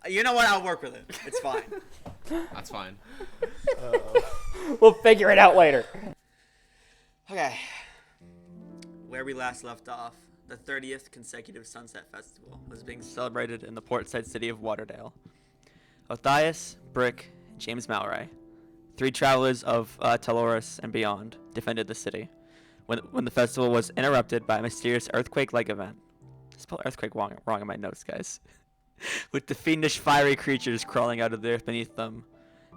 You know what? I'll work with it. It's fine. That's fine. We'll figure it out later. Okay. Where we last left off, the 30th consecutive Sunset Festival was being celebrated in the portside city of Waterdale. Othias, Brick, and James Malrai, 3 travelers of Teloris and beyond, defended the city when the festival was interrupted by a mysterious earthquake-like event. I spelled earthquake wrong in my notes, guys. With the fiendish fiery creatures crawling out of the earth beneath them,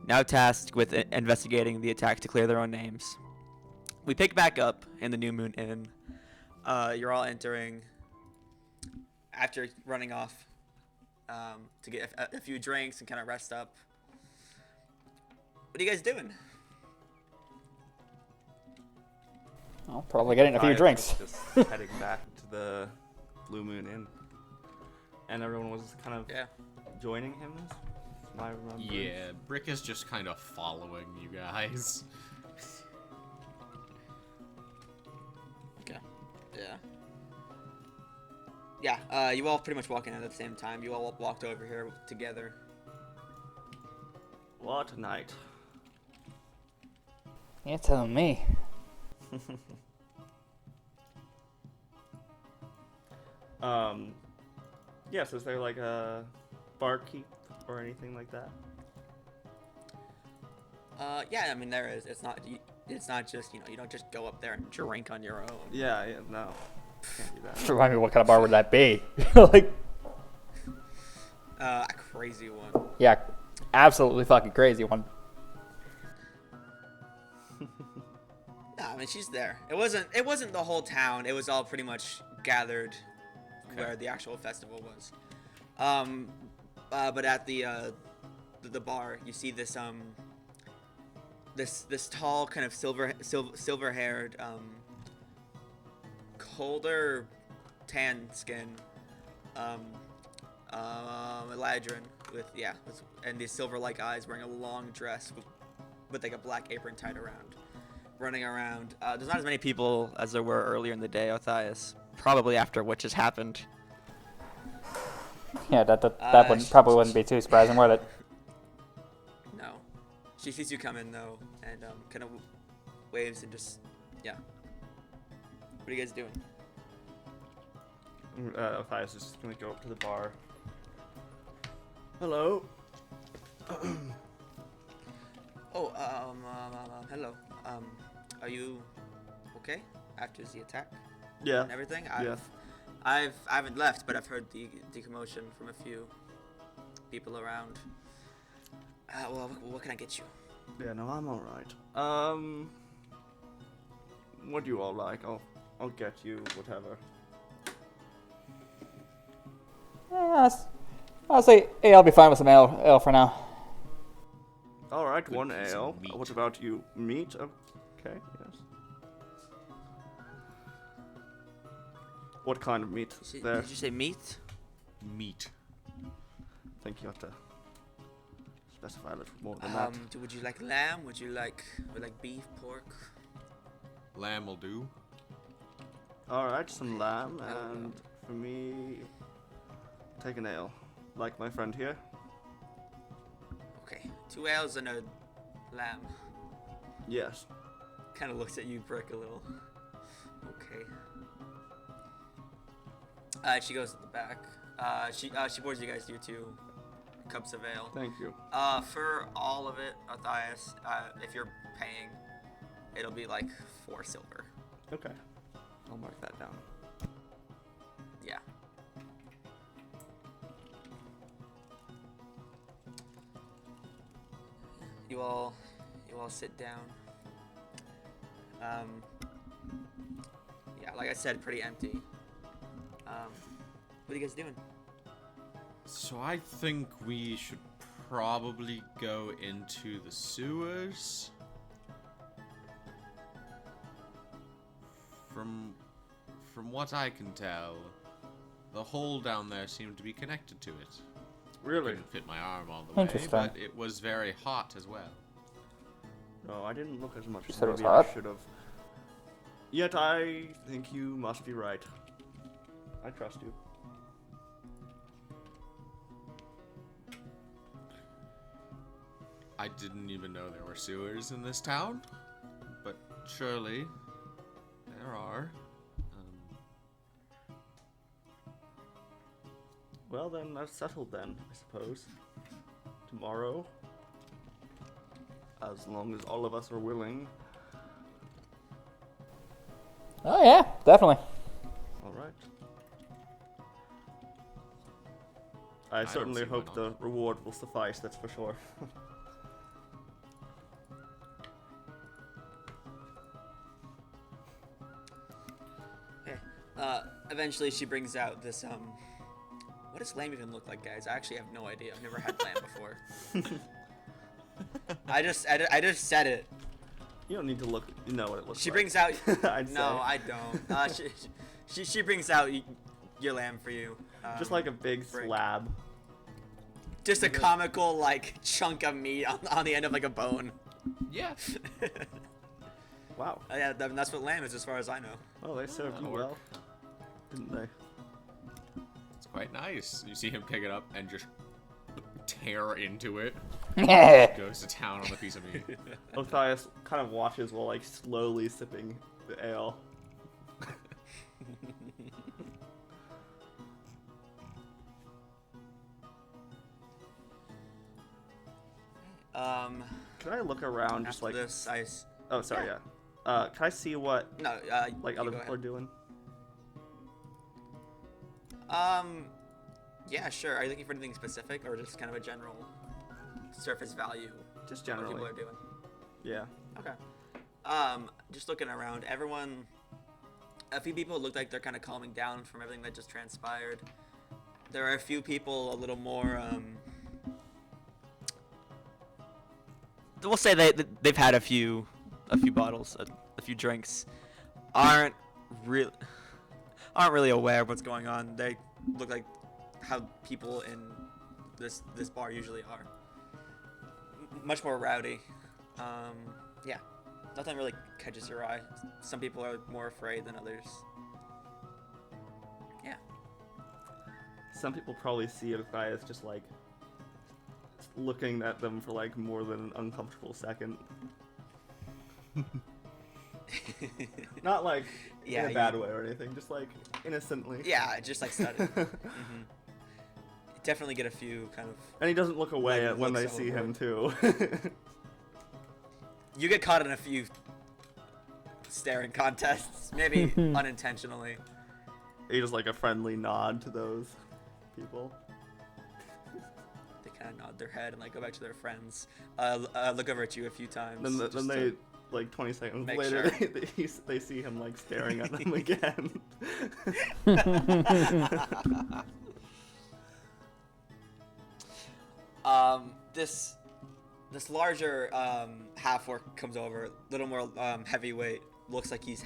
now tasked with investigating the attack to clear their own names. We pick back up in the New Moon Inn. You're all entering after running off to get a few drinks and kind of rest up. What are you guys doing? Well, probably getting a few drinks. Just heading back to the Blue Moon Inn. And everyone was kind of joining him. My remembrance. Yeah, Brick is just kind of following you guys. Okay. Yeah, you all pretty much walk in at the same time. You all walked over here together. What a night. You're telling me. Yes, is there like a barkeep or anything like that? Yeah, I mean there is. It's not just, you don't just go up there and drink on your own. Yeah, no. Can't do that. Remind me, what kind of bar would that be? Like, A crazy one. yeah, absolutely fucking crazy one. No, I mean she's there. It wasn't the whole town. It was all pretty much gathered where the actual festival was. But at the bar, you see this this tall kind of silver-haired, colder tan skin, Eladrin and these silver-like eyes, wearing a long dress with like a black apron tied around, running around. There's not as many people as there were earlier in the day, Othias. Probably after what just happened. Yeah, that probably wouldn't be too surprising, would it? No. She sees you come in, though, and kind of waves and just, yeah. What are you guys doing? Othias is just gonna go up to the bar. Hello. Oh, hello. Are you okay after the attack? Yeah. And everything? Yeah. I haven't left, but I've heard the commotion from a few people around. Well, what can I get you? Yeah, no, I'm alright. What do you all like? I'll get you whatever. Yeah, I'll say, hey, I'll be fine with some ale for now. Alright, Good one piece of ale. meat. What about you? Meat? Okay, yes. What kind of meat there? Did you say meat? Meat. I think you have to specify a little more than that. Would you like lamb? Would you like beef, pork? Lamb will do. Alright, some lamb, and for me, take an ale. Like my friend here. Okay, 2 ales and a lamb. Yes. Kind of looks at you, Brick, a little. Okay. She goes to the back. She pours you guys your 2 cups of ale. Thank you. For all of it, Othias, if you're paying, it'll be like 4 silver. Okay. I'll mark that down. Yeah. You all sit down. Yeah, like I said, pretty empty. What are you guys doing? So I think we should probably go into the sewers. From what I can tell, the hole down there seemed to be connected to it. Really? Couldn't fit my arm all the way, Interesting. but it was very hot as well. No, I didn't look as much You as said it was maybe I hot? should have. Yet I think you must be right. I trust you. I didn't even know there were sewers in this town, but surely there are. Well, then that's settled then, I suppose. Tomorrow, as long as all of us are willing. Oh yeah, definitely. All right. I don't certainly see why hope not. the reward will suffice, that's for sure. Okay. Eventually she brings out this, what does lamb even look like, guys? I actually have no idea. I've never had lamb before. I just said it. You don't need to look, you know what it looks She like. brings out. I'd No, say. I don't. She brings out your lamb for you. Just like a big frick. slab. Just a comical like chunk of meat on the end of like a bone. Yeah. Wow. Yeah, that's what lamb is, as far as I know. Oh, they served you that'll well, work. didn't they? It's quite nice. You see him pick it up and just tear into it. Goes to town on the piece of meat. Othias kind of watches while like slowly sipping the ale. Can I look around just After like? this, Oh, sorry, yeah. Can I see what no, like you other go people are ahead. doing? Yeah, sure. Are you looking for anything specific, or just kind of a general surface value? Just of what generally. people are doing. Yeah. Okay. Just looking around, a few people look like they're kind of calming down from everything that just transpired. There are a few people a little more, we'll say they've had a few bottles, a few drinks, aren't really aware of what's going on. They look like how people in this bar usually are. Much more rowdy. Yeah, nothing really catches your eye. Some people are more afraid than others. Yeah. Some people probably see Othias just like looking at them for like more than an uncomfortable second. Not like Yeah, in a bad way or anything, just like innocently. Yeah, just like studied. Definitely get a few kind of. And he doesn't look away Like, at when they looks see over. him too. You get caught in a few staring contests, maybe unintentionally. He just like a friendly nod to those people. They kind of nod their head and like go back to their friends. Look over at you a few times. Then just they to- like 20 seconds make later sure. they see him like staring at them again. This larger half-orc comes over, a little more heavyweight. Looks like he's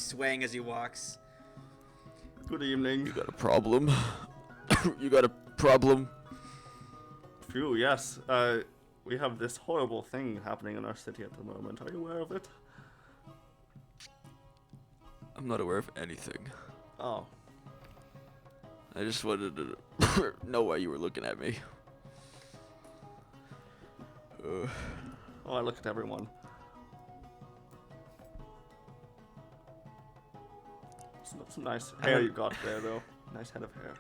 swaying as he walks. Good evening. got a problem? You got a problem? Phew, yes. We have this horrible thing happening in our city at the moment. Are you aware of it? I'm not aware of anything. Oh. I just wanted to know why you were looking at me. Oh, I look at everyone. Some nice hair you got there, though. Nice head of hair.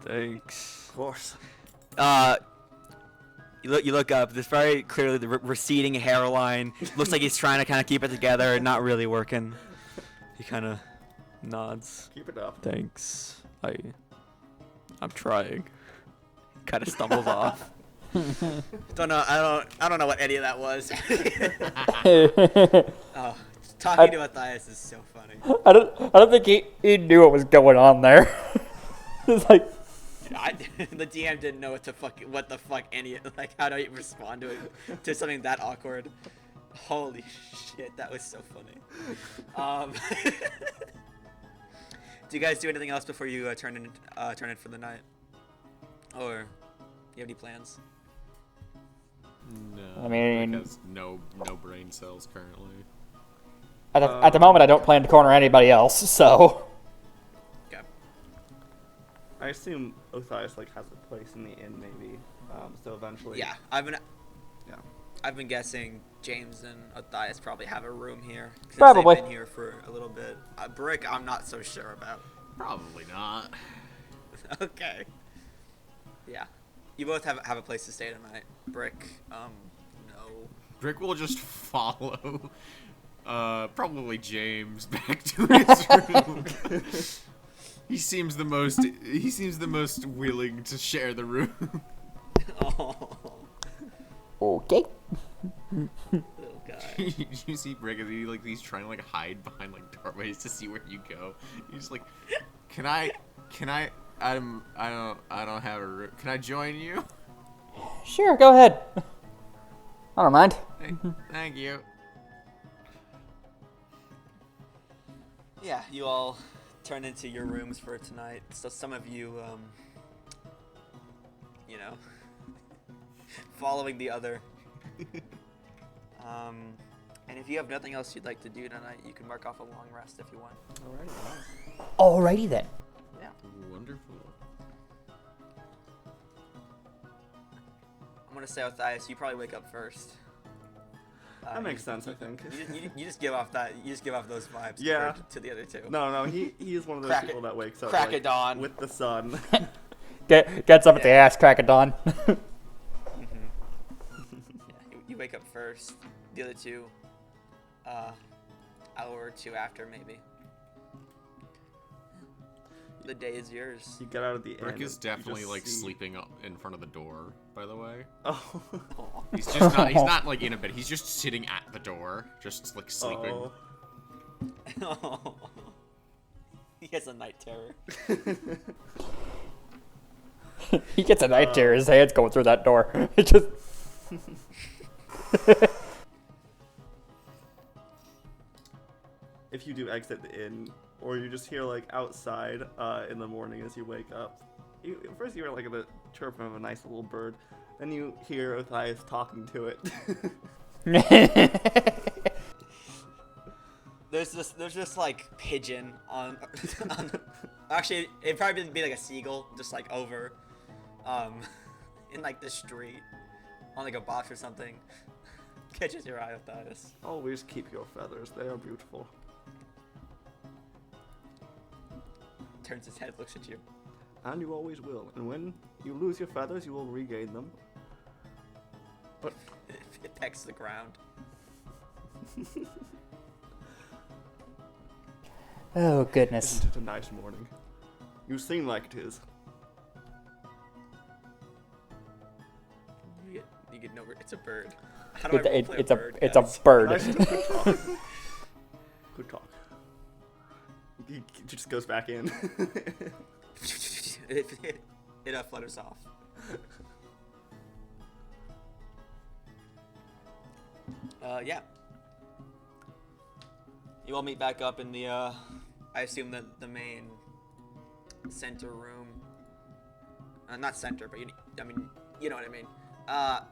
Thanks. Of course. You look up. There's very clearly the receding hairline. Looks like he's trying to kind of keep it together. Not really working. He kind of nods. Keep it up. Thanks. I'm trying. Kind of stumbles off. Don't know. I don't know what any of that was. Oh, talking to Othias is so funny. I don't think he knew what was going on there. It's like, The DM didn't know what the fuck how do you respond to something that awkward. Holy shit, that was so funny. Do you guys do anything else before you turn in for the night, or you have any plans? No. I mean- Rick has no brain cells currently. at the moment, I don't plan to corner anybody else, so. Okay. I assume Othias like has a place in the inn, maybe. So eventually. Yeah, Yeah. I've been guessing James and Othias probably have a room here. Since Probably. They've been here for a little bit. Brick, I'm not so sure about. Probably not. Okay. Yeah. You both have a place to stay tonight. Brick, no. Brick will just follow, probably James back to his room. He seems the most willing to share the room. Oh, Okay. little guy. You see Brick as he's trying to hide behind doorways to see where you go. He's like, can I I don't have a room. Can I join you? Sure, go ahead. I don't mind. Thank you. Yeah, you all turn into your rooms for tonight. So some of you, you know, following the other. And if you have nothing else you'd like to do tonight, you can mark off a long rest if you want. Alrighty then. Yeah. Wonderful. I'm gonna say Othias, you probably wake up first. That makes sense, I think. You just give off that. You just give off those vibes. Yeah. compared to the other two. No, he is one of those Crack people it- that wakes up crack at dawn. with the sun. Gets up at the ass crack of dawn. Yeah, you wake up first. The other two, hour or two after maybe. The day is yours. You get out of the inn. Brick is and you definitely just see- sleeping up in front of the door, by the way. Oh. He's just not, he's not in a bed. He's just sitting at the door, just sleeping. Oh. He has a night terror. He gets a night terror. His hand's going through that door. It just. If you do exit the inn, or you just hear outside in the morning as you wake up, first you hear the chirping of a nice little bird, then you hear Othias talking to it. There's this pigeon on actually it'd probably be a seagull just over in the street on a box or something. Catches your eye, Othias. Always keep your feathers; they are beautiful. Turns his head, looks at you. And you always will. And when you lose your feathers, you will regain them. But It pecks the ground. Oh goodness. isn't it a nice morning? You seem like it is. You get no. It's a bird. How do I roleplay It's a bird? a guys? bird. Nice, good talk. Good talk. He just goes back in. it flutters off. Yeah. You all meet back up in the, I assume the main center room. Not center, but you know what I mean.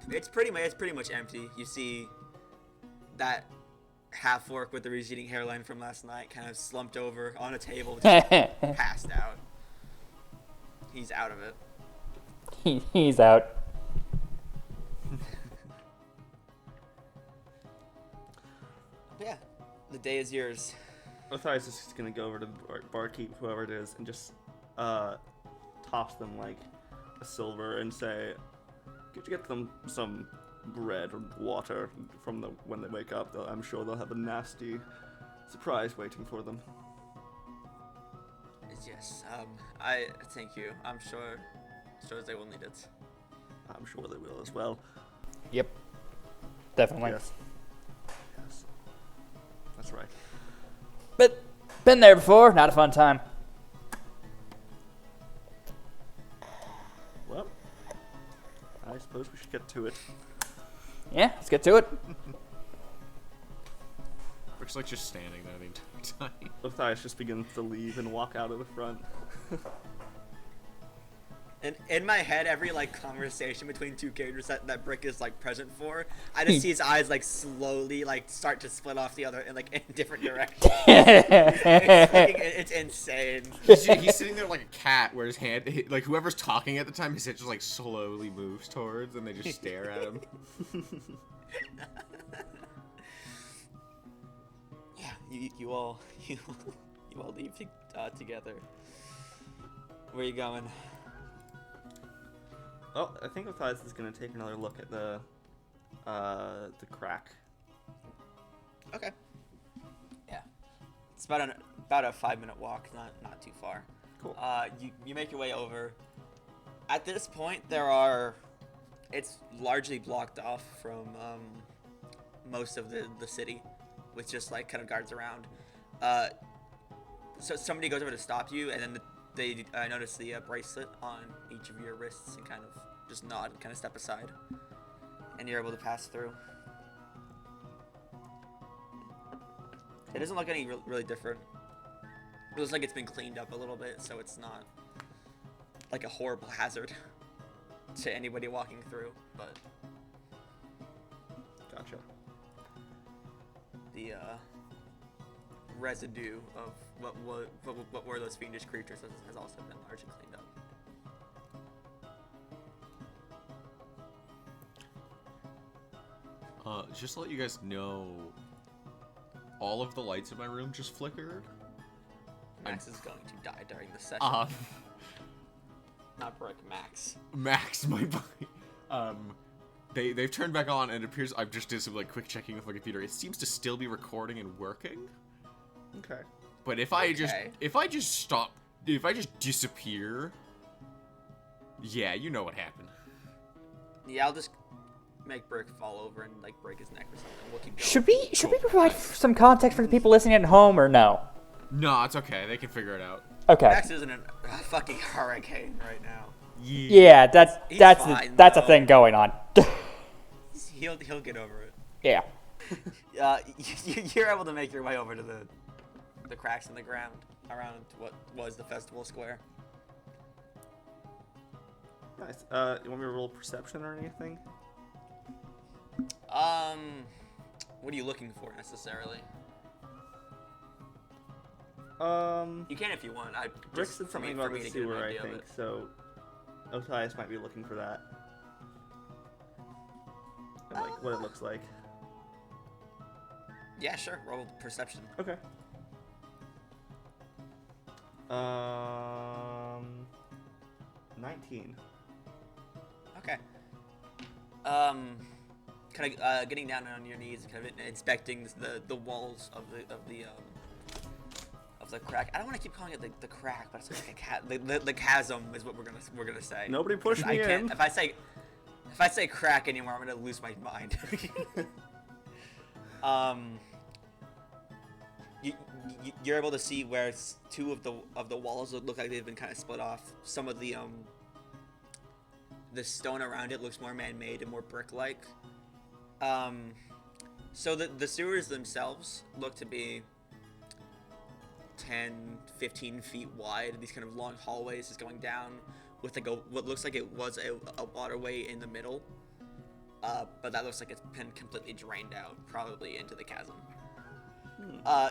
It's pretty much empty. You see that half orc with the receding hairline from last night kind of slumped over on a table, just passed out. He's out of it. He's out. Yeah, the day is yours. Othias is just gonna go over to the barkeep, whoever it is, and just toss them a silver and say, "Could you get them some bread or water from when they wake up? I'm sure they'll have a nasty surprise waiting for them." Yes, I thank you. I'm sure they will need it. I'm sure they will as well. Yep. Definitely. Yes. Yes. That's right. But been there before. Not a fun time. Well, I suppose we should get to it. Yeah, let's get to it. Brick's just standing there the entire time. Othias just begins to leave and walk out of the front. In my head, every like conversation between two characters that Brick is like present for, I just see his eyes like slowly like start to split off the other in like in different directions. It's insane. He's sitting there like a cat, where his hand, like whoever's talking at the time, his head just like slowly moves towards, and they just stare at him. Yeah, you all leave together. Where are you going? Oh, I think Othias is gonna take another look at the crack. Okay. Yeah, it's about a 5-minute walk, not too far. Cool. You make your way over. At this point, it's largely blocked off from most of the city, with just like kind of guards around. So somebody goes over to stop you, and then they notice the bracelet on each of your wrists and kind of just nod and kind of step aside, and you're able to pass through. It doesn't look any really different. It looks like it's been cleaned up a little bit, so it's not like a horrible hazard to anybody walking through, but Gotcha. the residue of what were those fiendish creatures has also been largely cleaned up. Just to let you guys know, all of the lights in my room just flickered. Max is going to die during the session. Not Brick, Max. Max, my buddy. They've turned back on, and it appears I've just did some like quick checking with my computer. It seems to still be recording and working. Okay. But if I just disappear, yeah, you know what happened. Yeah, I'll just make Brick fall over and like break his neck or something. We'll keep going. Should we provide some context for the people listening at home or no? No, it's okay. They can figure it out. Okay. Max isn't in a fucking hurricane right now. Yeah, that's He's that's fine, that's a though. thing going on. He'll get over it. Yeah. You're able to make your way over to the cracks in the ground around what was the festival square. Nice. You want me to roll perception or anything? What are you looking for necessarily? You can if you want. Rick Just said for me- something for about me the to get an sewer, I idea of think, it. so Othias might be looking for that. And, like, what it looks like. Yeah, sure. Roll perception. Okay. 19. Okay. Kind of getting down on your knees, kind of inspecting the walls of the crack. I don't want to keep calling it the crack, but it's like the chasm is what we're gonna say. Nobody push I me can't. in. If I say crack anymore, I'm gonna lose my mind. You're able to see where two of the walls look like they've been kind of split off. Some of the stone around it looks more man-made and more brick-like. So the sewers themselves look to be 10, 15 feet wide. These kind of long hallways is going down with like what looks like it was a waterway in the middle. But that looks like it's been completely drained out, probably into the chasm.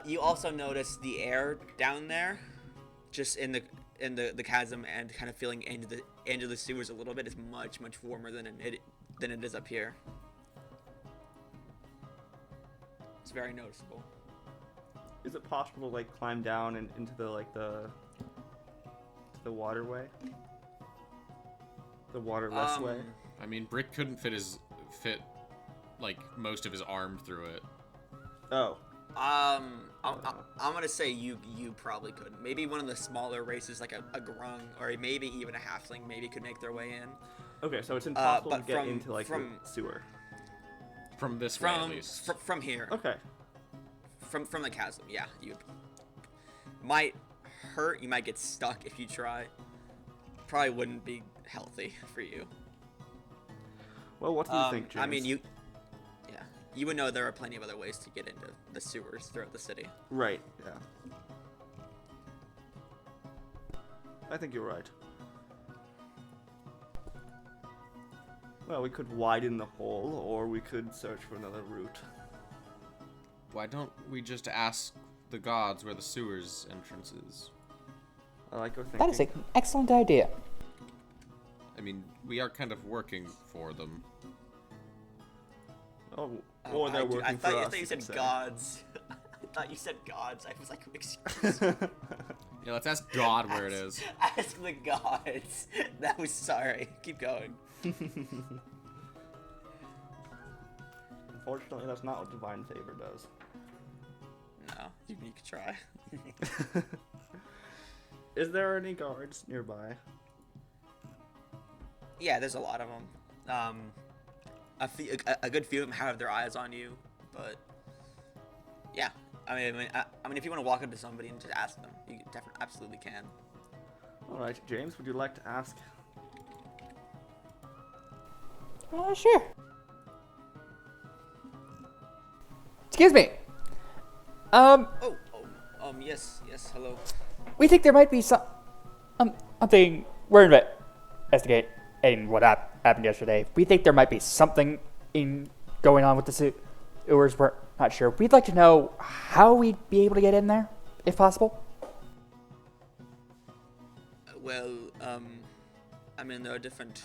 You also notice the air down there, just in the chasm and kind of feeling into the sewers a little bit, is much warmer than it is up here. It's very noticeable. Is it possible to like climb down and into the waterway? The waterless way? I mean, Brick couldn't fit like most of his arm through it. Oh. I'm gonna say you probably couldn't. Maybe one of the smaller races, like a grung or maybe even a halfling, maybe could make their way in. Okay, so it's impossible to but get into like the sewer. From this way, at least. From here. Okay. From the chasm, yeah. You might hurt. You might get stuck if you try. Probably wouldn't be healthy for you. Well, what do you think, James? I mean, you would know there are plenty of other ways to get into the sewers throughout the city. Right. Yeah. I think you're right. Well, we could widen the hole, or we could search for another route. Why don't we just ask the gods where the sewers entrance is? I like your thinking. That is an excellent idea. I mean, we are kind of working for them. Oh, or they're working I for us. thought you said could say. gods. I thought you said gods. I was like, excuse me. Yeah, let's ask God where it is. Ask the gods. That was sorry. Keep going. Unfortunately, that's not what divine favor does. No, you could try. Is there any guards nearby? Yeah, there's a lot of them. A good few of them have their eyes on you, but yeah. I mean, if you want to walk up to somebody and just ask them, you definitely, absolutely can. All right, James, would you like to ask? Sure. Excuse me. Yes, hello. We think there might be something. We're investigating what happened yesterday. We think there might be something going on with the sewers. We're not sure. We'd like to know how we'd be able to get in there, if possible. Well, I mean, there are different,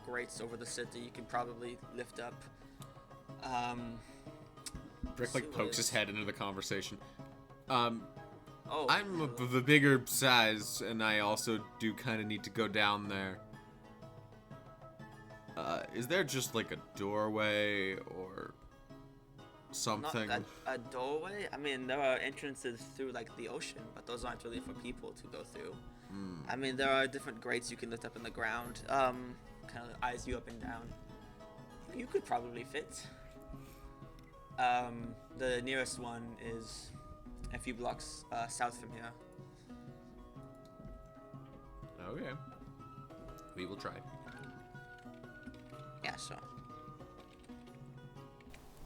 grates over the city you can probably lift up. Brick like pokes his head into the conversation. Oh, I'm of the bigger size, and I also do kind of need to go down there. Is there just like a doorway or something? Not a doorway? I mean, there are entrances through like the ocean, but those aren't really for people to go through. I mean, there are different grates you can lift up in the ground. Kind of eyes you up and down. You could probably fit. The nearest one is a few blocks south from here. Okay. We will try. Yeah, sure.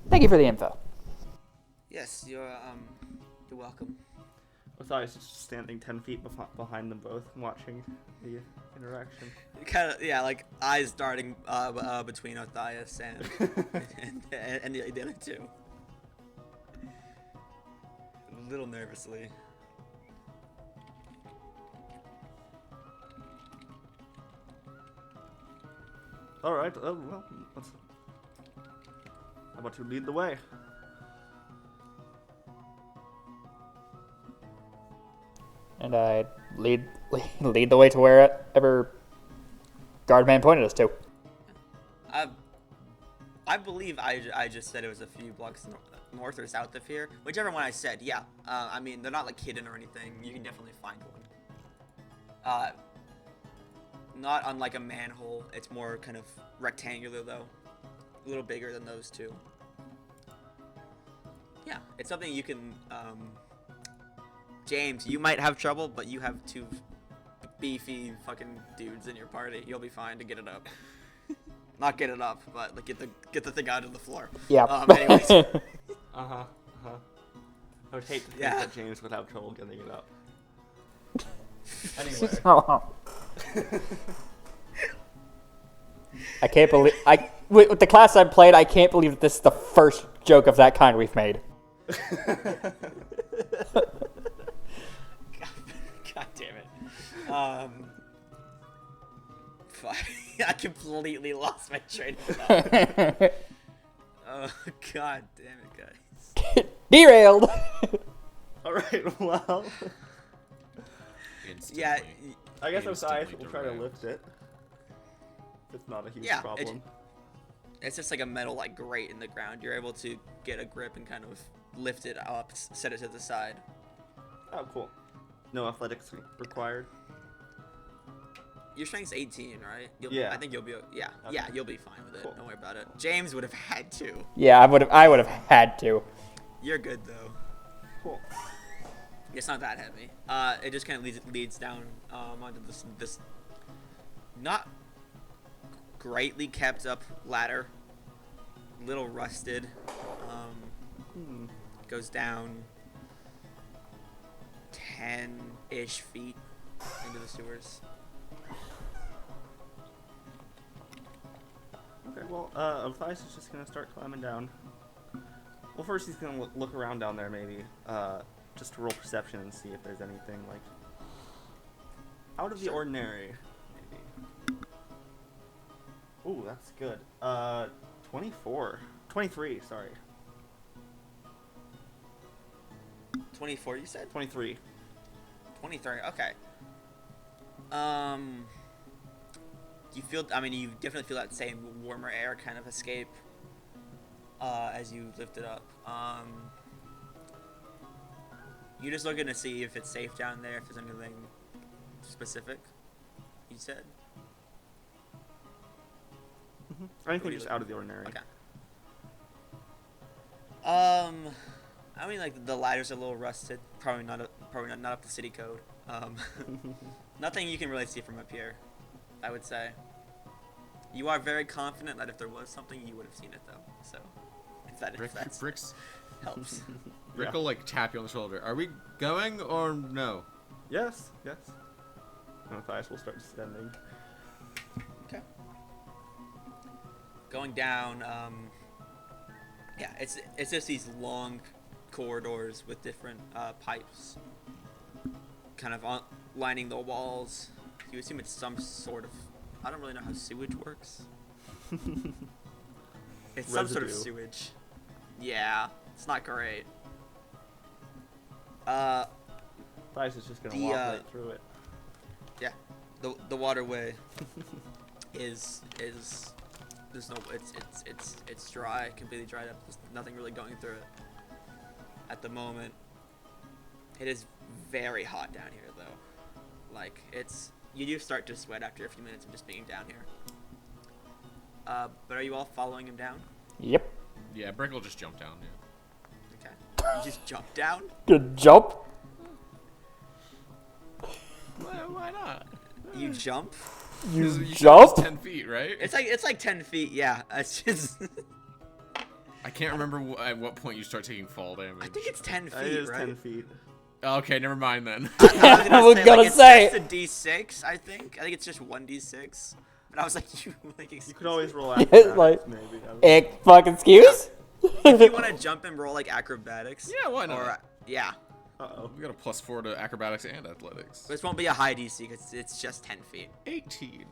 Thank you for the info. Yes, you're welcome. Othias is just standing 10 feet behind them both, watching the interaction. Kind of, yeah, like eyes darting between Othias and the other two. A little nervously. All right. Well, how about you lead the way? And I lead the way to wherever Guardman pointed us to. I believe I just said it was a few blocks north or south of here. Whichever one I said, yeah. I mean, they're not like hidden or anything. You can definitely find one. Not unlike a manhole. It's more kind of rectangular though. A little bigger than those two. Yeah, it's something you can, James, you might have trouble, but you have two beefy fucking dudes in your party. You'll be fine to get it up. Not get it up, but like get the thing out of the floor. Yeah. Anyways. I would hate to think Yeah. that James would have trouble getting it up. Anyway. I can't believe with the class I played. I can't believe that this is the first joke of that kind we've made. God damn it. Fuck. I completely lost my train of thought. Oh, god damn it, guys. Derailed. All right. Well, Instantly. Yeah, I guess Instantly Othias will try to derailed. lift it. It's not a huge Yeah, problem. it's just like a metal like grate in the ground. You're able to get a grip and kind of lift it up, set it to the side. Oh, cool. No athletics required. Your strength's 18, right? Yeah. I think you'll be. Yeah, Okay. yeah, you'll be fine with it. Cool. Don't worry about it. James would have had to. Yeah, I would have had to. You're good though. Cool. It's not that heavy. It just kind of leads down onto this not greatly kept up ladder, little rusted. Goes down 10-ish feet into the sewers. Okay. Well, Othias is just gonna start climbing down. Well, first he's gonna look around down there, maybe, just to roll perception and see if there's anything like out of the ordinary. Maybe. Ooh, that's good. 23. Sorry, 24, you said? 23. 23. Okay. You feel? I mean, you definitely feel that same warmer air kind of escape as you lift it up. You're just looking to see if it's safe down there, if there's anything specific. You said. Anything you just looking- out of the ordinary. Okay. I mean, like the ladders are a little rusted. Probably not up to city code. Nothing you can really see from up here, I would say. You are very confident that if there was something, you would have seen it though. So, if that Brick's helps. Brick Yeah. will like tap you on the shoulder. Are we going or no? Yes. And Othias will start descending. Okay. Going down, yeah, it's just these long corridors with different pipes, kind of lining the walls. You assume it's some sort of, I don't really know how sewage works. It's some sort of Residue. sewage. Yeah, it's not great. Othias is just gonna The, walk right through it. Yeah, the waterway is there's no it's dry, completely dried up. There's nothing really going through it at the moment. It is very hot down here though. Like you do start to sweat after a few minutes of just being down here. But are you all following him down? Yep. Yeah, Brick will just jump down. Yeah. Okay. You just jump down? Good jump. Why not? You jump? You said jump? it's 10 feet, right? It's like 10 feet. Yeah. It's just. I can't remember at what point you start taking fall damage. I think it's 10 feet, It is right? 10 feet. Okay, never mind then. I was gonna like, say. it's just a d6. I think it's just 1d6. But I was like, you like. You could always roll Yeah, acrobatics, like- maybe. Fucking excuse? If you want to jump and roll like acrobatics. Yeah, why not? Or yeah. Uh-oh. We got a +4 to acrobatics and athletics. This won't be a high DC because it's just 10 feet. 18.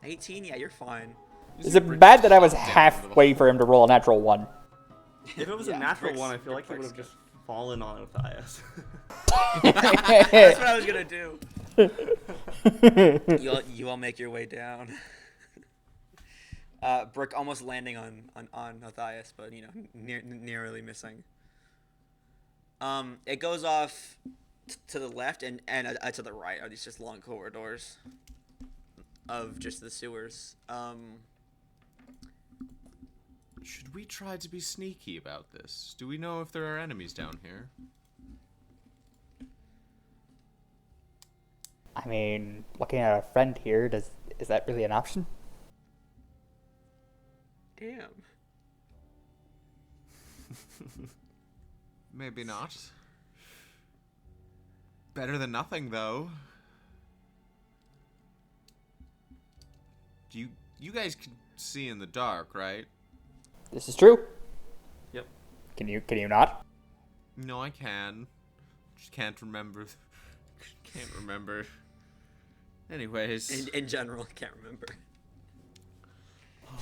18, yeah, you're fine. Is it bad that I was halfway for him to roll a natural one? If it was Yeah, a natural Brick's- one, I feel like he would Brick's have just fallen on Othias. That's what I was gonna do. You all make your way down. Brick almost landing on Othias, but nearly missing. It goes off to the left and to the right are these just long corridors of just the sewers. Should we try to be sneaky about this? Do we know if there are enemies down here? I mean, looking at a friend here, is that really an option? Damn. Maybe not. Better than nothing, though. You guys can see in the dark, right? This is true. Yep. Can you not? No, I can. Just can't remember. Can't remember. Anyways. In general, I can't remember.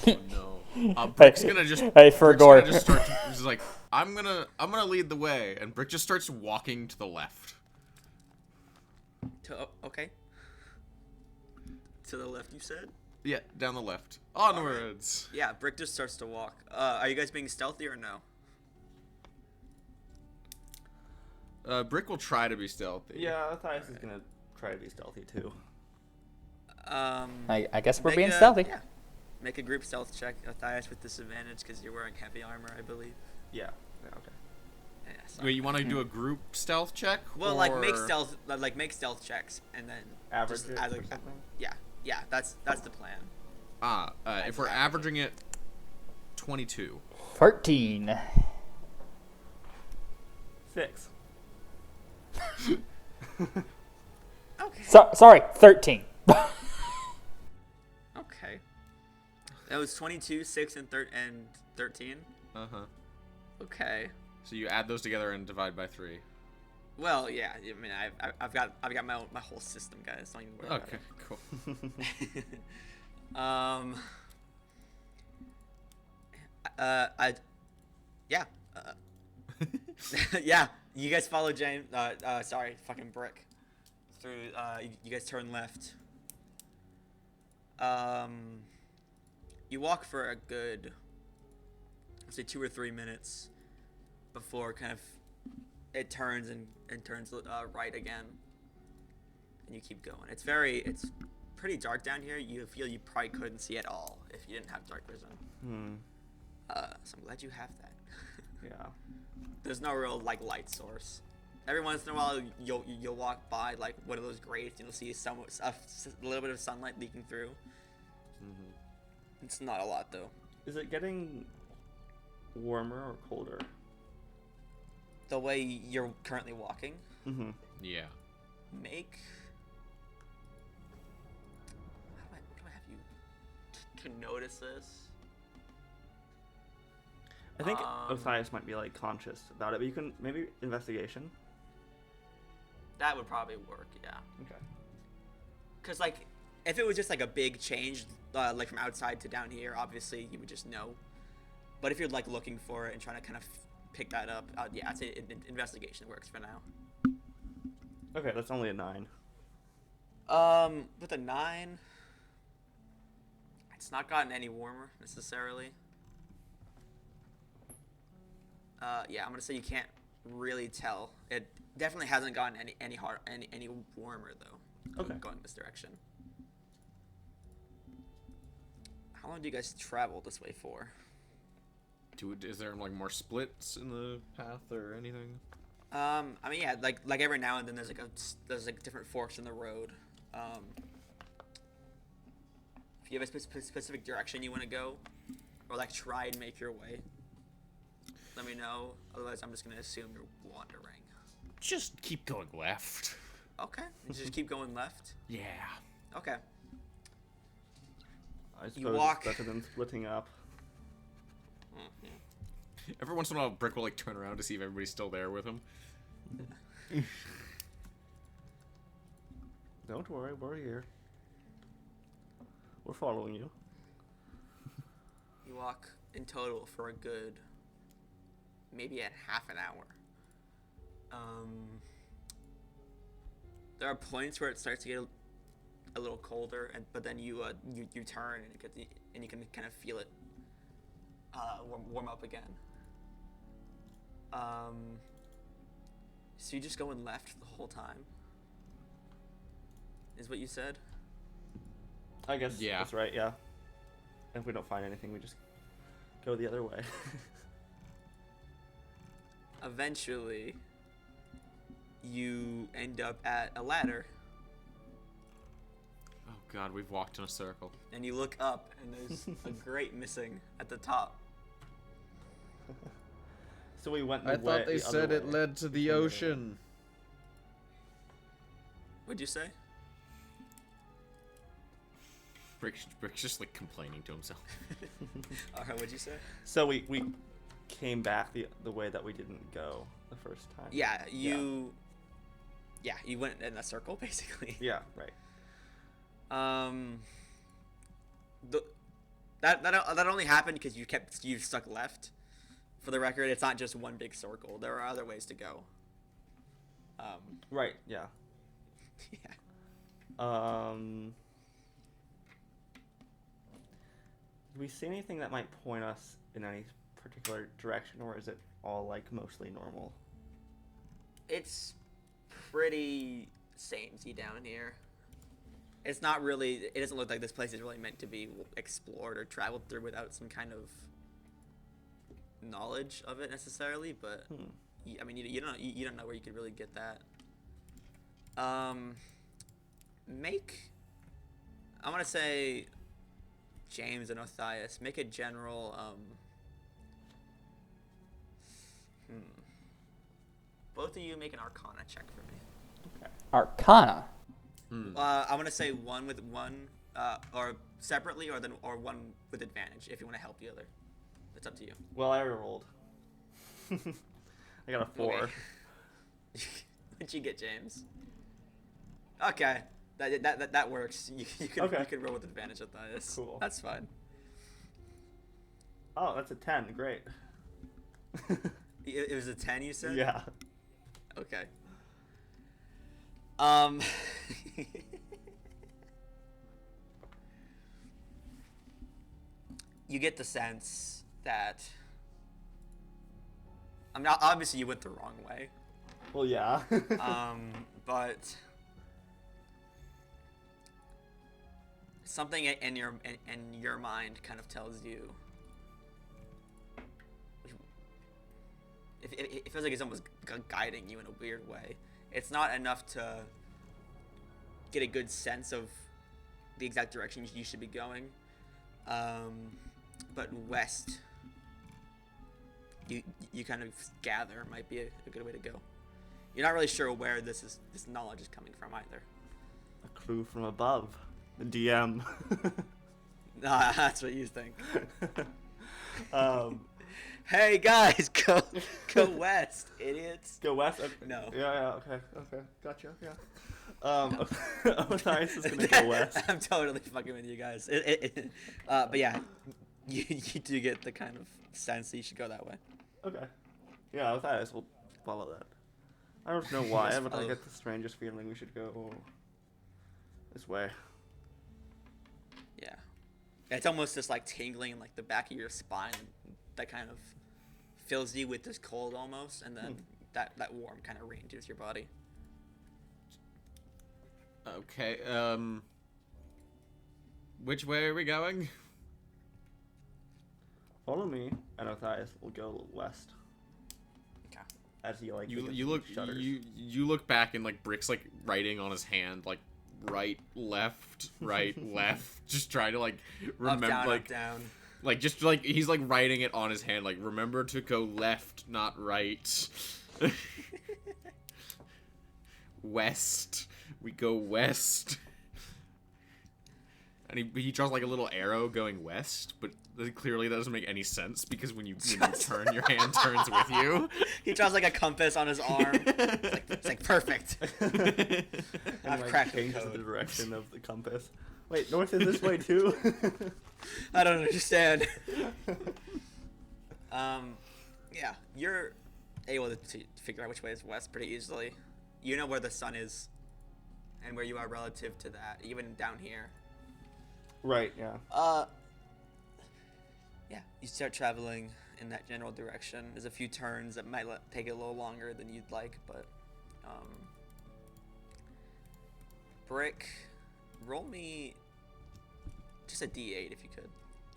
Oh no. Brick's gonna just. Hey, Brick's Fergor. gonna just start. He's like, I'm gonna lead the way, and Brick just starts walking to the left. Okay. To the left, you said? Yeah, down the left. Onwards. Yeah, Brick just starts to walk. Are you guys being stealthy or no? Brick will try to be stealthy. Yeah, Othias is gonna try to be stealthy too. I guess we're Make being a- stealthy. Yeah. Make a group stealth check, Othias, with disadvantage because you're wearing heavy armor, I believe. Yeah. Okay. Yeah, sorry. Wait, you want to do a group stealth check? Well, or... make stealth checks and then Average just it either- or something? Yeah, that's the plan. If we're averaging it, 22. 13. 6. Okay. Sorry, 13. Okay. That was 22, 6, and 13. Uh-huh. Okay. So you add those together and divide by 3. Well, yeah. I mean, I've got my whole system, guys. Don't even worry Okay, cool. about it. Yeah. Yeah. You guys follow James. Sorry, fucking brick. Through. You guys turn left. You walk for a good, let's say 2 or 3 minutes before kind of it turns and turns right again, and you keep going. It's pretty dark down here. You feel you probably couldn't see at all if you didn't have dark vision. So I'm glad you have that. Yeah. There's no real light source. Every once in a while you'll walk by one of those grates and you'll see a little bit of sunlight leaking through. It's not a lot though. Is it getting warmer or colder? The way you're currently walking, Yeah. make. What do I have you to notice this? I think Othias might be conscious about it, but you can maybe investigation. That would probably work, yeah. Okay. Cause if it was just a big change, from outside to down here, obviously you would just know. But if you're looking for it and trying to kind of pick that up, yeah, I'd say investigation works for now. Okay, that's only a 9. With a 9, it's not gotten any warmer necessarily. Yeah, I'm gonna say you can't really tell. It definitely hasn't gotten any warmer though. Okay. Going this direction. How long do you guys travel this way for? Is there more splits in the path or anything? I mean, yeah, every now and then there's different forks in the road. If you have a specific direction you want to go, or try and make your way, let me know. Otherwise, I'm just gonna assume you're wandering. Just keep going left. Okay, you just keep going left. Yeah. Okay. I suppose walk- it's better than splitting up. Every once in a while, Brick will turn around to see if everybody's still there with him. Don't worry, we're here. We're following you. You walk in total for a good, maybe at half an hour. There are points where it starts to get a little colder, but then you turn and you can kind of feel it warm up again. So you're just going left the whole time, is what you said? I guess Yeah. that's right, yeah. And if we don't find anything, we just go the other way. Eventually, you end up at a ladder, Oh god, we've walked in a circle. and you look up, and there's a grate missing at the top. So we went I thought they said it led to the ocean. What'd you say? Brick's just complaining to himself. Alright, what'd you say? So we came back the way that we didn't go the first time. Yeah, you went in a circle, basically. Yeah, right. That only happened because you stuck left. For the record, it's not just one big circle. There are other ways to go. Right, yeah. Yeah. Do we see anything that might point us in any particular direction, or is it all mostly normal? It's pretty samey down here. It's not really. It doesn't look like this place is really meant to be explored or traveled through without some kind of knowledge of it necessarily. But I mean, you don't know where you could really get that. I want to say James and Othias, make a general both of you make an Arcana check for me. Arcana. I want to say one with one or separately, or one with advantage if you want to help the other. It's up to you. Well, I already rolled. I got a 4. Okay. What'd you get, James? Okay, that works. You can roll with advantage at this. Cool. That's fine. Oh, that's a 10. Great. It was a 10, you said? Yeah. Okay. You get the sense that, I mean, obviously you went the wrong way, Well, yeah. but something in your mind kind of tells you. It feels like it's almost guiding you in a weird way. It's not enough to get a good sense of the exact direction you should be going, but west, you kind of gather might be a good way to go. You're not really sure where this knowledge is coming from either. A clue from above. The DM. Nah, that's what you think. um, Hey guys, go west, idiots. go west. No. Yeah. Okay. Gotcha. Yeah. Othias is gonna go west. I'm totally fucking with you guys. But yeah, you do get the kind of sense that you should go that way. Okay. Yeah, Othias will follow that. I don't know why, Just but I follow. get the strangest feeling we should go this way. Yeah. It's almost just like tingling in like the back of your spine that kind of fills you with this cold almost, and then that warm kind of re-enters your body. Okay, which way are we going? Follow me, and Othias will go west. Okay. As he like You look shudders. you look back and like Brick's like writing on his hand like right, left, left, just trying to like remember up, down. like just like he's like writing it on his hand like remember to go left, not right. West. We go west. And he draws like a little arrow going west, but clearly that doesn't make any sense because when you turn, your hand turns with you. He draws like a compass on his arm. It's like perfect. and I've like cracked the changes the code. direction of the compass. Wait, north is this way too? I don't understand. Yeah, you're able to figure out which way is west pretty easily. You know where the sun is, and where you are relative to that, even down here. Right. Yeah. Yeah, you start traveling in that general direction. There's a few turns that might take a little longer than you'd like, but Brick, roll me just a D8 if you could.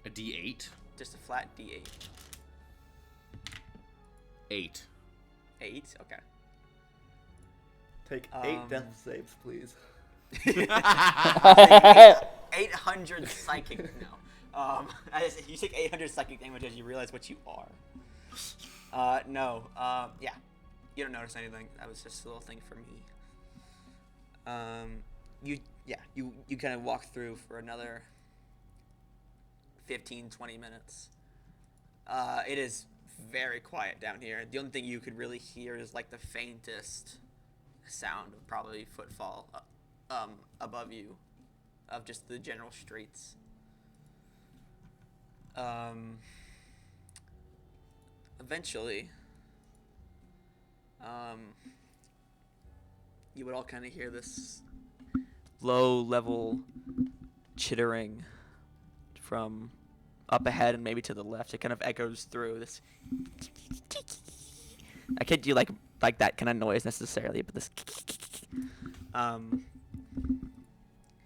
A D8? Just a flat D8. 8. 8? Okay. Take 8 death saves, please. 800 psychic. No. You take 800 psychic damage as you realize what you are. No. Yeah. You don't notice anything. That was just a little thing for me. You kind of walk through for another 15, 20 minutes. It is very quiet down here. The only thing you could really hear is like the faintest sound of probably footfall above you of just the general streets. Eventually, you would all kind of hear this low-level chittering from up ahead and maybe to the left. It kind of echoes through this. I can't do like that kind of noise necessarily, but this.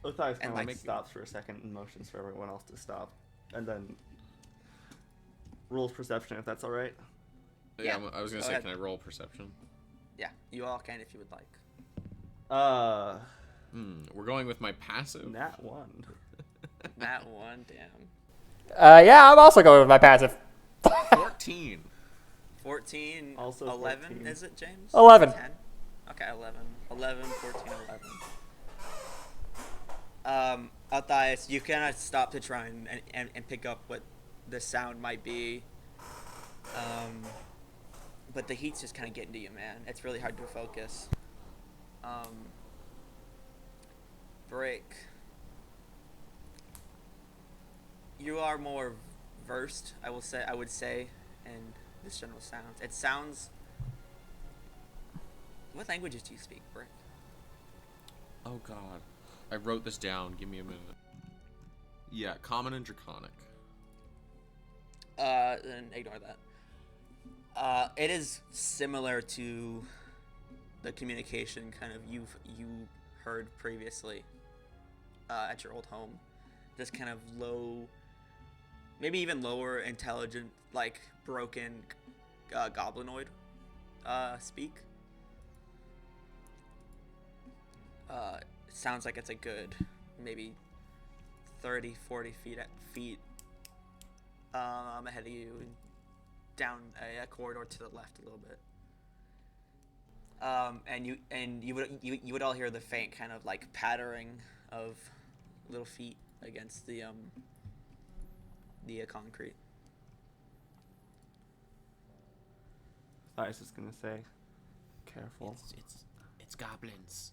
Othias And, kind of like, stops for a second and motions for everyone else to stop, and then rolls perception if that's all right. Yeah, Yeah, I was gonna go say, ahead. can I roll perception? Yeah, you all can if you would like. We're going with my passive. Nat 1. That one, damn. Yeah, I'm also going with my passive. 14. 14, Also 11, 14. is it, James? 11. 10? Okay, 11. 11, 14, 11. Othias, you cannot stop to try and pick up what the sound might be. But the heat's just kind of getting to you, man. It's really hard to focus. Break. You are more versed, I would say, in this general sounds. It sounds. What languages do you speak, Brick? Oh god. I wrote this down. Give me a minute. Yeah, Common and Draconic. Then ignore that. It is similar to the communication kind of you heard previously at your old home. This kind of low, maybe even lower intelligent, like broken goblinoid speak. It sounds like it's a good maybe 30, 40 feet ahead of you, and down a corridor to the left a little bit. And you would all hear the faint kind of like pattering of little feet against the concrete. I was just gonna say, careful, It's goblins.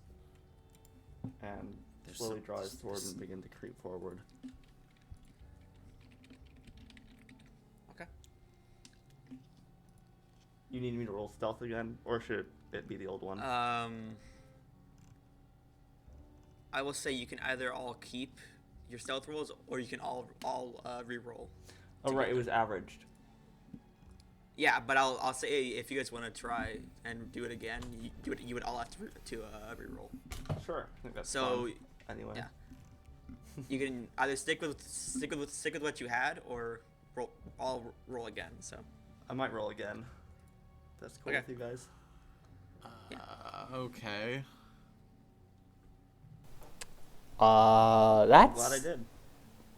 and There's slowly some- draw his sword and begin to creep forward. Okay. You need me to roll stealth again, or should it be the old one? I will say you can either all keep your stealth rolls, or you can all re-roll. Oh right, it together. was averaged. Yeah, but I'll say if you guys want to try and do it again, you would all have to re-roll. Sure, I think that's So fine. Anyway. yeah. You can either stick with what you had, or roll again. So I might roll again. That's cool Okay. with you guys. Okay. That's Glad I did.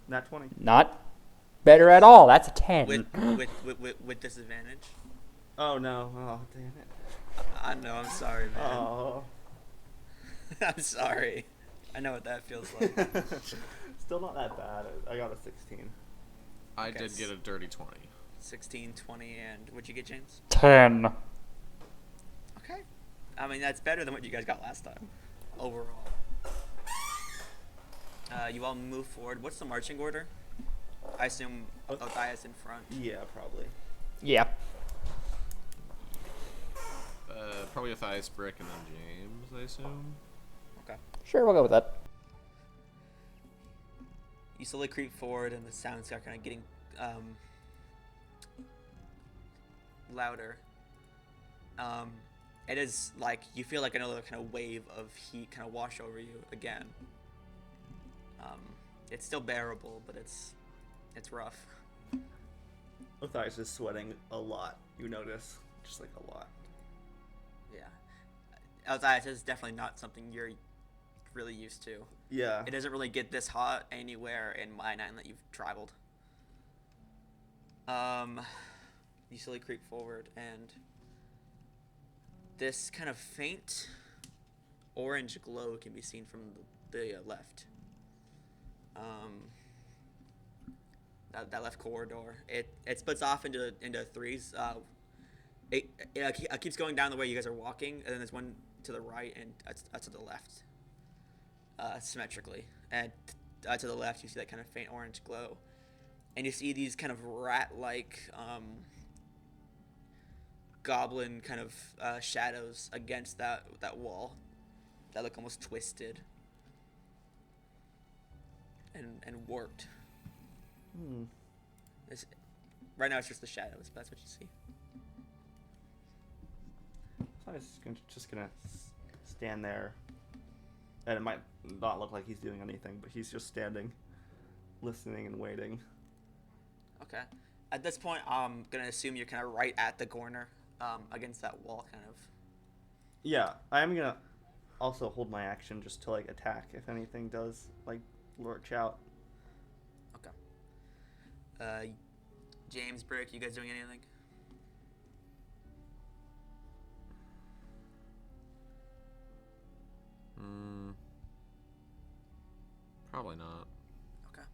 Nat 20. not better at all. That's a 10. with disadvantage. Oh no! Oh damn it! I know. I'm sorry, man. Oh. I'm sorry. I know what that feels like. Still not that bad. I got a 16. I Okay, did get a dirty 20. 16, 20, and what'd you get, James? 10. Okay. I mean, that's better than what you guys got last time, overall. You all move forward. What's the marching order? I assume Othias in front. Yeah, probably. Yeah. Probably Othias, Brick, and then James, I assume. Okay. Sure, we'll go with that. You slowly creep forward, and the sounds are kind of getting louder. It is like you feel like another kind of wave of heat kind of wash over you again. It's still bearable, but it's rough. Othias is sweating a lot. You notice, just like a lot. Yeah. Othias is definitely not something you're really used to. Yeah. It doesn't really get this hot anywhere in Mine Island that you've traveled. You slowly creep forward, and this kind of faint orange glow can be seen from the left. That left corridor. It splits off into threes. It keeps going down the way you guys are walking, and then there's one to the right and to the left. Symmetrically, and to the left you see that kind of faint orange glow, and you see these kind of rat-like goblin kind of shadows against that wall that look almost twisted and warped. Right now it's just the shadows, but that's what you see. Othias is just gonna stand there, and it might not look like he's doing anything, but he's just standing, listening and waiting. Okay. At this point, I'm gonna assume you're kind of right at the corner, against that wall, kind of. Yeah, I am gonna also hold my action just to like attack if anything does like lurch out. Okay. James, Brick, you guys doing anything? Probably not. Okay.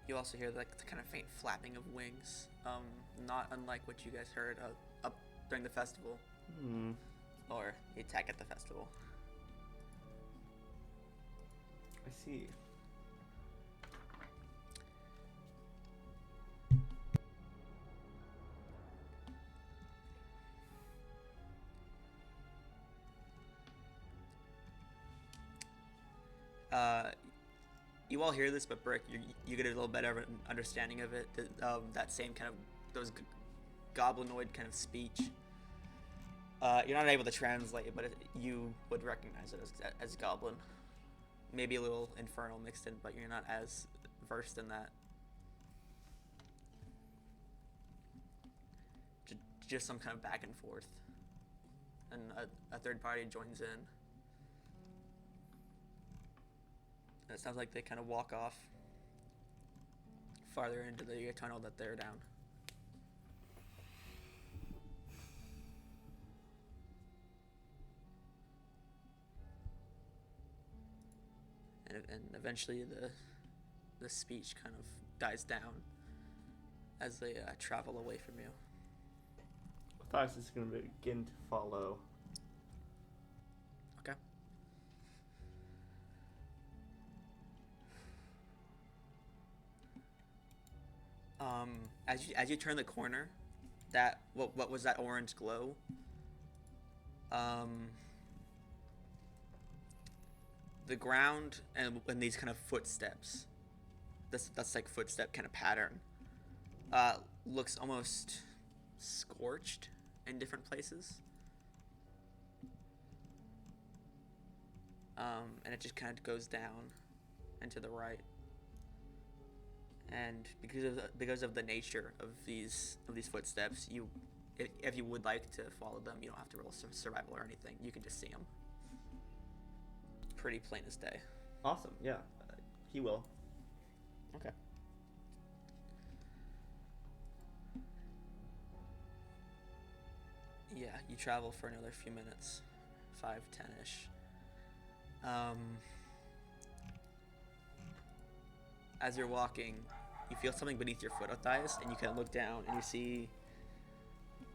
You also hear like the kind of faint flapping of wings, not unlike what you guys heard up during the festival, or the attack at the festival. I see. You all hear this, but Brick, you get a little better of an understanding of it. That same kind of those goblinoid kind of speech. You're not able to translate it, but you would recognize it as goblin. Maybe a little infernal mixed in, but you're not as versed in that. Just some kind of back and forth, and a third party joins in. And it sounds like they kind of walk off farther into the tunnel that they're down. And eventually the speech kind of dies down as they travel away from you. Othias is going to begin to follow. Okay. As you turn the corner, that what was that orange glow? The ground and these kind of footsteps, that's like footstep kind of pattern, looks almost scorched in different places. And it just kind of goes down and to the right. And because of the nature of these footsteps, if you would like to follow them, you don't have to roll survival or anything. You can just see them. Pretty plain as day. Awesome, yeah. He will. Okay. Yeah, you travel for another few minutes, 5, 10-ish. As you're walking, you feel something beneath your foot, Othias, and you kind of look down and you see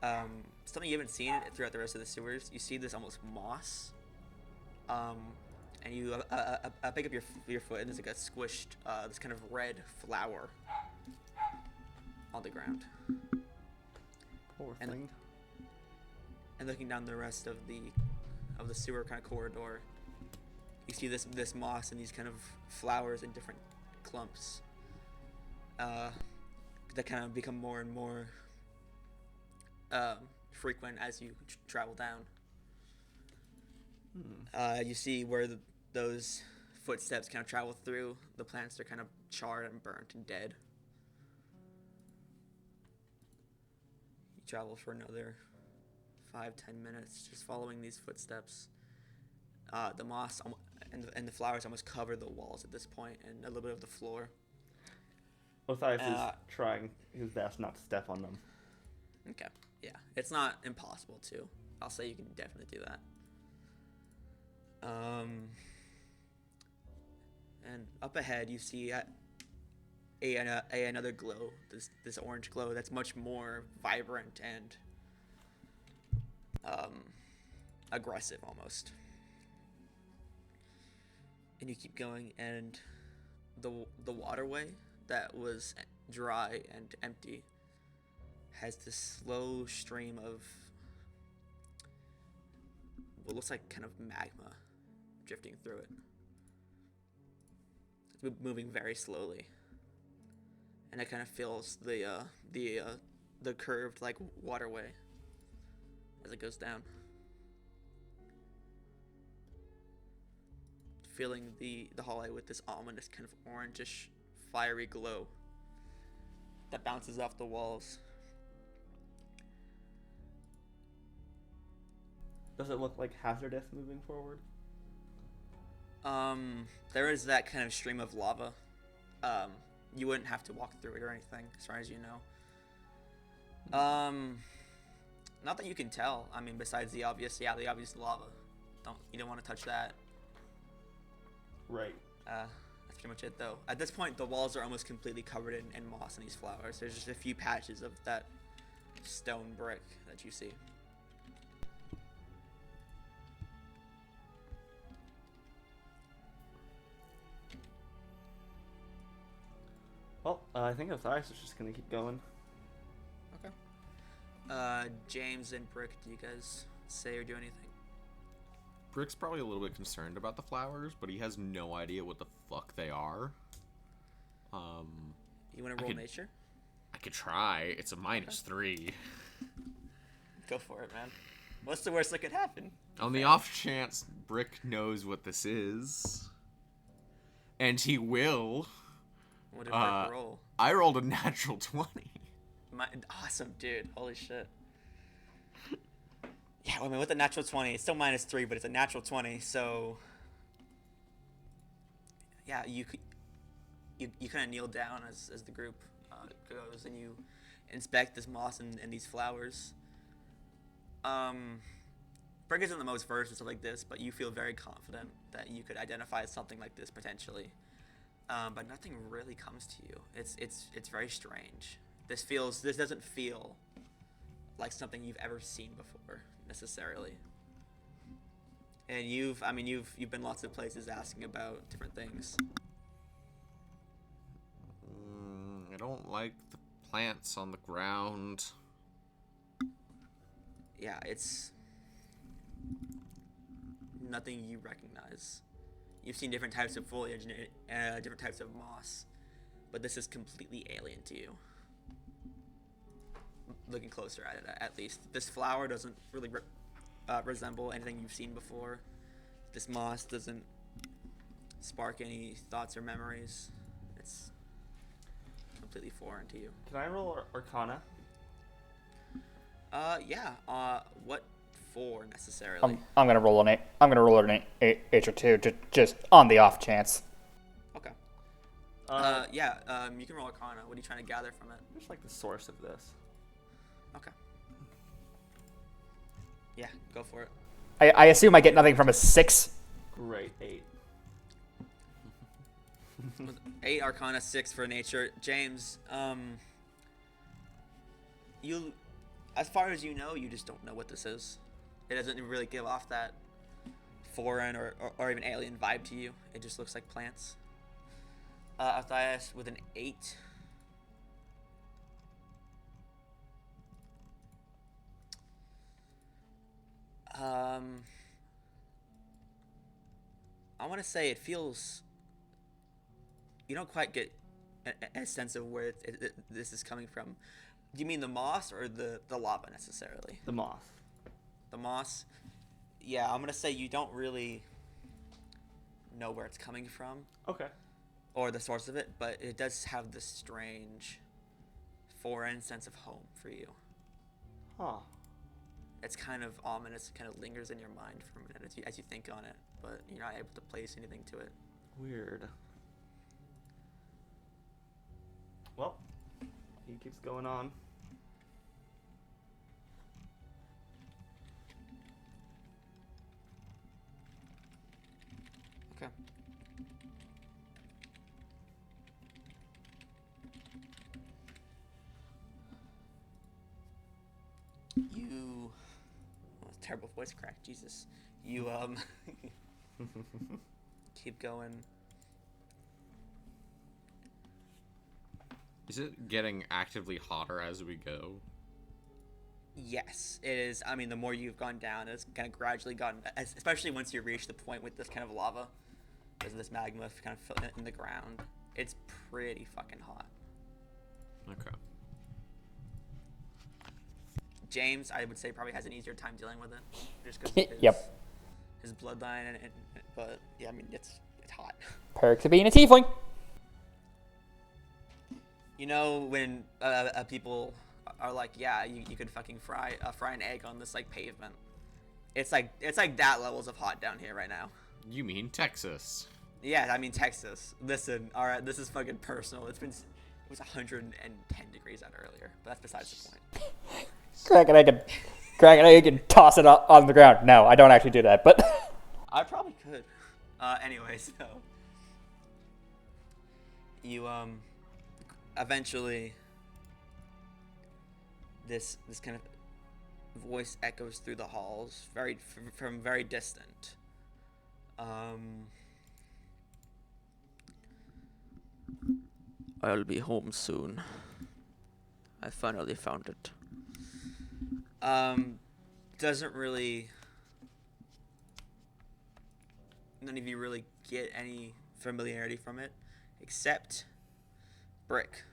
something you haven't seen throughout the rest of the sewers. You see this almost moss, and you pick up your foot, and there's like a squished, this kind of red flower on the ground. Poor And- thing. And looking down the rest of the sewer kind of corridor, you see this moss and these kind of flowers in different clumps that kind of become more and more frequent as you travel down. You see where those footsteps kind of travel through. The plants are kind of charred and burnt and dead. You travel for another 5-10 minutes just following these footsteps. The moss and the flowers almost cover the walls at this point and a little bit of the floor. Othias is trying his best not to step on them. Okay, yeah, it's not impossible to. I'll say you can definitely do that. And up ahead you see another glow, this orange glow that's much more vibrant and aggressive almost. And you keep going, and the waterway that was dry and empty has this slow stream of what looks like kind of magma drifting through it. It's moving very slowly, and it kind of fills the curved like waterway as it goes down. Filling the hallway with this ominous kind of orangish fiery glow that bounces off the walls. Does it look like hazardous moving forward? There is that kind of stream of lava. You wouldn't have to walk through it or anything, as far as you know. Not that you can tell. I mean, besides the obvious lava. You don't want to touch that. Right. That's pretty much it, though. At this point, the walls are almost completely covered in moss and these flowers. There's just a few patches of that stone brick that you see. Well, I think Othias is just gonna keep going. Okay. James and Brick, do you guys say or do anything? Brick's probably a little bit concerned about the flowers, but he has no idea what the fuck they are. You want to roll nature? I could try. It's a -3. Go for it, man. What's the worst that could happen? On the off chance Brick knows what this is, and he will. What did Brick roll? I rolled a natural 20. Awesome, dude. Holy shit. Yeah, I mean, with a natural 20, it's still -3, but it's a natural 20, so... Yeah, you kind of kneel down as the group goes, and you inspect this moss and these flowers. Brick isn't the most versed in stuff like this, but you feel very confident that you could identify something like this potentially. But nothing really comes to you. It's very strange. This doesn't feel like something you've ever seen before necessarily. And you've been lots of places asking about different things. I don't like the plants on the ground. Yeah, it's nothing you recognize. You've seen different types of foliage and different types of moss, but this is completely alien to you. Looking closer at it, at least. This flower doesn't really resemble anything you've seen before. This moss doesn't spark any thoughts or memories. It's completely foreign to you. Can I roll Arcana? Yeah. What for necessarily? I'm gonna roll an 8. I'm gonna roll an 8 or 2, just on the off chance. Okay. You can roll Arcana. What are you trying to gather from it? Just like the source of this. Okay. Yeah, go for it. I assume I get nothing from a 6. Great, 8. 8 Arcana, 6 for nature. James, you, as far as you know, you just don't know what this is. It doesn't really give off that foreign or even alien vibe to you. It just looks like plants. Othias with an 8. I want to say it feels... You don't quite get a sense of where this is coming from. Do you mean the moss or the lava necessarily? The moss. The moss? Yeah, I'm going to say you don't really know where it's coming from. Okay. Or the source of it, but it does have this strange foreign sense of home for you. Huh. It's kind of ominous. It kind of lingers in your mind for a minute as you think on it, but you're not able to place anything to it. Weird. Well, he keeps going on. Okay. You... Oh, terrible voice crack, Jesus. You, keep going. Is it getting actively hotter as we go? Yes, it is. I mean, the more you've gone down, it's kind of gradually gotten, especially once you reach the point with this kind of lava, there's this magma kind of in the ground. It's pretty fucking hot. Okay. James, I would say, probably has an easier time dealing with it, just because of Yep. his bloodline, but yeah, I mean, it's hot. Perks of being a tiefling. You know when people are like, yeah, you could fucking fry an egg on this like pavement. It's like that levels of hot down here right now. You mean Texas? Yeah, I mean Texas. Listen, all right, this is fucking personal. It was 110 degrees out earlier, but that's besides the point. Crack an egg and toss it on the ground. No, I don't actually do that, but I probably could. Anyway, so you eventually this kind of voice echoes through the halls, from very distant. I'll be home soon. I finally found it. Doesn't really. None of you really get any familiarity from it, except Brick.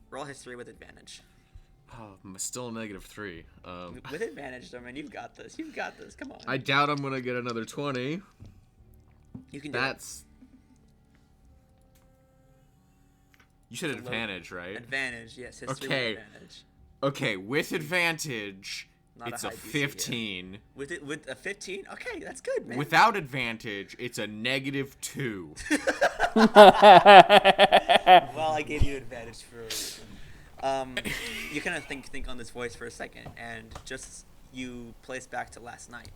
Roll history with advantage. Oh, I'm still a -3. With advantage, though, man, you've got this. You've got this. Come on. I doubt I'm gonna get another 20. You can do That's. You said advantage, right? advantage. Yes, history Okay. with advantage. Okay, with advantage, Not it's a a high DC, yeah. 15. With a 15. Okay, that's good, man. Without advantage, it's a -2. Well, I gave you advantage for a reason. You kind of think on this voice for a second, and just you place back to last night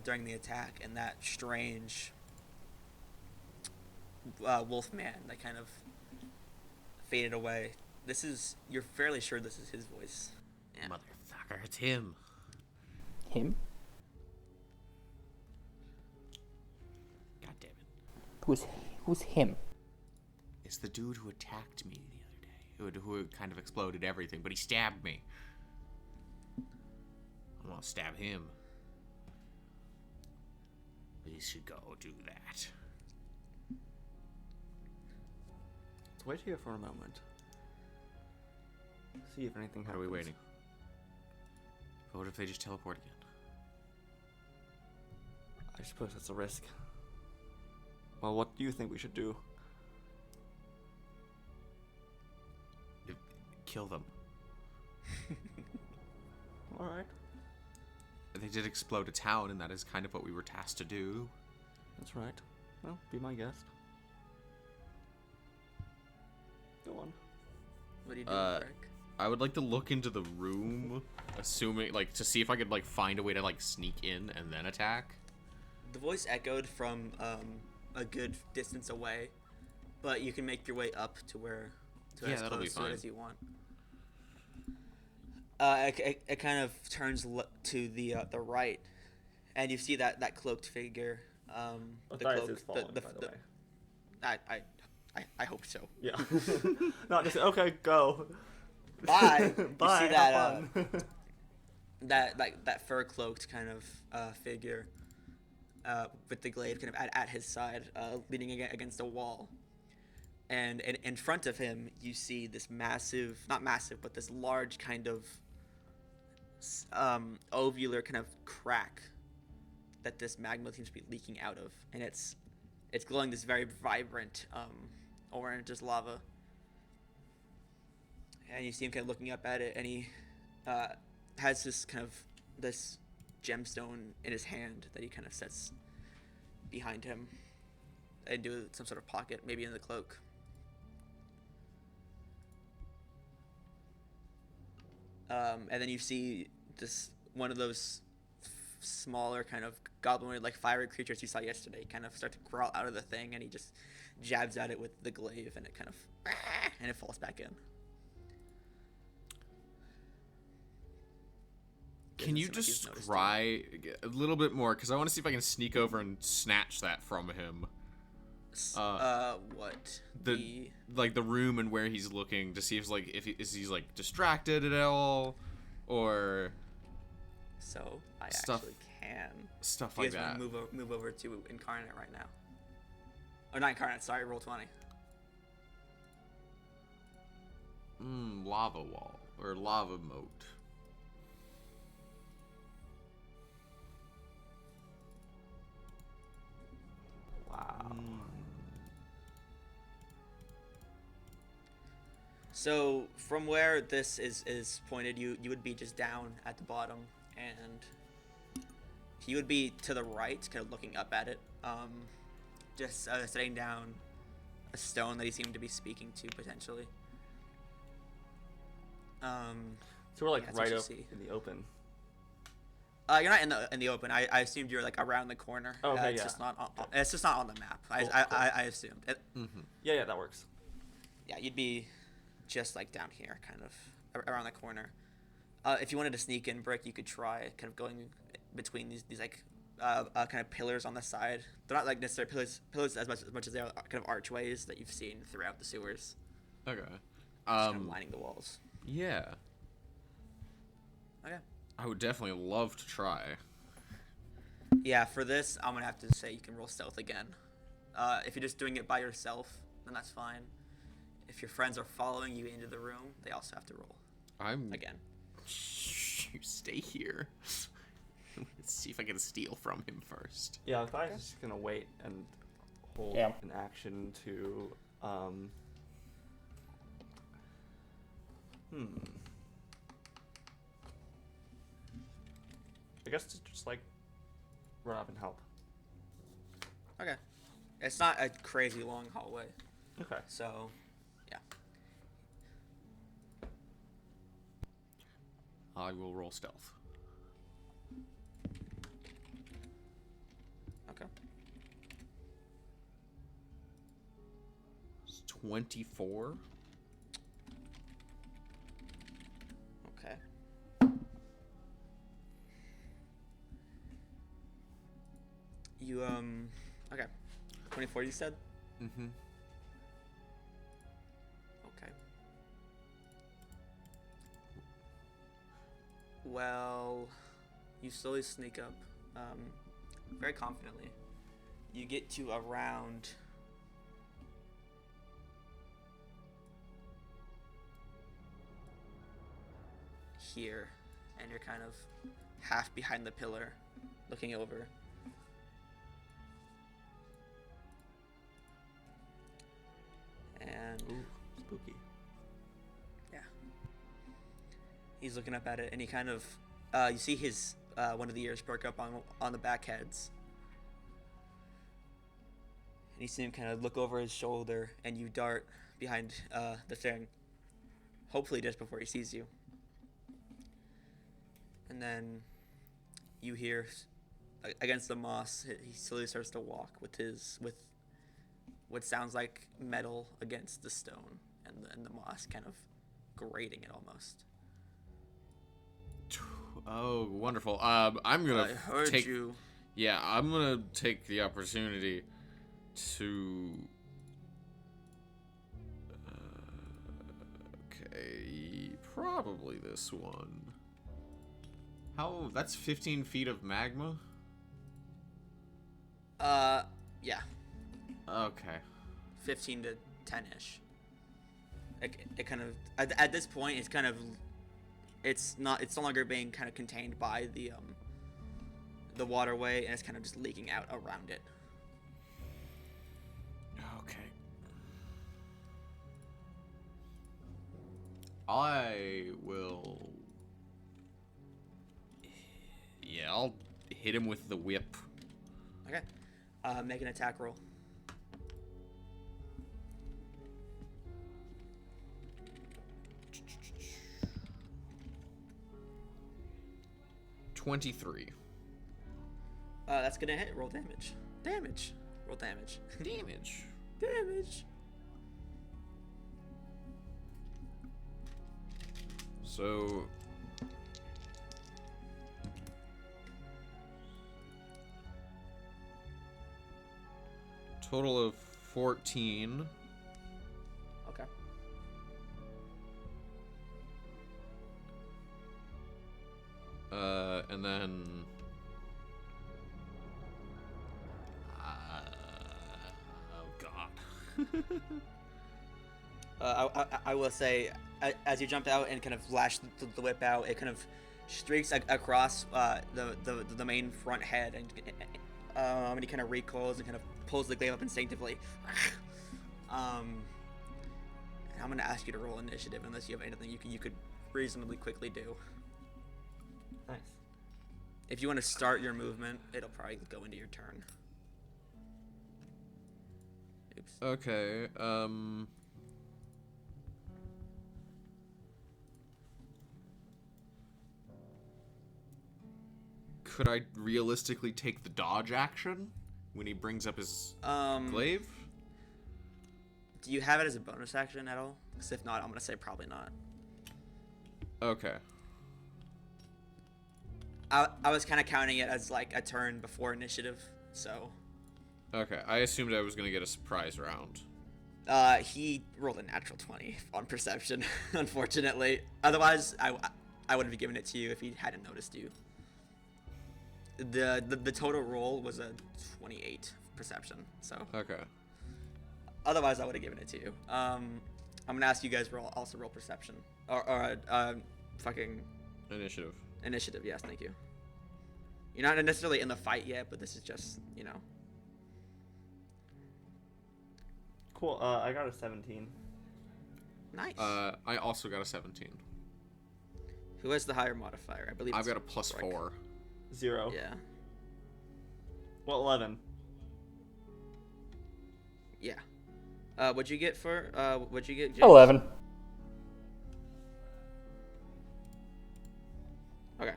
during the attack, and that strange wolf man that kind of faded away. You're fairly sure this is his voice. Yeah. Motherfucker, it's him. Him? God damn it. Who's him? It's the dude who attacked me the other day. Who kind of exploded everything, but he stabbed me. I'm gonna stab him. We should go do that. Let's wait here for a moment. See if anything How happens. are we waiting? But what if they just teleport again? I suppose that's a risk. Well, what do you think we should do? Kill them. Alright, They did explode a town, and that is kind of what we were tasked to do. that's right. Well, be my guest. Go on. What do you do, Brick? I would like to look into the room, assuming, like, to see if I could, like, find a way to, like, sneak in and then attack. The voice echoed from a good distance away, but you can make your way up to Yeah, as that'll be close to it fine. as you want. It kind of turns to the right, and you see that cloaked figure. Othias is fallen, by the way. I hope so. Yeah. Not just okay, go. Bye. Bye. You see have fun. that fur cloaked kind of figure with the glaive kind of at his side, leaning against a wall. And in front of him, you see this not massive, but this large kind of ovular kind of crack that this magma seems to be leaking out of, and it's glowing this very vibrant orange as lava. And you see him kind of looking up at it, and he has this gemstone in his hand that he kind of sets behind him into some sort of pocket, maybe in the cloak. And then you see one of those smaller kind of goblinoid like fiery creatures you saw yesterday kind of start to crawl out of the thing, and he just jabs at it with the glaive, and it kind of and it falls back in. Can you Doesn't seem like he's noticed describe a little bit more? Because I want to see if I can sneak over and snatch that from him. What? Like the room and where he's looking to see if he's like distracted at all, or So I Stuff actually can. stuff You like guys that. want to move over to Incarnate right now? Or not Incarnate, sorry, roll 20. Lava wall or lava moat. Wow. So from where this is pointed, you would be just down at the bottom, and he would be to the right, kind of looking up at it, just setting down a stone that he seemed to be speaking to potentially. So we're like Yeah, that's what right you up see. in the open. You're not in the open. I assumed you're like around the corner. Okay, It's yeah. just not. It's just not on the map. Cool, I assumed. Yeah, that works. Yeah, you'd be just like down here, kind of around the corner. If you wanted to sneak in, Brick, you could try kind of going between these like kind of pillars on the side. They're not like necessarily pillars as much as they are kind of archways that you've seen throughout the sewers, Okay. just kind of lining the walls. Yeah. Okay. I would definitely love to try. Yeah, for this, I'm gonna have to say you can roll stealth again. If you're just doing it by yourself, then that's fine. If your friends are following you into the room, they also have to roll I'm again. You stay here. Let's see if I can steal from him first. Yeah, if I was just gonna wait and hold Yeah. an action to I guess to just like run up and help. Okay. It's not a crazy long hallway, Okay. so yeah. I will roll stealth. Okay. It's 24. Okay. You okay. 24 you said? Mm-hmm. Okay. Well, you slowly sneak up, very confidently. You get to around here, and you're kind of half behind the pillar, looking over. And Ooh, spooky. yeah, he's looking up at it, and he kind of, you see his one of the ears perk up on the back heads, and you see him kind of look over his shoulder, and you dart behind the thing, hopefully just before he sees you, and then you hear against the moss, he slowly starts to walk with what sounds like metal against the stone, and the moss kind of grating it almost. Oh, wonderful. I'm gonna I heard take. you. Yeah, I'm gonna take the opportunity to. Okay, probably this one. How? That's 15 feet of magma. Yeah, Okay. 15 to 10-ish. It kind of at this point it's kind of it's no longer being kind of contained by the waterway, and it's kind of just leaking out around it. Okay. I will. Yeah, I'll hit him with the whip. Okay. Make an attack roll. $23. That's gonna hit. Roll damage. Damage. Roll damage. Damage. Damage. So. Total of 14. Okay. And then. Oh God. I will say, as you jumped out and kind of lashed the whip out, it kind of streaks across the main front head, and he kind of recoils and kind of pulls the glaive up instinctively. And I'm gonna ask you to roll initiative unless you have anything you could reasonably quickly do. Nice. If you want to start your movement, it'll probably go into your turn. Oops. Okay, Could I realistically take the dodge action when he brings up his glaive? Do you have it as a bonus action at all? Because if not, I'm gonna say probably not. Okay. I was kind of counting it as like a turn before initiative, so. Okay, I assumed I was gonna get a surprise round. He rolled a natural 20 on perception, unfortunately. Otherwise, I would have given it to you if he hadn't noticed you. The total roll was a 28 perception, so. Okay. Otherwise, I would have given it to you. I'm gonna ask you guys also roll perception or fucking Initiative. initiative. Yes, thank you. You're not necessarily in the fight yet, but this is just, you know. Cool. I got a 17. Nice. I also got a 17. Who has the higher modifier? I believe I've it's got a plus Rick. 4. 0. Yeah. Well, 11. Yeah. What'd you get for? What'd you get? James? 11. Okay.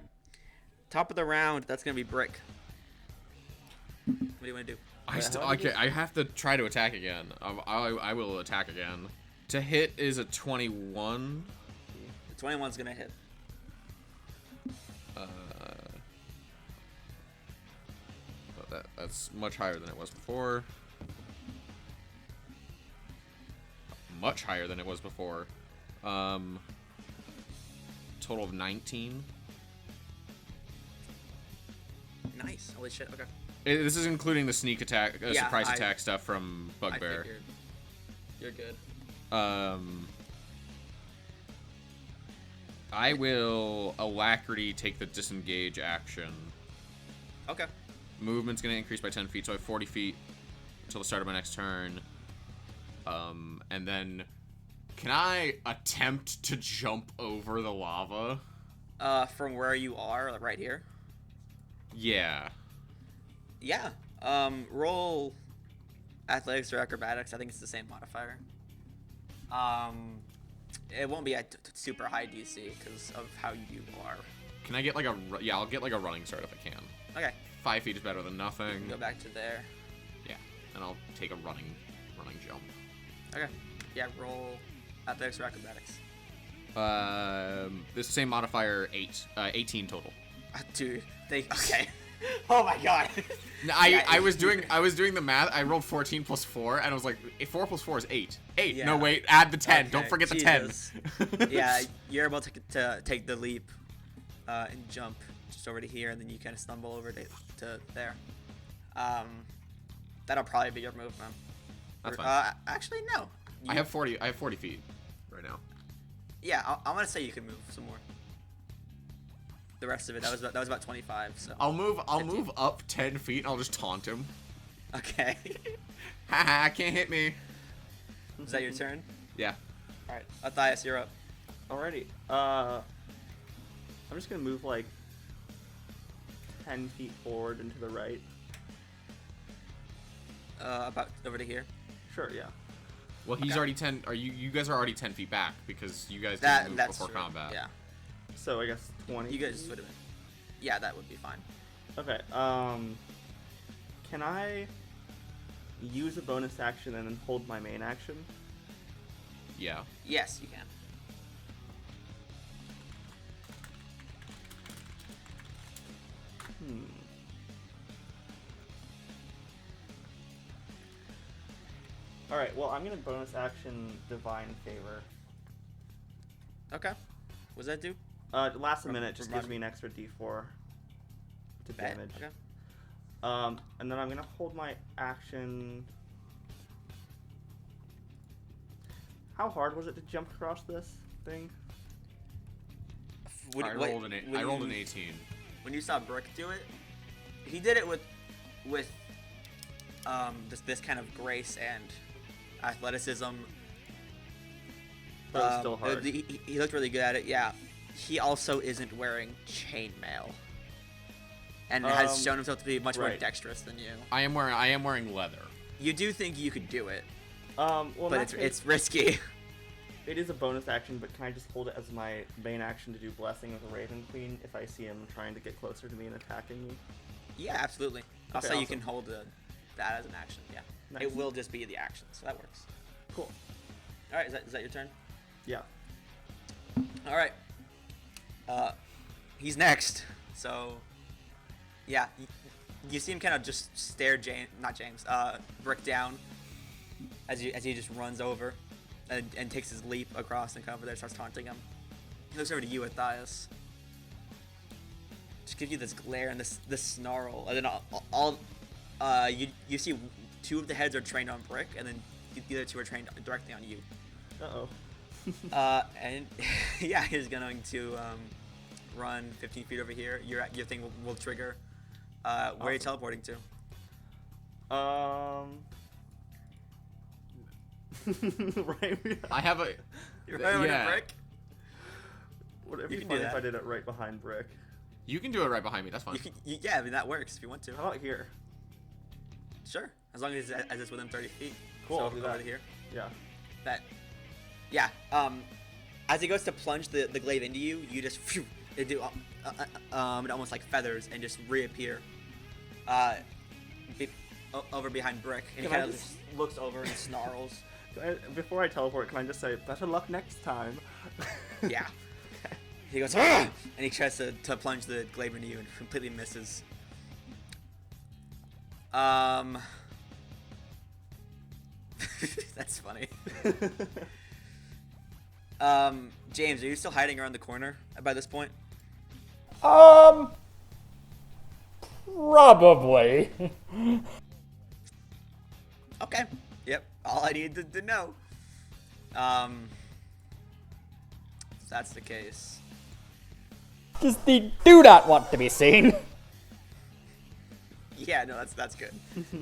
Top of the round. That's gonna be Brick. What do you want to do? I have to try to attack again. I will attack again. To hit is a 21. The 21's gonna hit. But that's much higher than it was before. Much higher than it was before. Total of 19. Nice. Holy shit. Okay. This is including the sneak attack, Yeah, surprise attack stuff from I Bugbear. figured. You're good. I will alacrity take the disengage action. Okay. Movement's gonna increase by 10 feet, so I have 40 feet until the start of my next turn. And then, can I attempt to jump over the lava? From where you are, like right here. Yeah. Yeah. Roll athletics or acrobatics. I think it's the same modifier. It won't be a super high DC because of how you are. Can I get like yeah, I'll get like a running start if I can. Okay. 5 feet is better than nothing. Go back to there. Yeah, and I'll take a running jump. Okay. Yeah. Roll athletics or acrobatics. This same modifier 18 total. Dude. Okay. Oh my god. I was doing the math. I rolled 14 plus 4, and I was like, 4 plus 4 is 8. 8. Yeah. No, wait, add the 10. Okay, Don't forget the Jesus. 10. Yeah, you're able to take the leap and jump just over to here, and then you kind of stumble over to there. That'll probably be your move, man. That's fine. Actually, no. I have 40 feet right now. Yeah, I'm gonna say you can move some more. The rest of it, that was about 25. So. I'll move up 10 feet, and I'll just taunt him. Okay. Haha, can't hit me. Is that your turn? Yeah. All right, Othias, you're up. Alrighty. I'm just gonna move like 10 feet forward and to the right. About over to here. Sure, yeah. Well, he's Okay. already 10. You guys are already 10 feet back because you guys That didn't move that's before true. combat. Yeah. So I guess 20. You guys would have been. Yeah, that would be fine. Okay, can I use a bonus action and then hold my main action? Yeah. Yes, you can. Alright, well, I'm gonna bonus action Divine Favor. Okay. What does that do? It lasts a minute, just remind gives me an extra d4 to Bet. damage. Okay. And then I'm gonna hold my action. How hard was it to jump across this thing? I rolled an 18. When you saw Brick do it, he did it with this kind of grace and athleticism. But it was still hard. He looked really good at it. Yeah. He also isn't wearing chainmail, and has shown himself to be much more right. dexterous than you. I am wearing leather. You do think you could do it, Well, but it's risky. it is a bonus action, but can I just hold it as my main action to do Blessing of the Raven Queen if I see him trying to get closer to me and attacking me? Yeah, absolutely. Also, Okay, you awesome. can hold that as an action. Yeah, Nice. it will just be the action, so that works. Cool. All right, is that your turn? Yeah. All right. He's next. So, yeah, you see him kind of just stare Brick down as he just runs over and takes his leap across and kind of over there starts taunting him. He looks over to you, Othias. Just gives you this glare and this snarl, and then you see two of the heads are trained on Brick, and then the other two are trained directly on you. Uh-oh. And yeah, he's going to run 15 feet over here. Your thing will trigger. Where are you teleporting to? Right. I have a. You're right over to yeah. Brick. Would it You be can do funny if that. I did it right behind Brick? You can do it right behind me. That's fine. Yeah, I mean that works if you want to. How about here? Sure, as long as it's within 30 feet. Cool, So I'll do over that. to here. Yeah. That. Yeah. As he goes to plunge the glaive into you, you just phew, it do it almost like feathers and just reappear. Over behind Brick, and he Can I kind of just- just looks over and snarls. Before I teleport, can I just say, better luck next time? Yeah. He goes, "Ah!" and he tries to plunge the glaive into you and completely misses. That's funny. James, are you still hiding around the corner by this point? Probably. Okay. Yep. All I needed to know. If that's the case. Does the do not want to be seen? Yeah, no, that's good.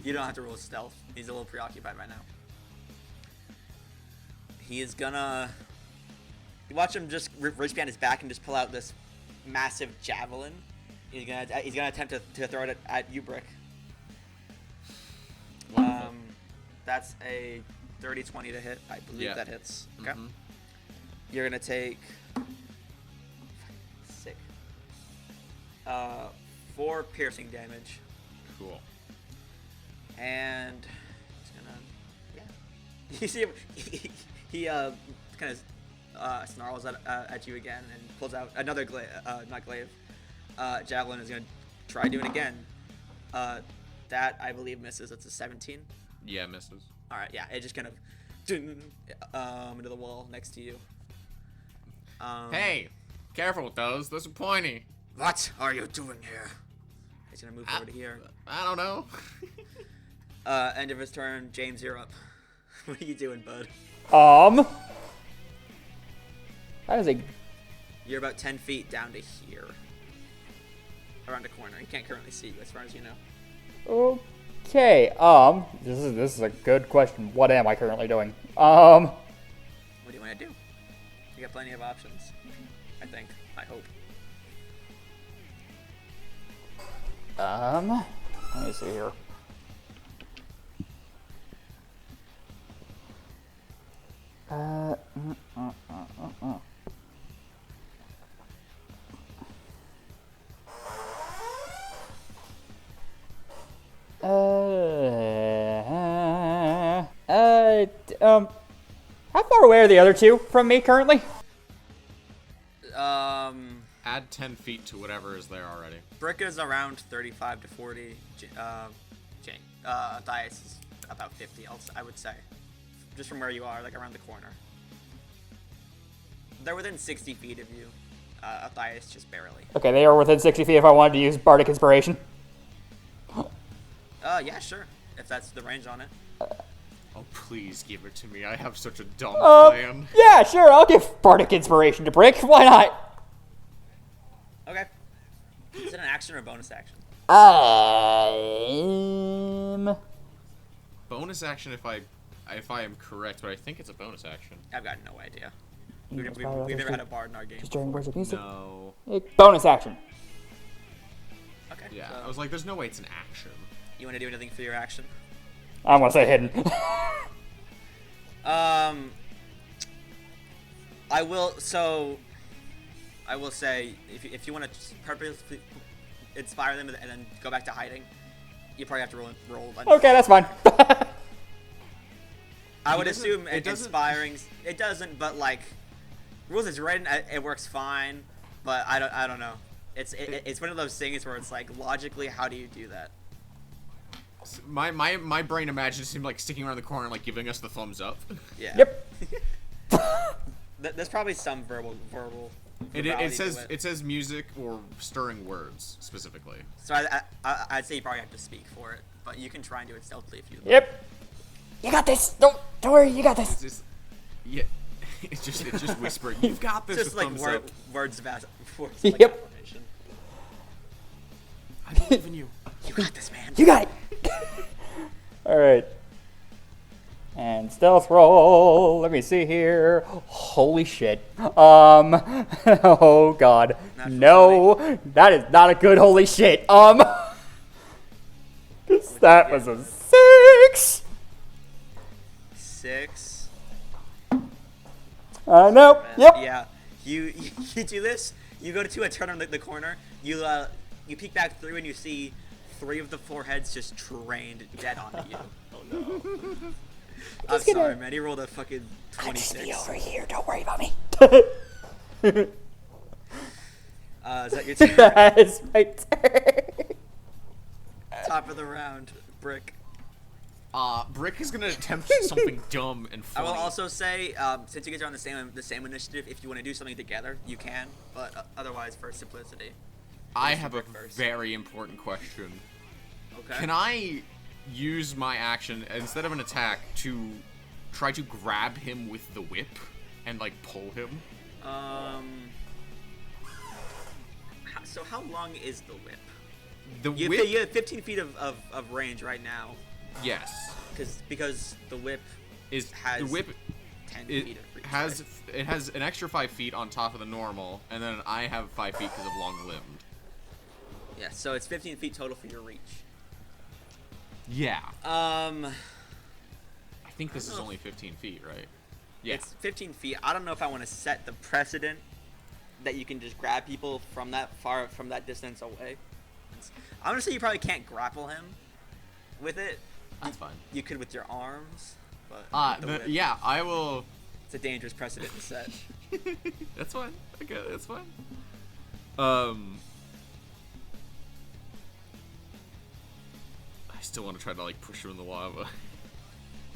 You don't have to roll stealth. He's a little preoccupied right now. He is gonna. You watch him just reach behind his back and just pull out this massive javelin. He's gonna attempt to throw it at you, Brick. That's a 30-20 to hit. I believe Yeah. that hits. Okay. Mhm. You're gonna take 4 piercing damage, Cool. and he's gonna, yeah. You see him, he kind of snarls at you again and pulls out another javelin. Is gonna try doing it again. That I believe misses. That's a 17. Yeah, misses. All right, yeah, it just kind of into the wall next to you. Hey, careful with those. Those are pointy. What are you doing here? He's gonna move over to here. I don't know. End of his turn. James, you're up. What are you doing, bud? That is a You're about 10 feet down to here. Around the corner. He can't currently see you as far as you know. okay. This is a good question. What am I currently doing? What do you want to do? You got plenty of options. I think. I hope. Let me see here. How far away are the other two from me currently? Add 10 feet to whatever is there already. Brick is around 35 to 40. Othias is about 50, I would say. Just from where you are, like around the corner. They're within 60 feet of you. Othias just barely. Okay, they are within 60 feet if I wanted to use Bardic Inspiration. Yeah, sure. If that's the range on it. Oh, please give it to me. I have such a dumb plan. Yeah, sure, I'll give Bardic Inspiration to Brick. Why not? Okay. Is it an action or a bonus action? Bonus action if I am correct, but I think it's a bonus action. I've got no idea. That's We've probably never had a bard in our game. Just during words of music. No. Bonus action. Okay. Yeah, so I was like, there's no way it's an action. you want to do anything for your action? I'm gonna say hidden. I will say, if you want to purposely inspire them and then go back to hiding, you probably have to roll. Okay, that's fine. I would doesn't- assume it doesn't- inspiring. It doesn't, but like rules is written, it works fine. But I don't know. It's one of those things where it's like logically, how do you do that? My brain imagines him like sticking around the corner and like giving us the thumbs up. Yeah. Yep. There's probably some verbal. It verbality to says it says music or stirring words specifically. So I'd say you probably have to speak for it, but you can try and do it stealthily if you. Yep. You got this. Don't worry. You got It's this. just, yeah, it's just whispering. You've got this. Just with like thumbs up. words of like Yep. affirmation. I believe in you. You got this, man. You got it. All right. And stealth roll. Let me see here. Holy shit. Oh god. Natural No, that is not a good holy shit. That was a 6. 6. Nope. Yep. Yeah. You do this. You go to a turn on the corner. You peek back through and you see 3 of the 4 heads just trained dead onto you. Oh no. I'm Just gonna- sorry, man. He rolled a fucking I'll just be 26. over here. Don't worry about me. Is that your turn? That is my turn. Top of the round, Brick. Brick is gonna attempt something dumb and I funny. will also say, since you guys are on the same initiative, if you want to do something together, you can. But otherwise, for simplicity. I have a Brick first. very important question. Okay. Can I use my action instead of an attack to try to grab him with the whip and like pull him? So how long is the whip? The You whip, have 15 feet of range right now, yes, because the whip is has the whip 10 it feet of reach. has right? it has an extra 5 feet on top of the normal, and then I have 5 feet because of long limbed. Yeah, so it's 15 feet total for your reach. Yeah, Um, I think this is only 15 feet, right? Yeah. It's 15 feet. I don't know if I want to set the precedent that you can just grab people from that distance away. I'm gonna say you probably can't grapple him with it. That's fine. You could with your arms, but with the whip, Yeah, I will. it's a dangerous precedent to set. That's fine. Okay, that's fine. I still want to try to like push him in the lava.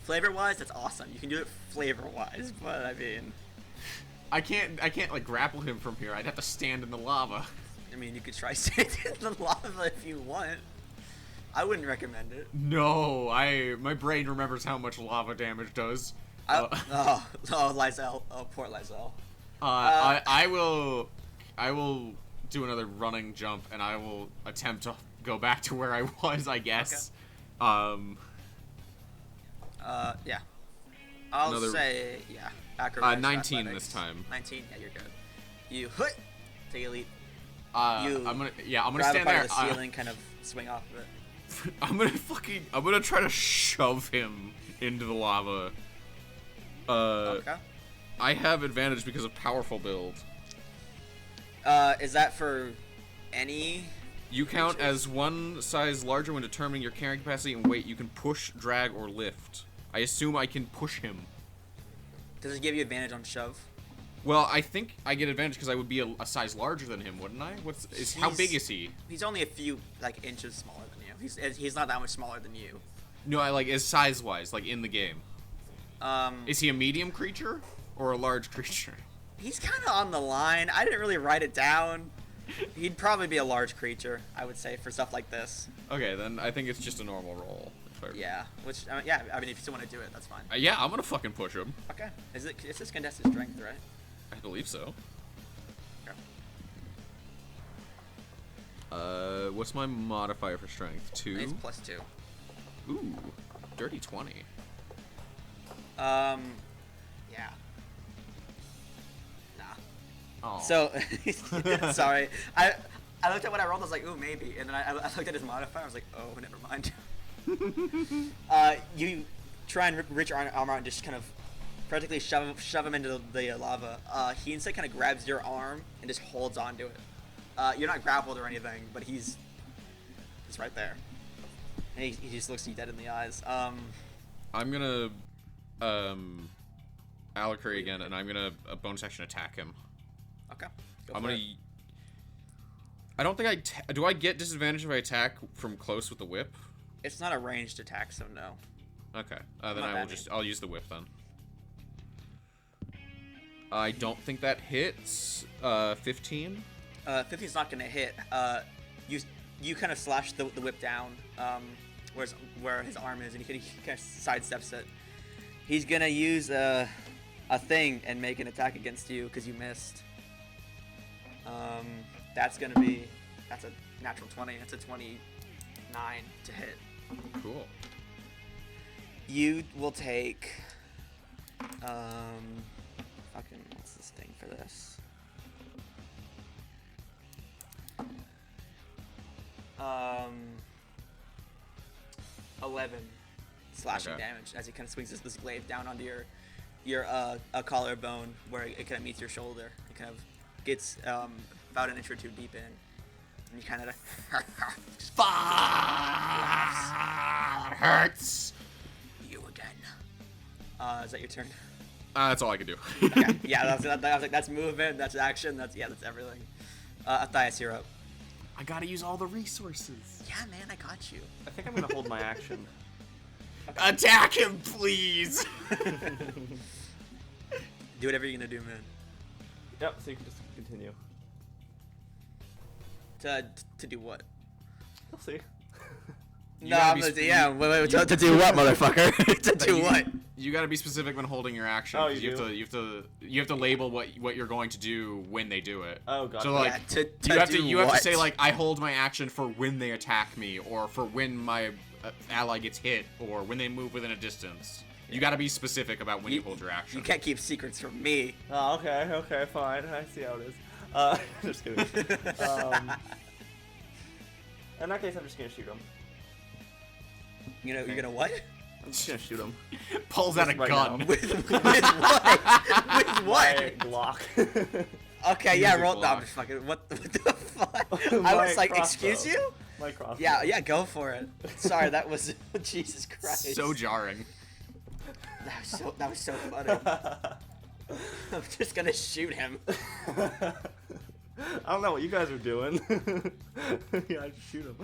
Flavor-wise, that's awesome. You can do it flavor-wise, but I mean, I can't like grapple him from here. I'd have to stand in the lava. you could try standing in the lava if you want. I wouldn't recommend it. No, my brain remembers how much lava damage does. Oh, Lysel. Oh, poor Lysel. I will do another running jump, and I will attempt to go back to where I was, I guess. Yeah. I'll Another- say, yeah. Acrobatics, 19 athletics. this time. 19, yeah, you're good. You take a leap. I'm gonna Grab stand a part there. of the ceiling, kind of swing off of it. I'm gonna try to shove him into the lava. Okay. I have advantage because of powerful build. Is that for any? You count as one size larger when determining your carrying capacity and weight. You can push, drag, or lift. I assume I can push him. Does it give you advantage on shove? Well, I think I get advantage because I would be a size larger than him, wouldn't I? How big is he? He's only a few inches smaller than you. He's not that much smaller than you. No, I like as size wise, like in the game. Is he a medium creature or a large creature? He's kind of on the line. I didn't really write it down. He'd probably be a large creature, I would say, for stuff like this. Okay, then I think it's just a normal roll. Yeah, which yeah, I mean, if you still want to do it, that's fine. Yeah, I'm gonna fucking push him. Okay. It's just contested strength, right? I believe so. Okay. What's my modifier for strength? 2? It's +2. Ooh, dirty 20. Yeah. Nah. Oh. So, sorry. I looked at what I rolled. I was like, ooh, maybe. And then I looked at his modifier. I was like, oh, never mind. You try and reach your arm out and just kind of practically shove him into the lava. He instead kind of grabs your arm and just holds onto it. You're not grappled or anything, but he's right there. And he just looks you dead in the eyes. I'm gonna Alicurry again, and I'm gonna bonus action attack him. Okay. I don't think do I get disadvantage if I attack from close with the whip? It's not a ranged attack, so no. Okay. Then I'll use the whip then. I don't think that hits. 15. 15's not gonna hit. You kind of slash the whip down, where his arm is, and he kind of sidesteps it. He's gonna use a thing and make an attack against you because you missed. That's a natural 20. That's a 29 to hit. Cool. You will take fucking what's this thing for this? 11 slashing damage as he kind of swings this glaive down onto your collarbone where it kind of meets your shoulder. It kind of gets about an inch or two deep in, and you kind of hurts. You again. Is that your turn? That's all I can do. Okay. Yeah, that's movement. That's action. That's everything. Othias, you're up. I gotta use all the resources. Yeah, man, I got you. I think I'm gonna hold my action. Attack him, please. Do whatever you're gonna do, man. Yep. So you can just continue. To do what? We'll see. No, I'm gonna wait, to do what, motherfucker? To do what? You gotta be specific when holding your action. Oh, 'cause you you have to label what you're going to do when they do it. Oh, gotcha. So like Yeah, you have to say like I hold my action for when they attack me, or for when my ally gets hit, or when they move within a distance. You gotta be specific about when you hold your action. You can't keep secrets from me. Oh, okay, fine. I see how it is. Just kidding. In that case, I'm just gonna shoot him. You're gonna what? I'm just gonna shoot him. Pulls out a Right gun. now. With what? With what? My Glock. Okay, Use yeah, a roll. No, I'm Glock. just fucking. What the fuck? I My was like, crossbow. excuse you? My crossbow. Yeah, go for it. Sorry, that was Jesus Christ. So jarring. That was so funny. I'm just gonna shoot him. I don't know what you guys are doing. Yeah, I just shoot him.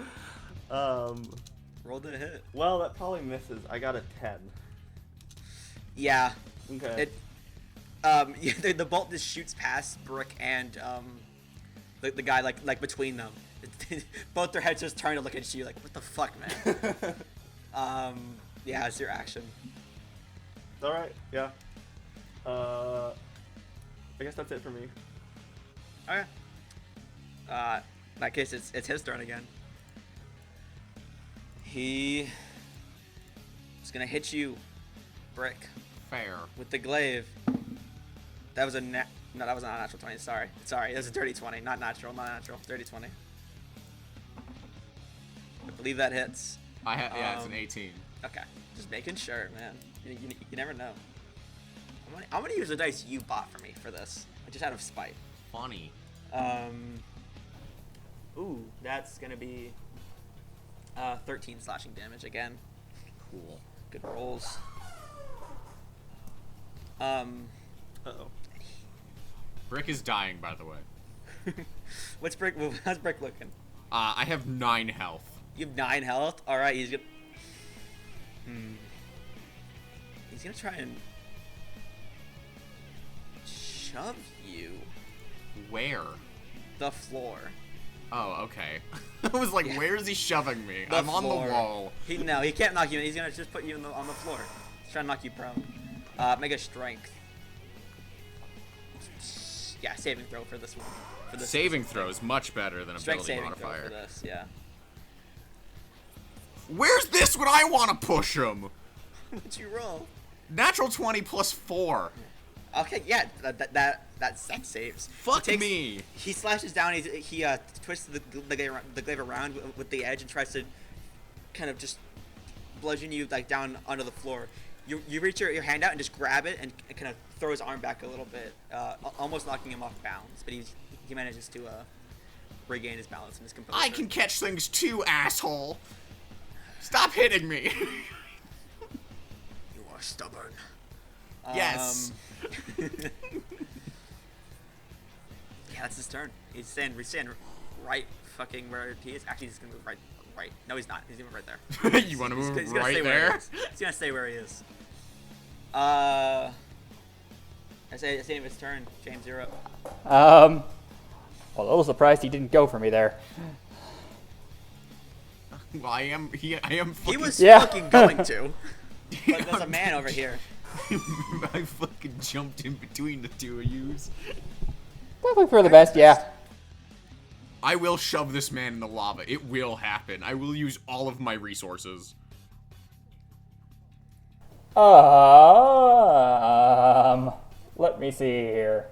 Roll the hit. Well, that probably misses. I got a 10. Yeah. Okay. The bolt just shoots past Brick and the guy like between them. Both their heads just turn to look at you like, what the fuck, man? Yeah, it's your action. All right. Yeah. I guess that's it for me. Okay. In that case, it's his turn again. He is gonna hit you, Brick, Fair. with the glaive. That was no, that was not a natural 20. Sorry, that was a dirty 20. Not natural. Dirty 20. I believe that hits. It's an 18. Okay, just making sure, man. You never know. I'm gonna use the dice you bought for me for this, just out of spite. Funny. Ooh, that's gonna be 13 slashing damage again. Cool. Good rolls. Uh-oh. Brick is dying, by the way. How's Brick looking? I have 9 health. You have 9 health. All right, he's gonna. He's gonna try and shove you. Where? The floor. Oh, okay. I was like, where is he shoving me? The I'm on the floor. wall. He can't knock you in. He's gonna just put you on the floor. He's trying to knock you prone. Make a strength. Yeah, saving throw for this one. For this Saving throw is much better than strength ability saving throw modifier. for this. Yeah. Where's this when I want to push him? What'd you roll? Natural 20 plus 4. Okay, yeah, that saves. Fuck me. He slashes down. He twists the glaive around with the edge and tries to kind of just bludgeon you like down onto the floor. You reach your hand out and just grab it and kind of throw his arm back a little bit, almost knocking him off balance. But he manages to regain his balance and his composure. I can catch things too, asshole. Stop hitting me. You are stubborn. Yes. Yeah, that's his turn. He's standing right fucking where he is. Actually, he's gonna move right. No, he's not. He's even right there. You want to move He's gonna right stay where there? he is. He's gonna stay where he is. I say it's the end of his turn. James, you're up. Well, a little surprised he didn't go for me there. Well, I am. I am. He Fucking, was Yeah. fucking going to, but there's a man over here. I fucking jumped in between the two of yous. Probably for the best, yeah. I will shove this man in the lava. It will happen. I will use all of my resources. Let me see here.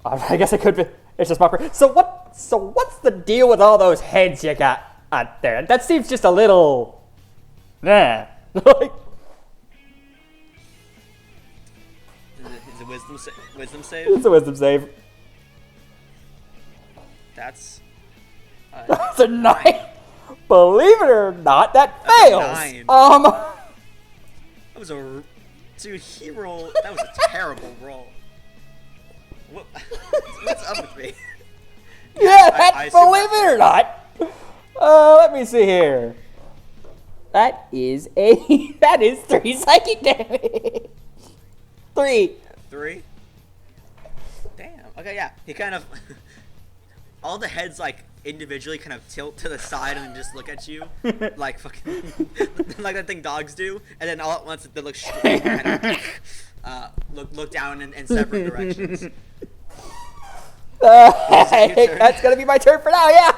I guess I could be. It's just my. So what's the deal with all those heads you got out there? That seems just a little. Nah. Like, Is it wisdom save? it's a wisdom save. That's That's a 9. Believe it or not, that fails. 9. Um. That was a dude. He rolled. That was a terrible roll. What, what's up with me? Yeah, I assume believe that's it or not. Let me see here. That is 3 psychic damage. 3. 3. Damn. Okay, yeah. He kind of. All the heads like individually kind of tilt to the side and then just look at you, like fucking, like that thing dogs do, and then all at once they look straight and look down in separate directions. That's gonna be my turn for now. Yeah.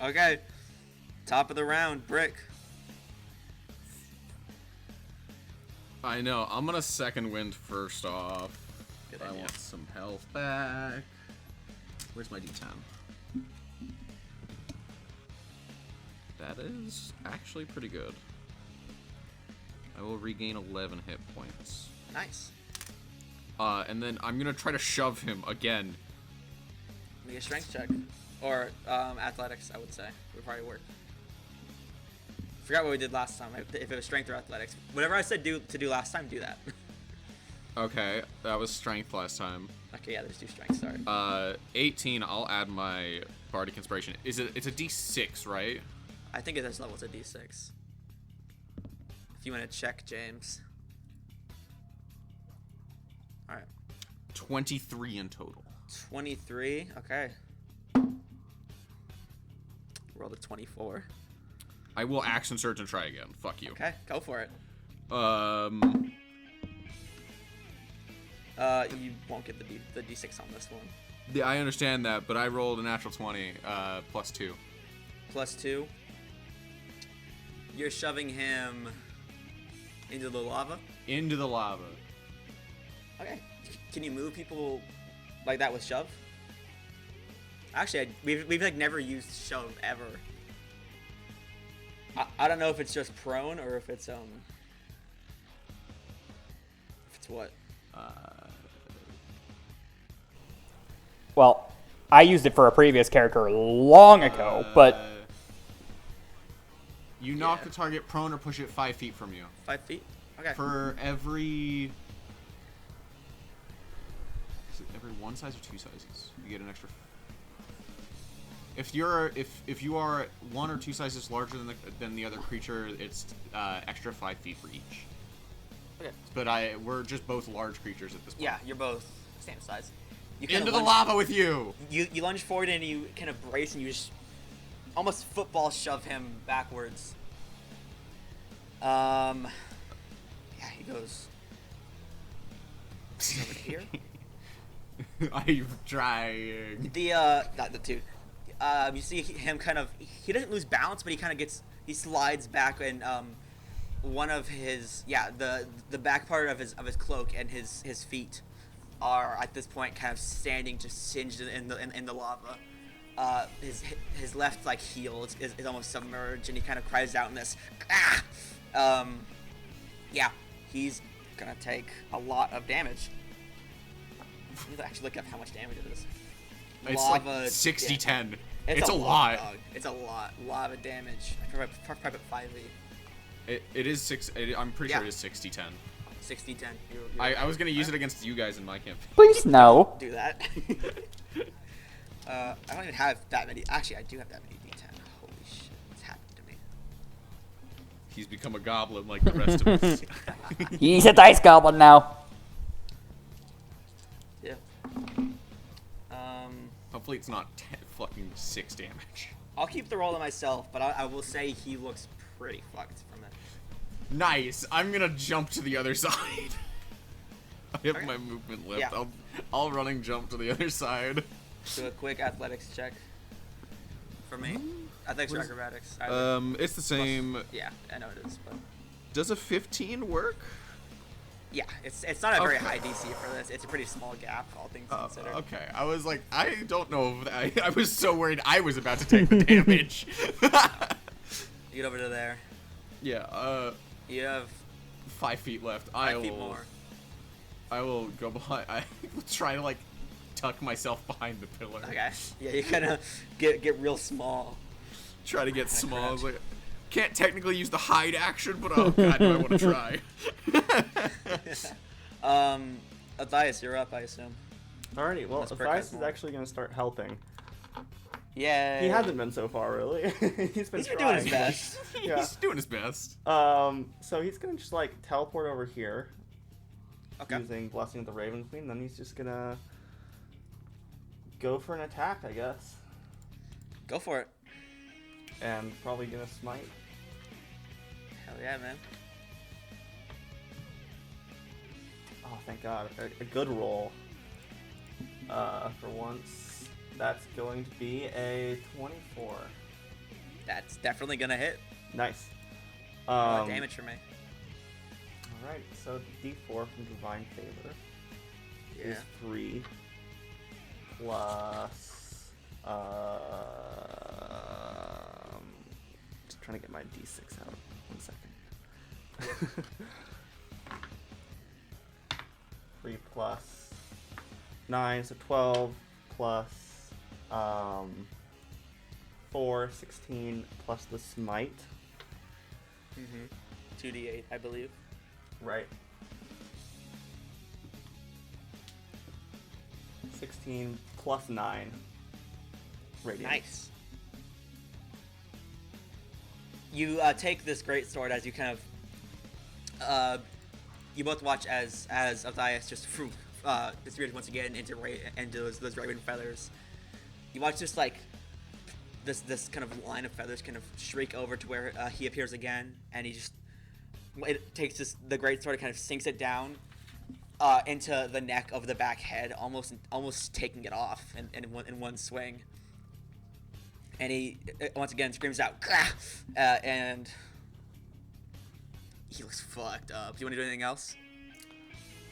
Okay. Top of the round, Brick. I know. I'm gonna second wind first off. Good I idea. want some health back. Where's my D10? That is actually pretty good. I will regain 11 hit points. Nice. And then I'm gonna try to shove him again. Make a strength check. Or athletics, I would say. Would probably work. Forgot what we did last time. If it was strength or athletics. Whatever I said to do last time, do that. Okay, that was strength last time. Okay, yeah, there's 2 strengths, sorry. 18. I'll add my bardic inspiration. It's a D6, right? I think at this level it's a D6. If you want to check, James. Alright. 23 in total. 23. Okay. Rolled a 24. I will action surge and try again. Fuck you. Okay, go for it. You won't get the D6 on this one. Yeah, I understand that, but I rolled a natural 20, plus 2. Plus 2. You're shoving him into the lava? Into the lava. Okay. Can you move people like that with shove? Actually, we've like never used shove ever. I don't know if it's just prone or if it's what. Well, I used it for a previous character long ago, but You knock the target prone or push it 5 feet from you. 5 feet? Okay. For every... Is it every 1 size or 2 sizes? You get an extra... If you are 1 or 2 sizes larger than the other creature, it's extra 5 feet for each. Okay. But we're just both large creatures at this point. Yeah, you're both same size. You kinda Into the lunge- lava with you! You lunge forward and you kind of brace and you just almost football shove him backwards. Yeah, he goes over here. I'm trying. Not the dude. You see him kind of, he doesn't lose balance, but he slides back and one of his, the back part of his cloak and his feet are at this point kind of standing just singed in the lava. His left like heel is almost submerged and he kind of cries out in this Yeah, he's gonna take a lot of damage. I need to actually look up how much damage it is. It's Lava, like 60-10. yeah. It's a lot. Dog. It's a lot. Lava damage. I probably put 5e. It is 6. I'm pretty sure Yeah. it is 60-10. 60-10. I was gonna use it against you guys in my campaign. Please no. Do that. I don't even have that many. Actually, I do have that many d10. Holy shit. What's happened to me? He's become a goblin like the rest of us. He's a dice goblin now. Yeah. Hopefully it's not fucking 6 damage. I'll keep the roll to myself, but I will say he looks pretty fucked from it. Nice. I'm gonna jump to the other side. I have Okay. my movement left. Yeah. I'll running jump to the other side. Do a quick athletics check. For me. Athletics or What is- acrobatics. either. It's the same. Yeah, I know it is, but Does a 15 work? yeah, it's not a very Okay. high DC for this. It's a pretty small gap, all things considered. Okay, I was like, I don't know. I was so worried I was about to take the damage. You get over to there. Yeah. You have 5 feet left. 5 feet more. I will go behind. I will try to like tuck myself behind the pillar. Okay. Yeah, you kind of get real small. Try to get small. I was like, can't technically use the hide action, but oh god, do I want to try? Othias, you're up, I assume. Alrighty, well, Let's perk Othias us is more. actually going to start helping. Yeah. He hasn't been so far, really. He's been He's been trying. doing his best. Yeah. He's doing his best. So he's going to just, like, teleport over here. Okay. Using Blessing of the Raven Queen. Then he's just going to go for an attack, I guess. Go for it. And probably going to smite. Hell yeah, man. Oh, thank God. A good roll. For once. That's going to be a 24. That's definitely gonna hit. Nice. Damage for me. Alright, so D4 from Divine Favor Yeah. is 3 plus. Just trying to get my D6 out. 1 second. 3 plus 9, so 12 plus 4, 16 plus the smite. 2d8, I believe. Right. 16 plus 9. Radiant. Nice. You take this great sword as you kind of you both watch as Othias just disappears once again into those raven feathers. You watch just like this kind of line of feathers kind of shriek over to where he appears again, and it takes the great sword and kind of sinks it down into the neck of the back head, almost taking it off in one swing. And he once again screams out, "Grah!" And he looks fucked up. Do you want to do anything else?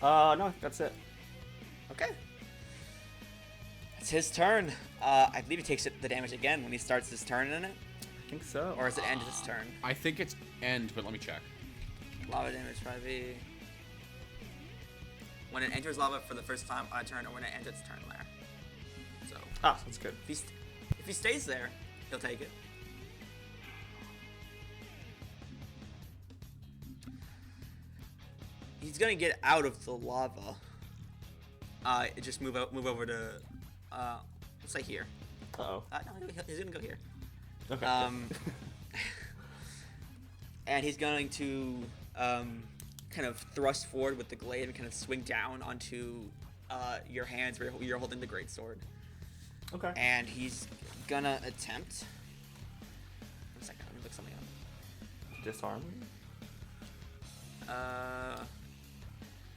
No, that's it. Okay. It's his turn. I believe he takes the damage again when he starts his turn in it. I think so. Or is it end of his turn? I think it's end, but let me check. Lava damage 5e. When it enters lava for the first time on a turn, or when it ends its turn there. So, That's good. if he stays there, he'll take it. He's gonna get out of the lava. Just move over to, let's say here. Uh-oh. No, he's gonna go here. Okay. And he's going to kind of thrust forward with the glaive and kind of swing down onto your hands where you're holding the greatsword. Okay. And he's gonna attempt. 1 second, let me look something up. Disarm.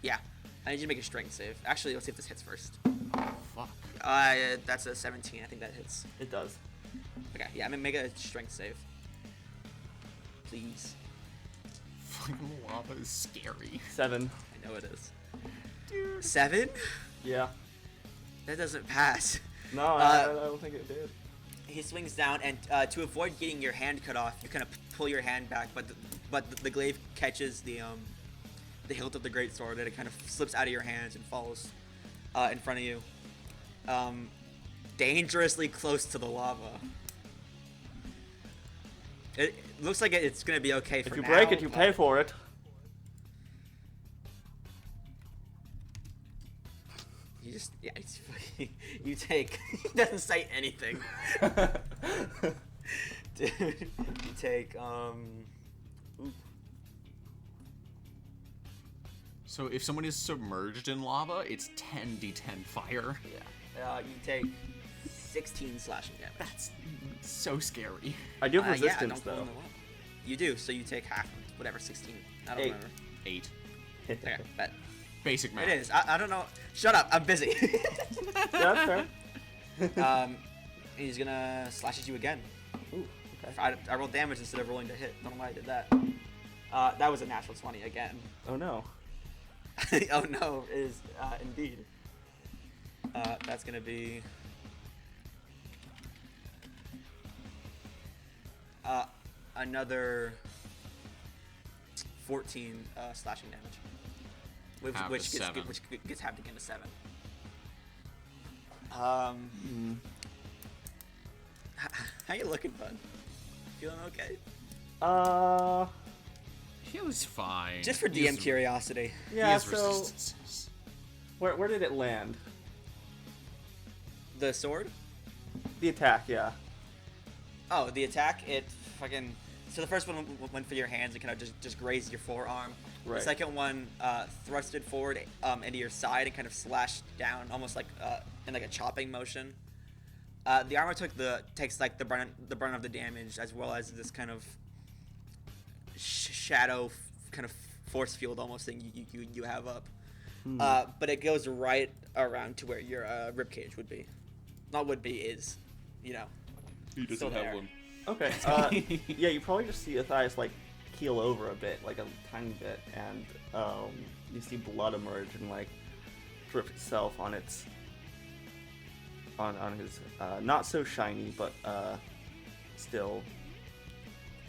Yeah. I need you to make a strength save. Actually, let's see if this hits first. Fuck. That's a 17. I think that hits. It does. Okay, yeah, I'm gonna make a strength save. Please. Fucking lava is scary. 7. I know it is. Dude. 7? Yeah. That doesn't pass. No, I don't think it did. He swings down, and to avoid getting your hand cut off, you kind of pull your hand back, but the glaive catches the the hilt of the great sword, and it kind of slips out of your hands and falls in front of you, dangerously close to the lava. It looks like it's gonna be okay for If you now, break it, you but- pay for it. You just, yeah, you take, he doesn't say anything. Dude, you take, ooh. So if someone is submerged in lava, it's 10d10 fire. Yeah, you take 16 slashing damage. That's so scary. I do have Yeah, resistance, don't fall though. in the lava. You do, so you take half, whatever, 16. I don't 8. remember. 8. Okay, bet. Basic math. It is. I don't know. Shut up, I'm busy. Yeah, that's fair. He's gonna slash at you again. Ooh, okay. I rolled damage instead of rolling to hit. Don't know why I did that. That was a natural 20 again. Oh no. Oh no, is indeed. That's gonna be another 14 slashing damage, Half to which seven. gets halved again to 7. How you looking, bud? Feeling okay? He was fine. Just for He DM has- curiosity. he Yeah, has so resistances. where did it land? The sword? The attack, yeah. Oh, the attack, it fucking... So the first one went for your hands and kind of just grazed your forearm. Right. The second one thrusted forward into your side and kind of slashed down, almost like in like a chopping motion. The armor takes like the brunt of the damage, as well as this kind of shadow kind of force field almost thing you have up. But it goes right around to where your ribcage would be. Not would be, is, you know. He doesn't Still have there. one. Okay. Yeah, you probably just see Othias like keel over a bit, like a tiny bit, and you see blood emerge and like drip itself on its on his not so shiny, but still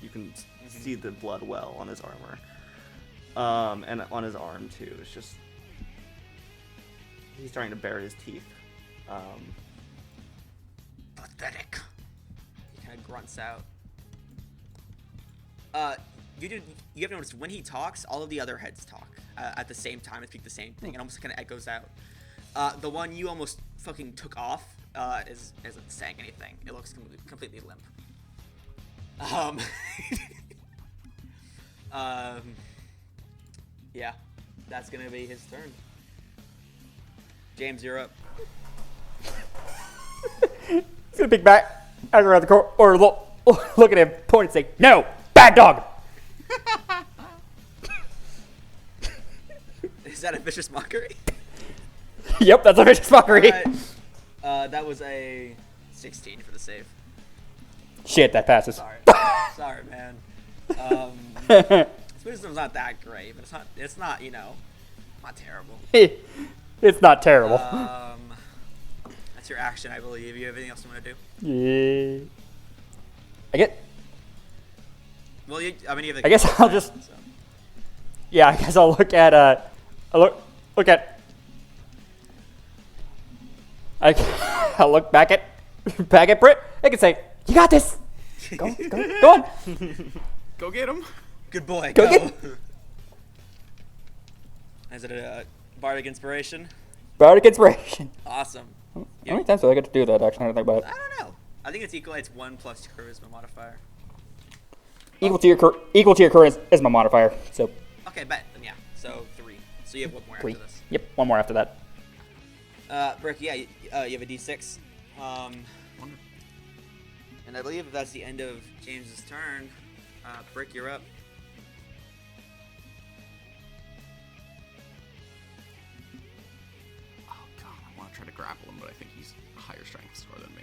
you can see the blood well on his armor, and on his arm too. It's just he's starting to bare his teeth. Pathetic. He kind of grunts out. You have noticed when he talks, all of the other heads talk at the same time and speak the same thing. It almost kind of echoes out. The one you almost fucking took off isn't saying anything. It looks completely limp. Yeah, that's gonna be his turn. James, you're up. He's gonna peek back, out around the corner, or look at him, point and say, "No, bad dog." Is that a vicious mockery? Yep, that's a vicious mockery. Alright. That was a 16 for the save. Shit, that passes. Sorry. Sorry, man. His wisdom's not that great, but it's not, you know, not terrible. It's not terrible. That's your action, I believe. You have anything else you want to do? Yeah. I get. Well, you have the I guess I'll just. so. Yeah, I guess I'll look at. I'll look at. I'll look back at Britt. I can say, "You got this. Go on." Go get him. Good boy. Go Go. get- Is it a bardic inspiration? Bardic inspiration. Awesome. How many times do I get to do that? Actually, I don't think about it. I don't know. I think it's equal. It's 1 plus charisma modifier. Equal to your current is my modifier. So Okay, bet. Then yeah. So 3. So you have one more 3. after this. Yep, one more after that. Brick, yeah, you have a d6. And I believe that's the end of James's turn. Brick, you're up. Oh god, I want to try to grapple him, but I think he's a higher strength score than me.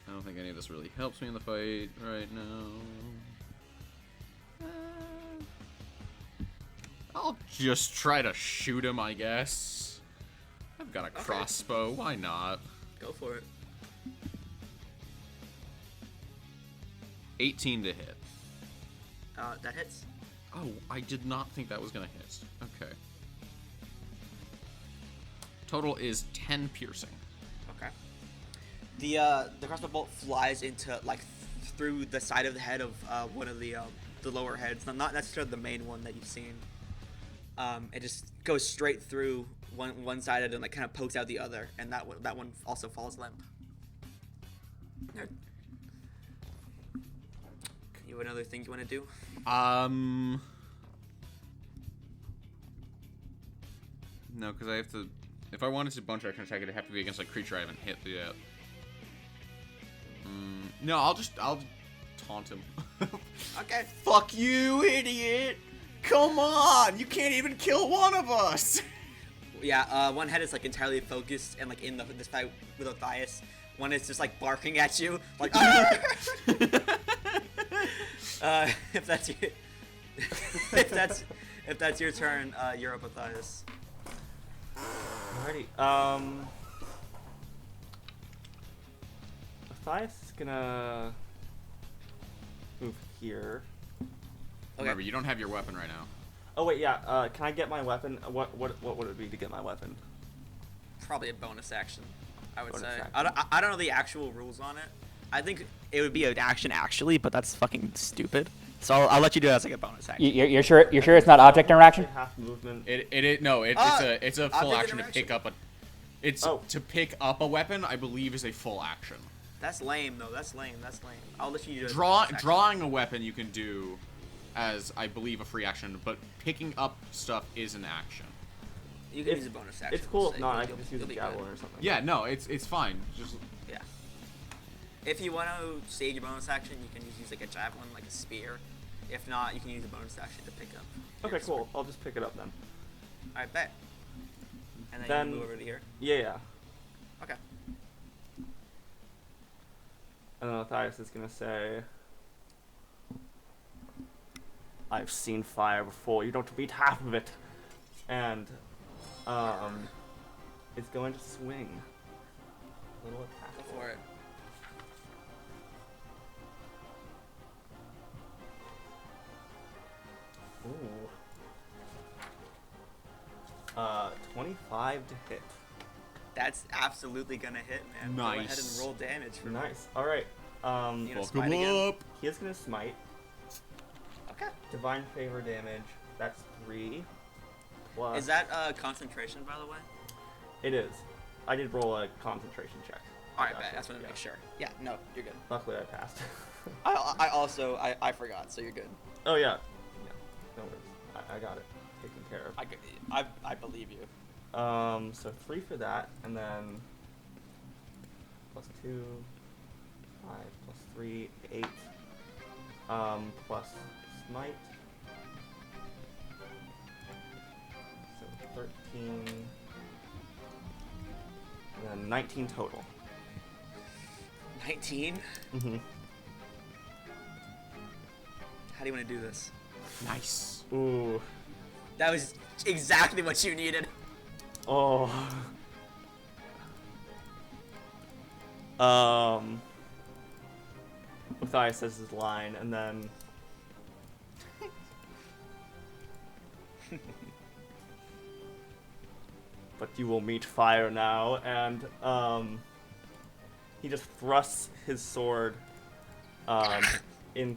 I don't think any of this really helps me in the fight right now. I'll just try to shoot him, I guess. I've got a crossbow. Why not? Go for it. 18 to hit. That hits. Oh, I did not think that was gonna hit. Okay. Total is 10 piercing. Okay. The crossbow bolt flies into through the side of the head of one of the lower heads, not necessarily the main one that you've seen. It just goes straight through one side and kind of pokes out the other, and that one also falls limp. You have another thing you want to do? No, because I have to. If I wanted to bunch action attack, it'd have to be against a creature I haven't hit yet. No, I'll taunt him. Okay. Fuck you, idiot! Come on, you can't even kill one of us. Yeah, one head is entirely focused and in this fight with Othias. One is just barking at you, if that's you, if that's your turn, you're up, Othias. Alrighty. Othias is gonna move here. Okay. Remember, you don't have your weapon right now. Oh wait, yeah. Can I get my weapon? What would it be to get my weapon? Probably a bonus action, I would Bonus say. action. I don't know the actual rules on it. I think it would be an action actually, but that's fucking stupid. So I'll let you do it as a bonus action. You're sure it's not object interaction? Half movement. It's a full object action to pick up a. To pick up a weapon, I believe, is a full action. That's lame though. That's lame. I'll let you do it. Drawing a weapon you can do as, I believe, a free action, but picking up stuff is an action. You can use a bonus action. It's cool. so No, I you'll- can just use you'll a be javelin good. or something. Yeah, no, it's fine. Just Yeah. If you want to save your bonus action, you can use a javelin, a spear. If not, you can use a bonus action to pick up. Okay, cool. I'll just pick it up then. Alright, bet. And then, Then- you move over to here. Yeah. Okay. And then Othias is gonna say, "I've seen fire before. You don't beat half of it." And it's going to swing. Little attack. Go for it. Ooh. 25 to hit. That's absolutely gonna hit, man. Go ahead and Nice. roll damage for me. Nice. All right. You gonna fuck smite him again? up. He is gonna smite. Okay. Divine favor damage. That's 3. Plus. Is that concentration, by the way? It is. I did roll a concentration check. Alright, Gotcha, bet. I just want to yeah. make sure. Yeah, no, you're good. Luckily, I passed. I also forgot, so you're good. Oh yeah. Yeah. No worries. I got it taken care of. I believe you. So 3 for that, and then plus 2, 5 plus 3, 8. Plus smite. So 13. And then 19 total. 19? Mm-hmm. How do you want to do this? Nice. Ooh. That was exactly what you needed. Oh. Othias says his line, and then but you will meet fire now, and he just thrusts his sword in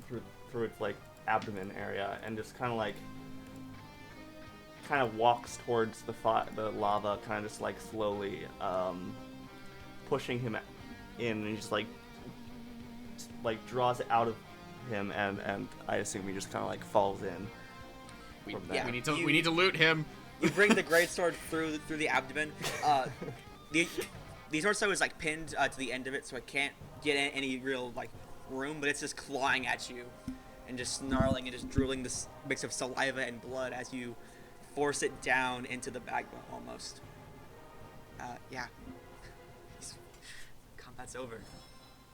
through its abdomen area, and just kind of walks towards the lava, kind of just slowly pushing him in, and he just draws it out of him, and I assume he just kind of falls in. from there. We need to loot him. You bring the greatsword through the abdomen. The sword is pinned to the end of it, so it can't get any real room, but it's just clawing at you, and just snarling and just drooling this mix of saliva and blood as you force it down into the backbone almost. Yeah. Combat's over.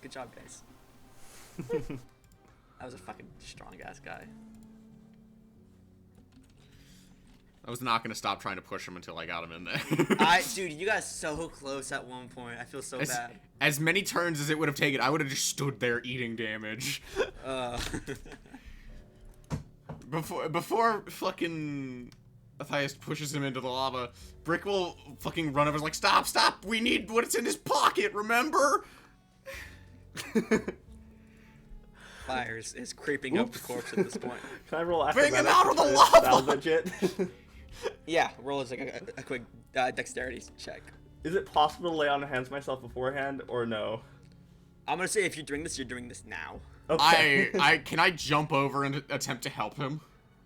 Good job, guys. That was a fucking strong ass guy. I was not gonna stop trying to push him until I got him in there. Dude, you got so close at one point. I feel so bad. As many turns as it would have taken, I would have just stood there eating damage. Before fucking Othias pushes him into the lava, Brick will fucking run over like, stop, we need what's in his pocket, remember? Fire is creeping up the corpse at this point. Can I roll Bring him acrobatics out of the to lava! salvage it? Yeah, roll as like a quick dexterity check. Is it possible to lay on hands myself beforehand, or no? I'm gonna say if you're doing this now. Okay. Can I jump over and attempt to help him?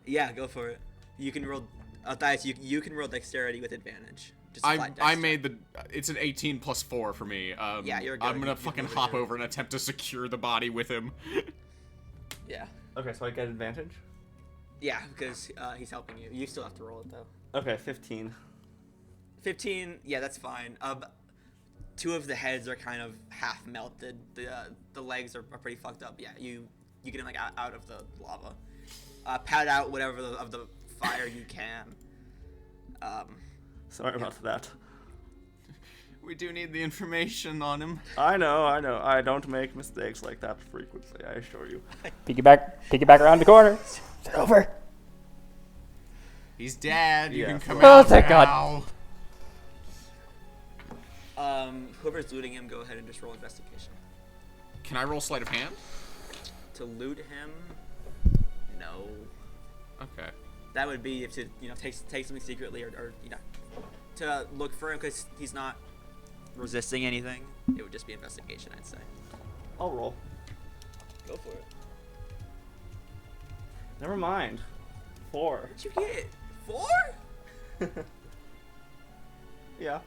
Yeah, go for it. You can roll. Othias, you can roll dexterity with advantage. Just a flat dex I check. made it's an 18 plus 4 for me. Yeah, you're good. I'm gonna You fucking can hop over over and attempt to secure the body with him. Yeah. Okay, so I get advantage? Yeah, because he's helping you. You still have to roll it though. Okay, 15. 15. Yeah, that's fine. Two of the heads are kind of half melted. The legs are pretty fucked up. Yeah, you get him like out of the lava. Pat out whatever of the fire you can. Sorry about that. We do need the information on him. I know. I don't make mistakes like that frequently, I assure you. Piggyback around the corner. Sit over. He's dead. You Yeah. can come Oh, out thank God. now. Whoever's looting him, go ahead and just roll investigation. Can I roll sleight of hand? To loot him, no. Okay. That would be if to take something secretly or to look for him because he's not resisting anything. It would just be investigation, I'd say. I'll roll. Go for it. Never mind. 4. What'd you get? 4? Yeah.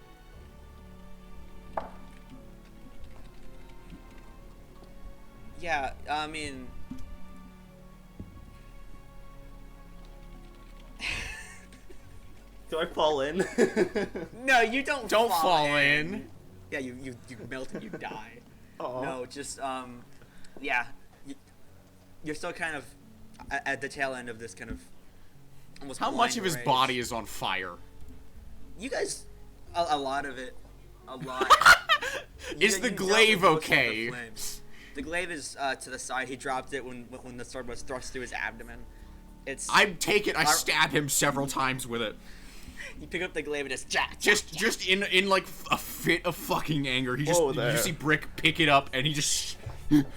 Yeah, I mean. Do I fall in? No, you don't. Don't fall in. Yeah, you melt and you die. Aw. No, just yeah, you're still kind of at the tail end of this kind of almost. How much blind of his rage. body is on fire? You guys, a lot of it, a lot. Is the glaive okay? The glaive is to the side. He dropped it when the sword was thrust through his abdomen. It's. I take it. I stab him several times with it. You pick up the glaive and Just in like a fit of fucking anger. He just Whoa there. you see Brick pick it up and he just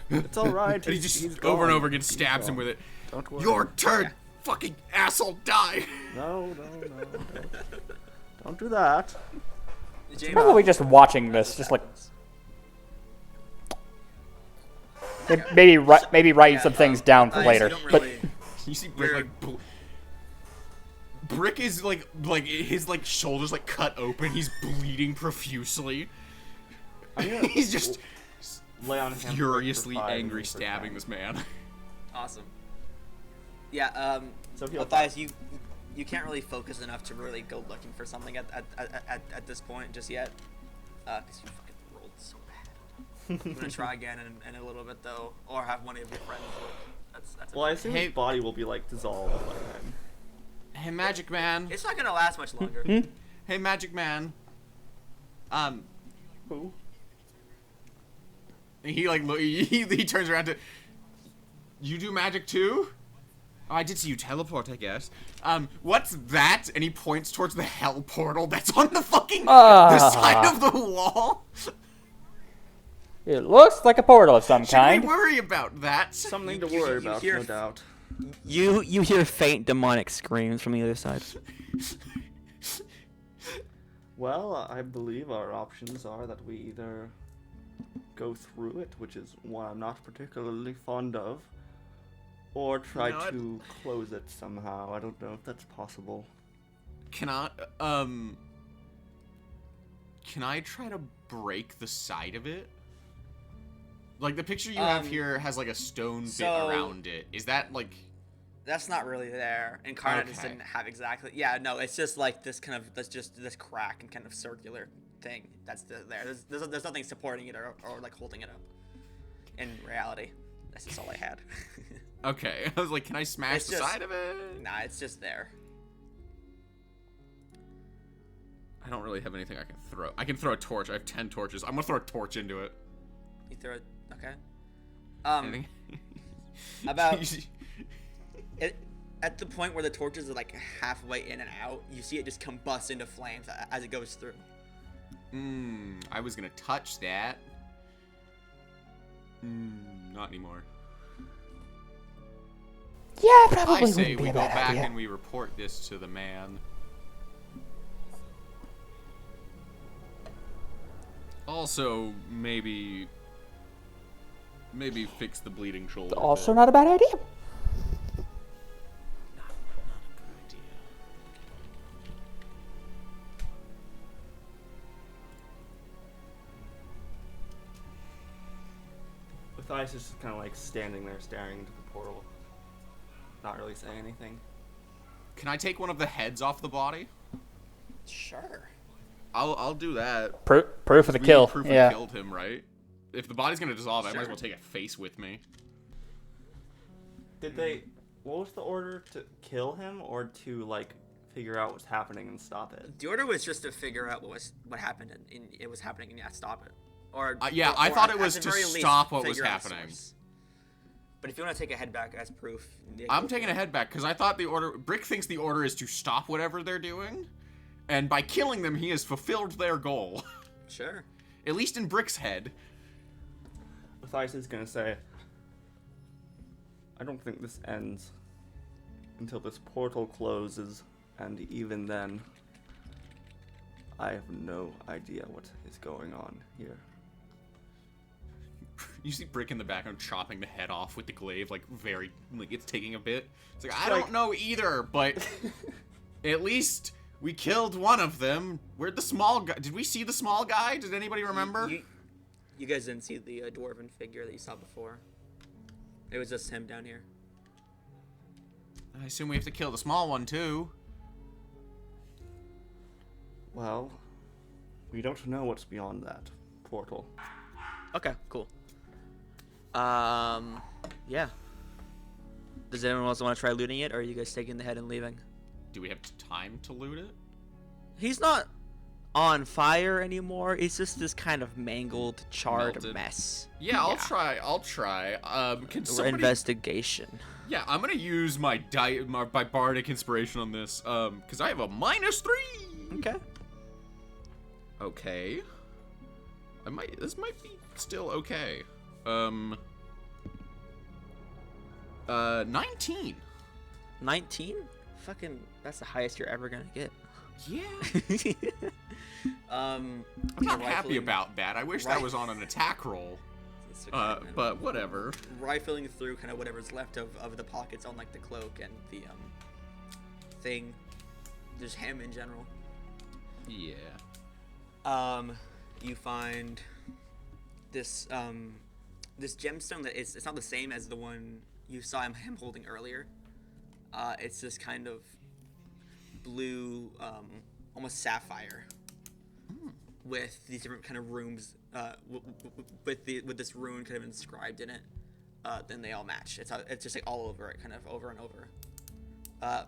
It's alright. and he just he's over and gone. over again stabs him with it. Don't worry. Your turn, fucking asshole, die. No. Don't do that. James, Probably just watching this, just like maybe writing some things down for you later. don't But really- You see Brick You're- like Brick is like his like shoulders like cut open. He's bleeding profusely. I'm gonna He's just lay on him furiously for 5 angry minutes for stabbing 10. this man. Awesome. Yeah, So he'll Othias, you can't really focus enough to really go looking for something at this point just yet. Because you fucking rolled so bad. I'm gonna try again in a little bit though, or have one of your friends look. That's Well, I assume Hey- his body will be like dissolved by then. Hey, Magic Man. It's not gonna last much longer. Hey, Magic Man. Who? He like he turns around to. You do magic too? Oh, I did see you teleport, I guess. What's that? And he points towards the hell portal that's on the fucking the side of the wall. it looks like a portal of some Should kind. we worry about that? Something to You worry about, hear- no doubt. You hear faint demonic screams from the other side. Well, I believe our options are that we either go through it, which is one I'm not particularly fond of, or try You know what? to close it somehow. I don't know if that's possible. Can I try to break the side of it? Like the picture you have here has like a stone so- bit around it. Is that like That's not really there. Incarnate just Okay. didn't have exactly. Yeah, no, it's just like this kind of this crack and kind of circular thing that's there. There's nothing supporting it or like holding it up. In reality, that's just all I had. okay? I was like, can I smash It's the just- side of it? Nah, it's just there. don't really have anything I can throw. I can throw a torch. I have 10 torches. I'm gonna throw a torch into it. You throw it. Okay. Anything? About at the point where the torches are like halfway in and out, you see it just combust into flames as it goes through. I was gonna touch that. Not anymore. Yeah, probably I say wouldn't be we a go bad back idea. and we report this to the man. Also, maybe fix the bleeding shoulder. Also not a bad idea. Not a good idea. Othias is just kind of like standing there staring into the portal, not really saying anything. Can I take one of the heads off the body? Sure. I'll do that. Proof of the We kill. need proof Yeah. I killed him, right? If the body's gonna dissolve, I might as well take a face with me. Did they? What was the order, to kill him or to like figure out what's happening and stop it? The order was just to figure out what happened and it was happening and stop it. Or Yeah, I or thought at it was the to very least, stop what was figure out the happening. source. But if you want to take a head back as proof, yeah, I'm go taking for a it. head back because I thought the order. Brick thinks the order is to stop whatever they're doing, and by killing them, he has fulfilled their goal. Sure. At least in Brick's head. Othias is gonna say, I don't think this ends until this portal closes, and even then, I have no idea what is going on here. You see Brick in the background chopping the head off with the glaive, like it's taking a bit. It's like, I like- don't know either, but at least we killed one of them. Where'd the small guy? Did we see the small guy? Did anybody remember? You guys didn't see the dwarven figure that you saw before. It was just him down here. I assume we have to kill the small one too. Well, we don't know what's beyond that portal. Okay, cool. Yeah. Does anyone else want to try looting it, or are you guys taking the head and leaving? Do we have time to loot it? He's not on fire anymore. It's just this kind of mangled, charred Melted. mess. Yeah, I'll try. Can Or somebody? investigation. Yeah, I'm gonna use my bardic inspiration on this. Because I have a -3. Okay. Okay. This might be still okay. 19. 19? Fucking, that's the highest you're ever gonna get. Yeah. I'm I'm not happy about that. I wish that was on an attack roll. But whatever. Rifling through kind of whatever's left of the pockets on like the cloak and the thing, just him in general. Yeah. You find this this gemstone that it's not the same as the one you saw him holding earlier. It's this kind of blue, almost sapphire, with these different kind of runes, with this rune kind of inscribed in it. Then they all match. It's just like all over it, kind of over and over.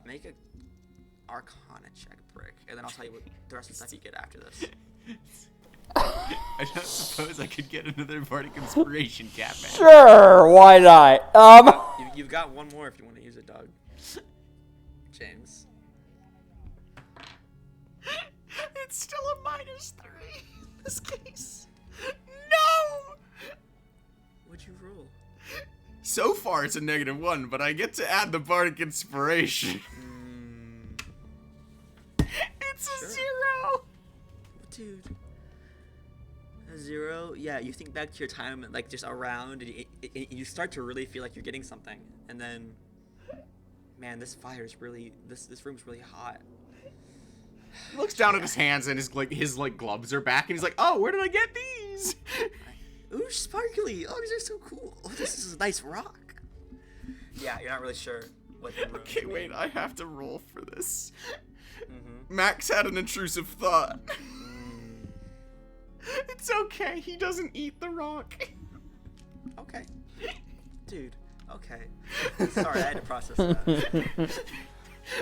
Make a Arcana check, Brick, and then I'll tell you what the rest of the stuff you get after this. I don't suppose I could get another bardic inspiration, Catman. Sure, why not? You've got one more if you want to use it, dog. James. It's still a -3 in this case. No! What'd you roll? So far, it's a -1, but I get to add the bardic inspiration. It's a Sure. 0. Dude. A 0? Yeah, you think back to your time, like, just around, and you start to really feel like you're getting something. And then, man, this room's really hot. He looks down at his hands and his gloves are back, and he's like, "Oh, where did I get these?" Ooh, sparkly! Oh, these are so cool. Oh, this is a nice rock. Yeah, you're not really sure what the room Okay, is wait, made I have to roll for this. of. Max had an intrusive thought. It's okay, he doesn't eat the rock. Okay. Dude, okay. Sorry, I had to process that.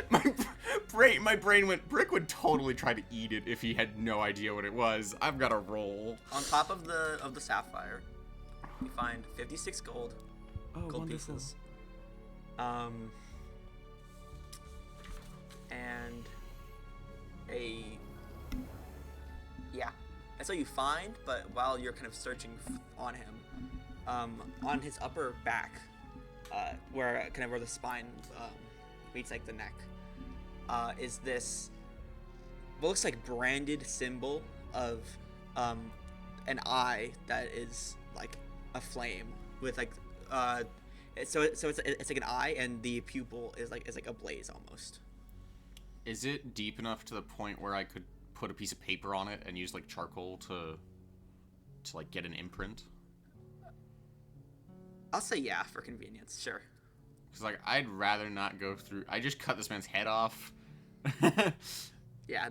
my brain went. Brick would totally try to eat it if he had no idea what it was. I've got to roll. On top of the sapphire, you find 56 gold pieces. And that's all you find. But while you're kind of searching on him, on his upper back, where the spine meets like the neck, is this what looks like branded symbol of an eye that is like a flame with like it's like an eye, and the pupil is like a blaze almost. Is it deep enough to the point where I could put a piece of paper on it and use like charcoal to like get an imprint? I'll say yeah for convenience, sure. Because like I'd rather not go through. I just cut this man's head off. Yeah,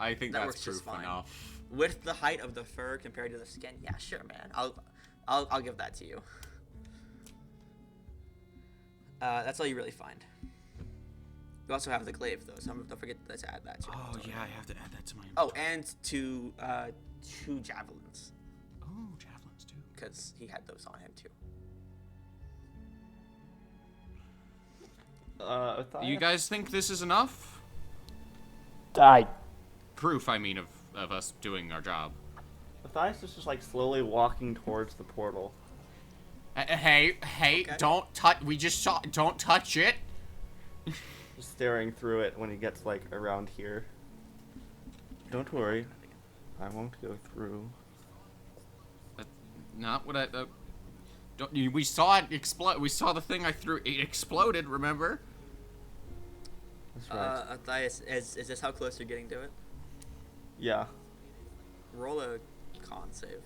I think that that's works just proof fine. enough. With the height of the fur compared to the skin, yeah, sure, man. I'll give that to you. That's all you really find. You also have the glaive, though, so don't forget to add that to your Oh inventory. yeah, I have to add that to my. Oh, and two javelins, Oh, javelins too. because he had those on him too. You guys think this is enough? Proof, I mean, of us doing our job. Othias is just like slowly walking towards the portal. Hey, Okay. don't touch. We just saw. Don't touch it. Just staring through it when he gets like around here. Don't worry, I won't go through. Not what I. Don't. We saw it explode. We saw the thing I threw. It exploded. Remember? That's right. Othias, is this how close you're getting to it? Yeah. Roll a con save.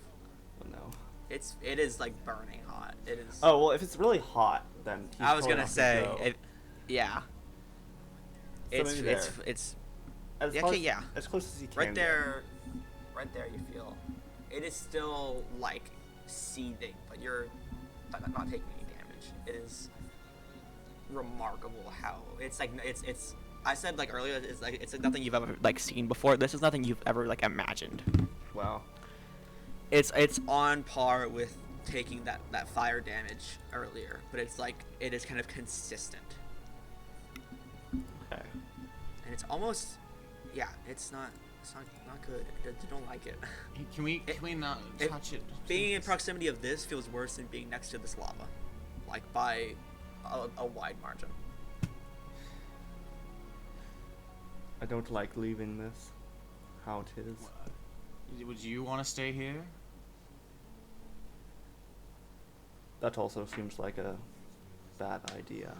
Oh no. It is like burning hot. It is. Oh well, if it's really hot, then he's I was probably gonna not say, go. yeah. So maybe there. It's As yeah, close, okay, yeah. as close as he can. right get. there. Right there, you feel. It is still like seething, but you're not taking any damage. It is remarkable how it's like it's. I said like earlier, it's like nothing you've ever like seen before. This is nothing you've ever like imagined. Wow. It's on par with taking that fire damage earlier, but it's like it is kind of consistent, Okay. and it's almost, yeah, it's not good. I don't like it. Can we not touch it? Being in proximity of this feels worse than being next to this lava, like by a wide margin. I don't like leaving this. How it is. Would you want to stay here? That also seems like a bad idea.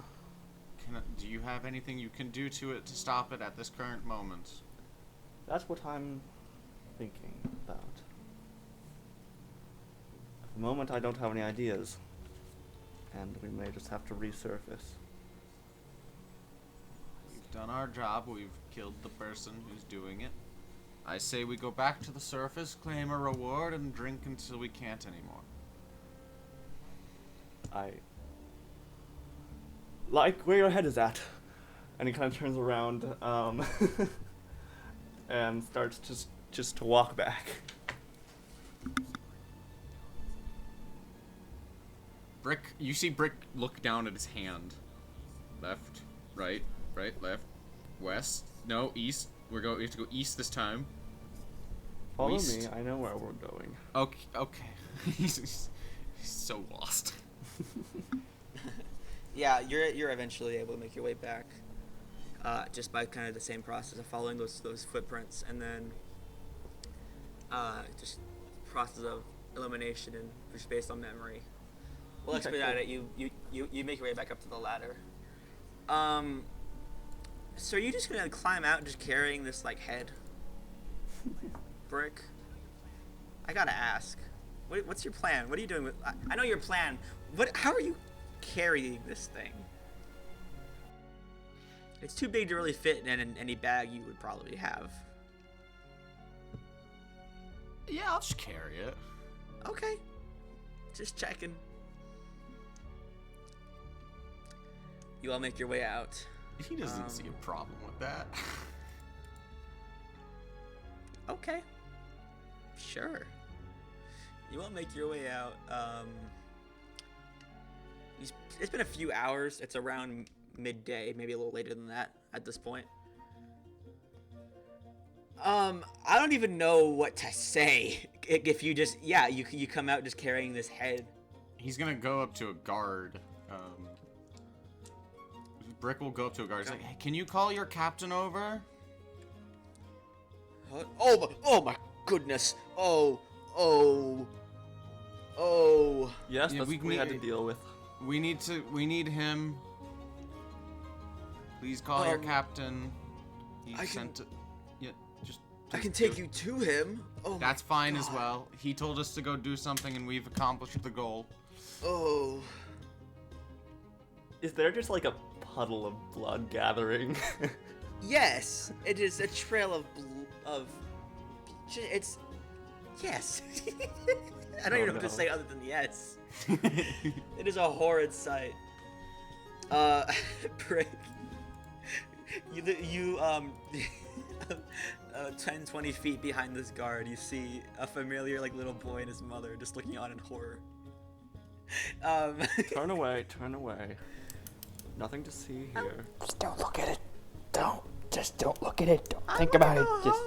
Do you have anything you can do to it to stop it at this current moment? That's what I'm thinking about. At the moment, I don't have any ideas. And we may just have to resurface. We've done our job. We've killed the person who's doing it. I say we go back to the surface, claim a reward, and drink until we can't anymore. I like where your head is at. And he kind of turns around and starts just to walk back. Brick, you see Brick look down at his hand. Left, right, left, west. No, east. We have to go east this time. Follow East. me, I know where we're going. Okay. he's so lost. Yeah, you're eventually able to make your way back, just by kind of the same process of following those footprints, and then just process of elimination and just based on memory. We'll Okay, expedite cool. it. You make your way back up to the ladder. So are you just gonna climb out just carrying this like head? Brick? I gotta ask. What's your plan? What are you doing with? I know your plan. How are you carrying this thing? It's too big to really fit in any bag you would probably have. Yeah, I'll just carry it. Okay. Just checking. You all make your way out He doesn't see a problem with that. Okay. Sure. You won't make your way out. It's been a few hours. It's around midday, maybe a little later than that at this point. I don't even know what to say. If you just, you come out just carrying this head. He's gonna go up to a guard. Brick will go up to a guard. He's like, hey, can you call your captain over? Oh my goodness. Oh. Yes, Yeah, that's what we had to deal with. We need him. Please call your captain. I can please take you to him. Oh, That's my fine as God. well. He told us to go do something and we've accomplished the goal. Oh. Is there just like a puddle of blood gathering? Yes, it is a trail of it's yes. I don't even know what to say other than yes. It is a horrid sight. Brick. You 10, 20 feet behind this guard, you see a familiar like little boy and his mother just looking on in horror. Turn away, turn away. Nothing to see here. Just don't look at it. Just don't look at it. Don't think about it. Just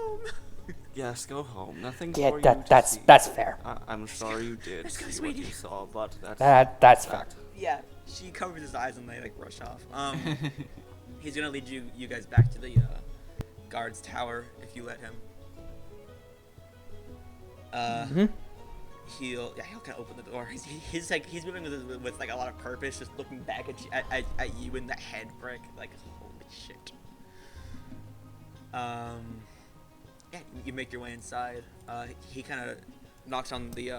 Yes, go home. Nothing yeah, for you to that's see. fair. I'm sorry you did Let's go, see what sweetie. you saw, but That's fair. fact. Yeah, she covers his eyes and they like rush off. He's gonna lead you guys back to the guard's tower if you let him. He'll kind of open the door. He's moving with like a lot of purpose, just looking back at you, at you in the head, Brick. Like, holy shit. Yeah, you make your way inside. He kind of knocks on the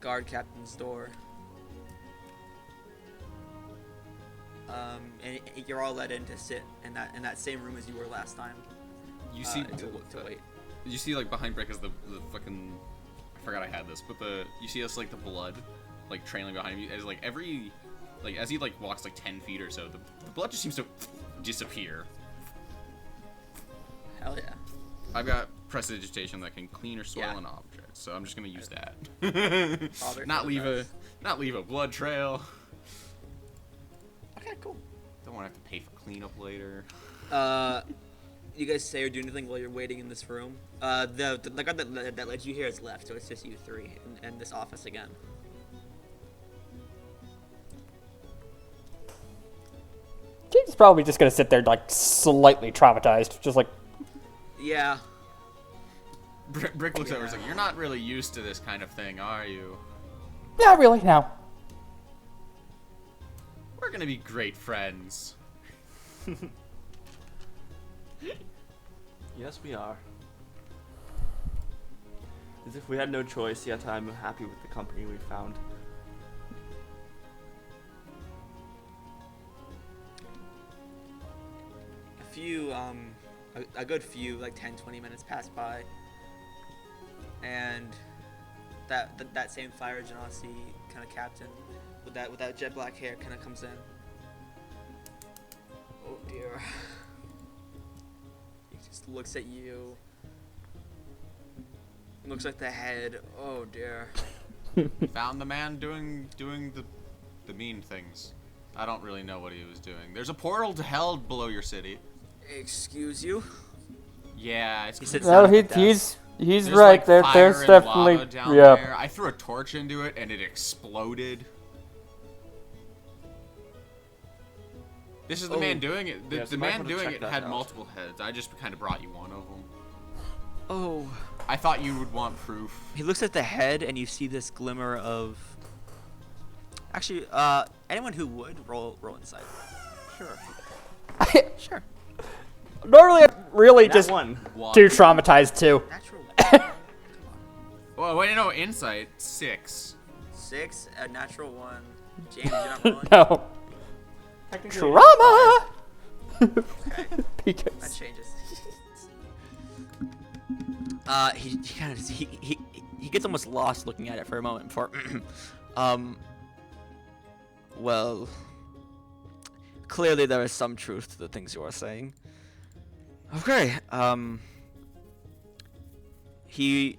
guard captain's door. And you're all let in to sit in that same room as you were last time. You see, to wait. you see, like behind Brick is the fucking. I forgot I had this, but you see us like the blood, like trailing behind you as like as he like walks like 10 feet or so, the blood just seems to disappear. Hell yeah. I've got prestidigitation that can clean or soil Yeah. an object, so I'm just gonna use that. Father not for leave the not leave a blood trail. Okay, cool. Don't want to have to pay for cleanup later. You guys say or do anything while you're waiting in this room? The guard that led you here is left, so it's just you three in this office again. James probably just gonna sit there like slightly traumatized, just like Yeah. Brick looks over. He's like, "You're not really used to this kind of thing, are you? not really no. We're gonna be great friends." Yes, we are. As if we had no choice, yet I'm happy with the company we found. A few, a good few, like 10, 20 minutes pass by. And that same Fire Genasi kind of captain with that jet black hair kind of comes in. Oh dear. He just looks at you. Looks at the head. Oh dear. Found the man doing the mean things. I don't really know what he was doing. There's a portal to hell below your city. Excuse you? Yeah, it's He sits No, down at the desk. he's There's, right. like, There's fire and definitely lava down yeah. there. I threw a torch into it and it exploded. This is the man doing it. The, Yes, the you might man wanna doing check it that had out. multiple heads. I just kind of brought you one of them. Oh. I thought you would want proof. He looks at the head and you see this glimmer of. Actually, anyone who would roll inside. Sure. Sure. Normally, I'm really That just one. One. too traumatized too. Natural. Well, wait, no, insight 6. 6, a natural 1. James, you're not rolling. No. Technically, Trauma! Okay, that Because changes. He kind of he gets almost lost looking at it for a moment before. Well, clearly there is some truth to the things you are saying. Okay. He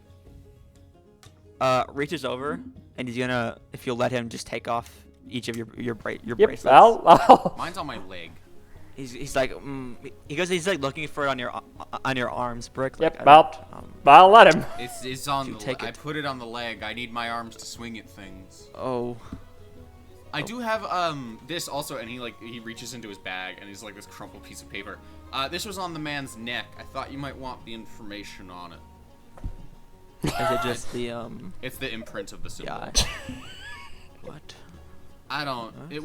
reaches over and he's gonna, if you'll let him, just take off each of your Yep, bracelets. I'll Mine's on my leg. He's like he's like looking for it on your arms, Brick. Like, Yep, I'll let him. It's on You the take I it. put it on the leg. I need my arms to swing at things. Oh. I do have this also, and he reaches into his bag and he's like this crumpled piece of paper. This was on the man's neck. I thought you might want the information on it. Is it just the It's the imprint of the symbol. Yeah. What? I don't. It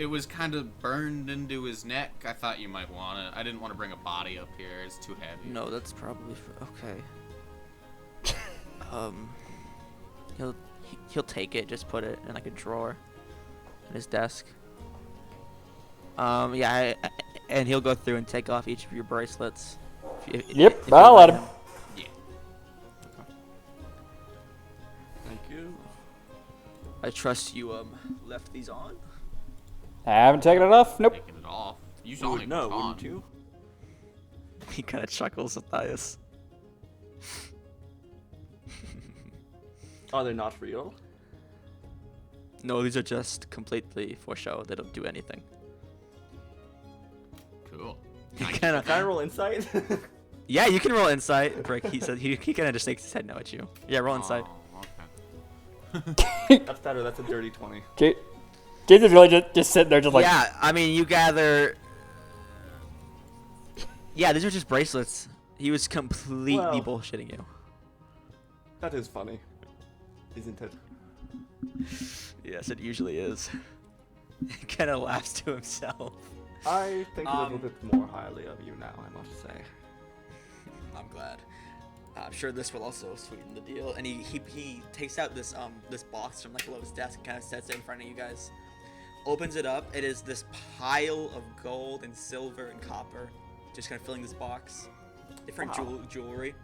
was kind of burned into his neck. I thought you might want it. I didn't want to bring a body up here. It's too heavy. No, that's probably okay. He'll take it. Just put it in like a drawer in his desk. Yeah, and he'll go through and take off each of your bracelets. Yep, if I'll you let him. Yeah. Thank you. I trust you left these on. I haven't taken it off. Nope. Taking it off. You You saw would me know, put it on. wouldn't you? He kind of chuckles, Othias. Are they not real? No, these are just completely for show. They don't do anything. Cool. He kind of. Can I roll insight? Yeah, you can roll insight. Brick. He said he kind of just shakes his head no at you. Yeah, roll insight. Oh, okay. That's better. That's a dirty 20. James is really just sitting there, just like. Yeah, I mean, you gather. Yeah, these are just bracelets. He was completely Well. bullshitting you. That is funny, isn't it? Yes, it usually is. He kind of laughs to himself. I think a little bit more highly of you now, I must say. I'm glad. I'm sure this will also sweeten the deal. And he takes out this this box from like below his desk and kind of sets it in front of you guys. Opens it up. It is this pile of gold and silver and copper, just kind of filling this box. Different Wow. jewelry.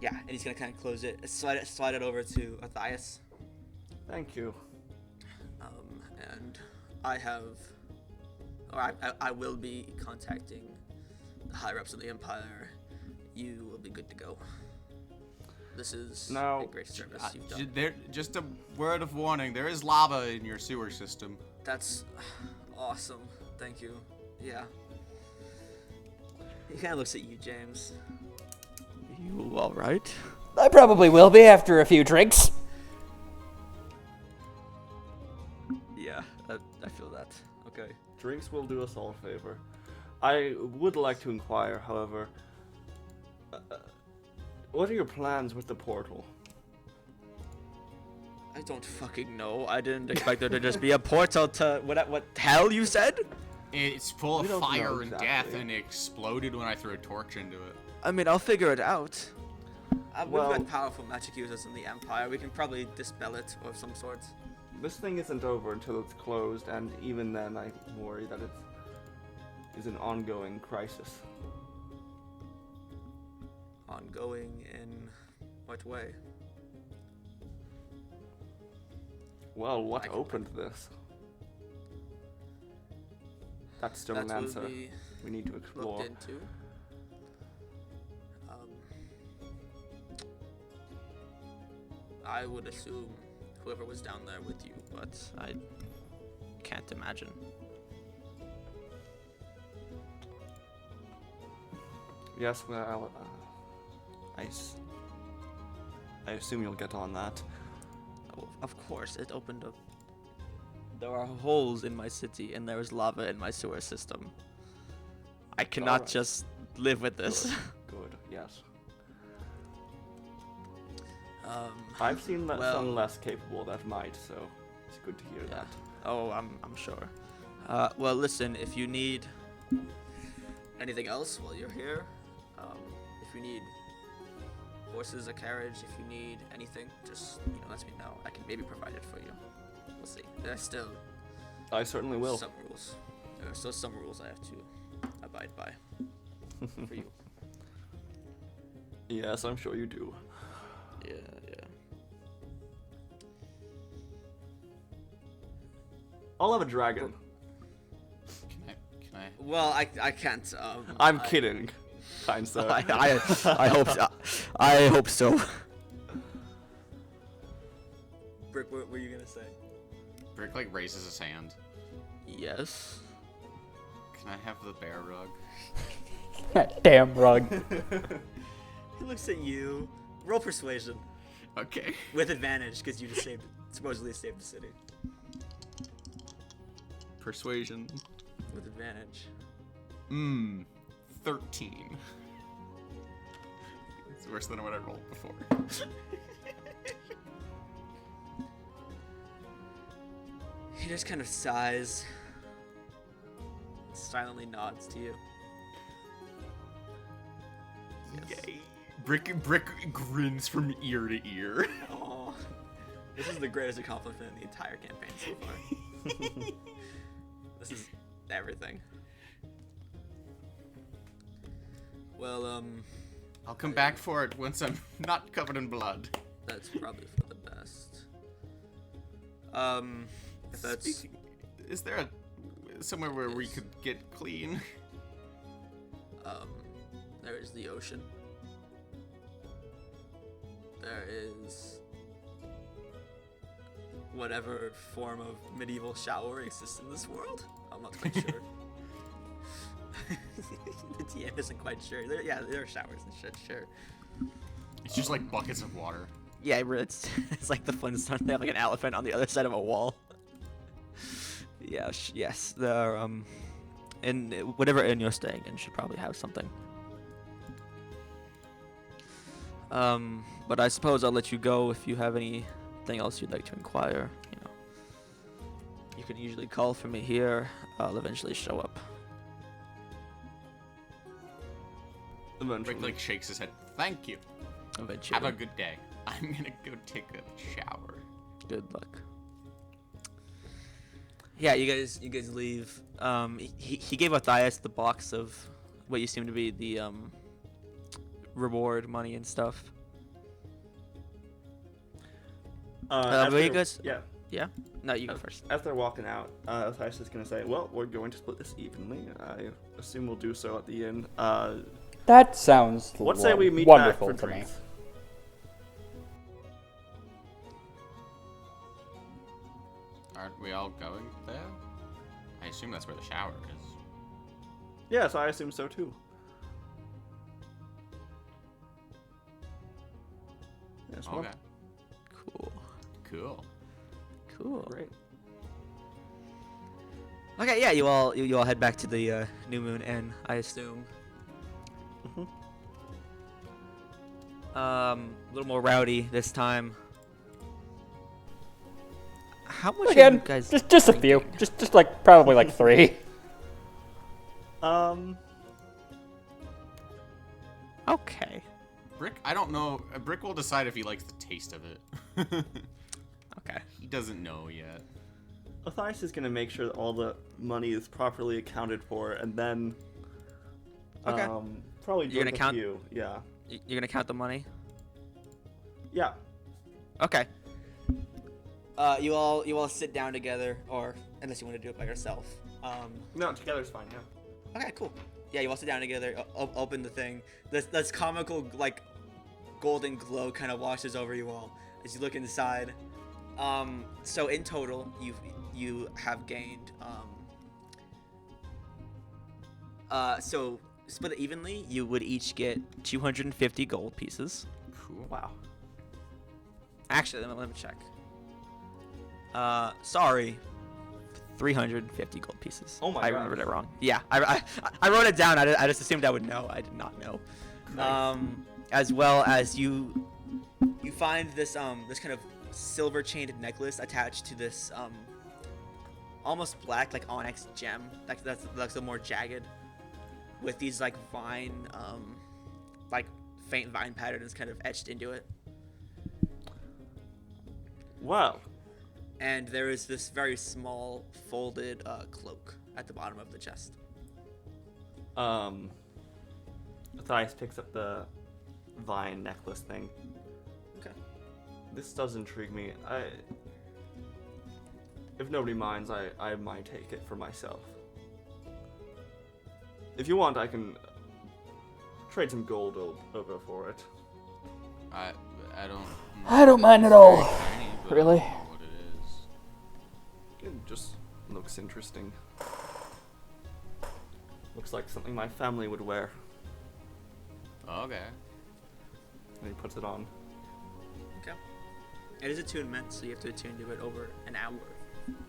Yeah, and he's gonna kind of close it, slide it over to Othias. Thank you. And I have, or I will be contacting the higher ups of the Empire. You will be good to go. This is Now, a great service you've done. Just a word of warning. There is lava in your sewer system. That's awesome. Thank you. Yeah. He kind of looks at you, James. You all right? I probably will be after a few drinks. Yeah, I feel that. Okay. Drinks will do us all a favor. I would like to inquire, however, what are your plans with the portal? I don't fucking know. I didn't expect there to just be a portal to what hell you said? It's full We of don't know fire and death, exactly. and it exploded when I threw a torch into it. I mean, I'll figure it out. Well- We've got powerful magic users in the Empire. We can probably dispel it of some sort. This thing isn't over until it's closed, and even then I worry that it is an ongoing crisis. Ongoing in what way? Well, what I can- opened this? That's still an That will answer be we need to explore. looked into. I would assume whoever was down there with you, but I can't imagine. Yes, well, I assume you'll get on that. Oh, of course, it opened up. There are holes in my city, and there is lava in my sewer system. I cannot Alright. just live with this. Good, yes. um, I've seen well- some less capable that might, so it's good to hear yeah. that. Oh, I'm sure. Well, listen, if you need anything else while you're here, if you need horses, a carriage, if you need anything, just let me know. I can maybe provide it for you. We'll see. There's still I certainly will. some rules. There are still some rules I have to abide by for you. Yes, I'm sure you do. Yeah. I'll have a dragon. Can I? Well, I can't. I'm kidding, kind sir. I hope so. I hope so. Brick, what were you gonna say? Brick like raises his hand. Yes. Can I have the bear rug? That damn rug. He looks at you. Roll persuasion Okay. with advantage because you just supposedly saved the city Persuasion. with advantage. 13. It's worse than what I rolled before. He just kind of sighs, silently nods to you. Yay. Brick grins from ear to ear. Aw. This is the greatest accomplishment in the entire campaign so far. This is everything. Well, I'll come back for it once I'm not covered in blood. that's probably for the best. If that's Speaking, is there somewhere where we could get clean? there is the ocean. There is whatever form of medieval shower exists in this world. I'm not quite sure. The TM isn't quite sure. There are showers and shit, sure. It's just like buckets of water. Yeah, it's like the Flintstones. They have like an elephant on the other side of a wall. Yeah, yes, there are, in whatever inn you're staying in should probably have something. But I suppose I'll let you go if you have anything else you'd like to inquire. You know, you can usually call for me here. I'll eventually show up. Eventually. Brick like shakes his head. Thank you. Eventually. Have a good day. I'm gonna go take a shower. Good luck. Yeah, you guys leave. He gave Othias the box of what you seem to be the reward money and stuff. As where you they're- guys? Yeah. Yeah. No, you go first. As they're walking out, Othias is gonna say, "Well, we're going to split this evenly. I assume we'll do so at the inn. That sounds Let's say we meet wonderful back for to me. drinks." Aren't we all going there? I assume that's where the shower is. Yes, I assume so too. Yes, well, Okay. Cool. Cool. Cool. great. Okay, yeah, you all head back to the New Moon Inn, I assume. Mhm. A little more rowdy this time. How much are Again, you guys just a few. drinking? Just like probably like 3. Okay. Brick, I don't know. Brick will decide if he likes the taste of it. Okay. He doesn't know yet. Othias is gonna make sure that all the money is properly accounted for, and then Okay. probably You're gonna drink a count- few. Yeah. You're gonna count the money? Yeah. Okay. You all sit down together, or unless you want to do it by yourself. No, together's fine. Yeah. Okay, cool. Yeah, you all sit down together, open the thing. This comical, like, golden glow kind of washes over you all as you look inside. So in total, you have gained, so split it evenly, you would each get 250 gold pieces. Cool. Wow. Actually, let me check. Sorry. 350 gold pieces. Oh my I gosh. remembered it wrong. Yeah, I wrote it down. I just assumed I would know. I did not know. Nice. As well as you find this this kind of silver chained necklace attached to this almost black like onyx gem. That's a more jagged with these like vine like faint vine patterns kind of etched into it. Wow. And there is this very small folded cloak at the bottom of the chest. Othias picks up the vine necklace thing. Okay. This does intrigue me. If nobody minds, I might take it for myself. If you want, I can trade some gold over for it. I don't. I don't mind at all. It's very tiny, but I Really? don't know what it is. It just looks interesting. Looks like something my family would wear. Okay. And he puts it on. Okay. It is attunement, so you have to attune to it over an hour.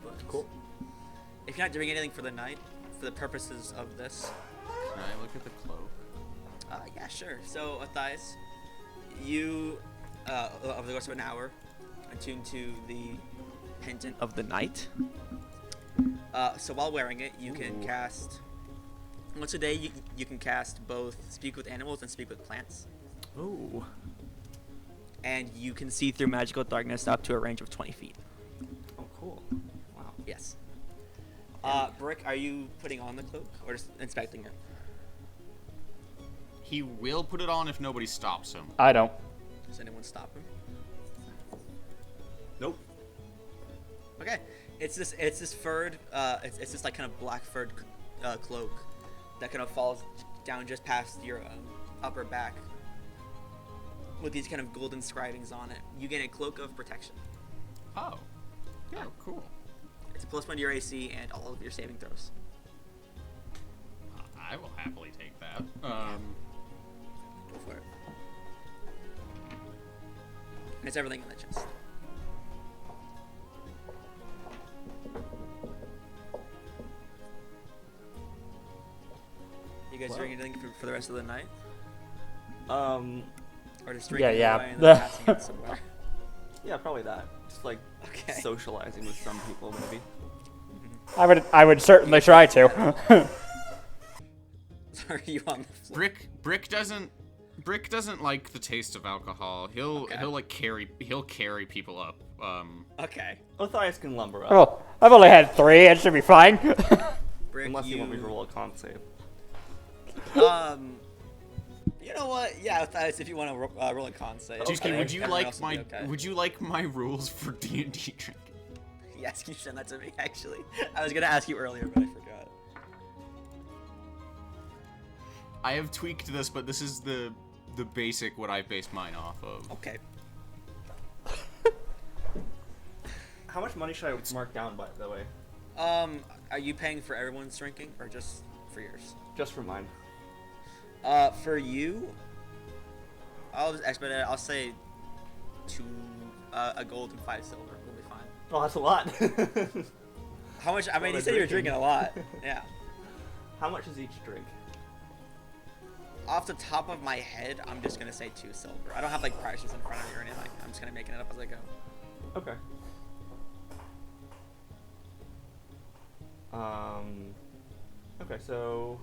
But Cool. if you're not doing anything for the night, for the purposes of this, Can I look at the cloak? yeah, sure. So, Othias, you, over the course of an hour, attune to the pendant of the night. So while wearing it, you can Ooh. cast. Once a day, you can cast both Speak with Animals and Speak with Plants. Ooh. And you can see through magical darkness up to a range of 20 feet. Oh, cool. Wow. Yes. Brick, are you putting on the cloak or just inspecting it? He will put it on if nobody stops him. I don't. Does anyone stop him? Nope. Okay. It's this furred, it's this like kind of black furred cloak that kind of falls down just past your upper back with these kind of golden scribings on it. You gain a cloak of protection. Oh. Yeah. Oh, cool. It's a +1 to your AC and all of your saving throws. I will happily take that. Go for it. And it's everything in the chest. You guys Wow. doing anything for the rest of the night? Or just Yeah, drinking yeah. away and then passing it somewhere? Yeah, probably that. Just like Okay. socializing with some people, maybe. I would certainly try to. Are you on the floor? Brick doesn't like the taste of alcohol. He'll carry people up. Okay. Othias can lumber up. Well, I've only had 3. It should be fine. Brick, Unless you want me to roll a con save. You know what? Yeah, Othias, if you want to roll a con save. Juicy, Okay. would you Everyone like else will my be okay. would you like my rules for D&D drinking? Yes, can you send that to me, actually? I was gonna ask you earlier, but I forgot. I have tweaked this, but this is the basic what I based mine off of. Okay. How much money should I mark down, by the way? Are you paying for everyone's drinking, or just for yours? Just for mine. For you, I'll just expedite it. I'll say 2, a gold and 5 silver. We'll be fine. Oh, that's a lot. How much? I mean, you Lot said you were of drinking a lot. Yeah. How much is each drink? Off the top of my head, I'm just gonna say 2 silver. I don't have like prices in front of me or anything. I'm just gonna making it up as I go. Okay. Okay, so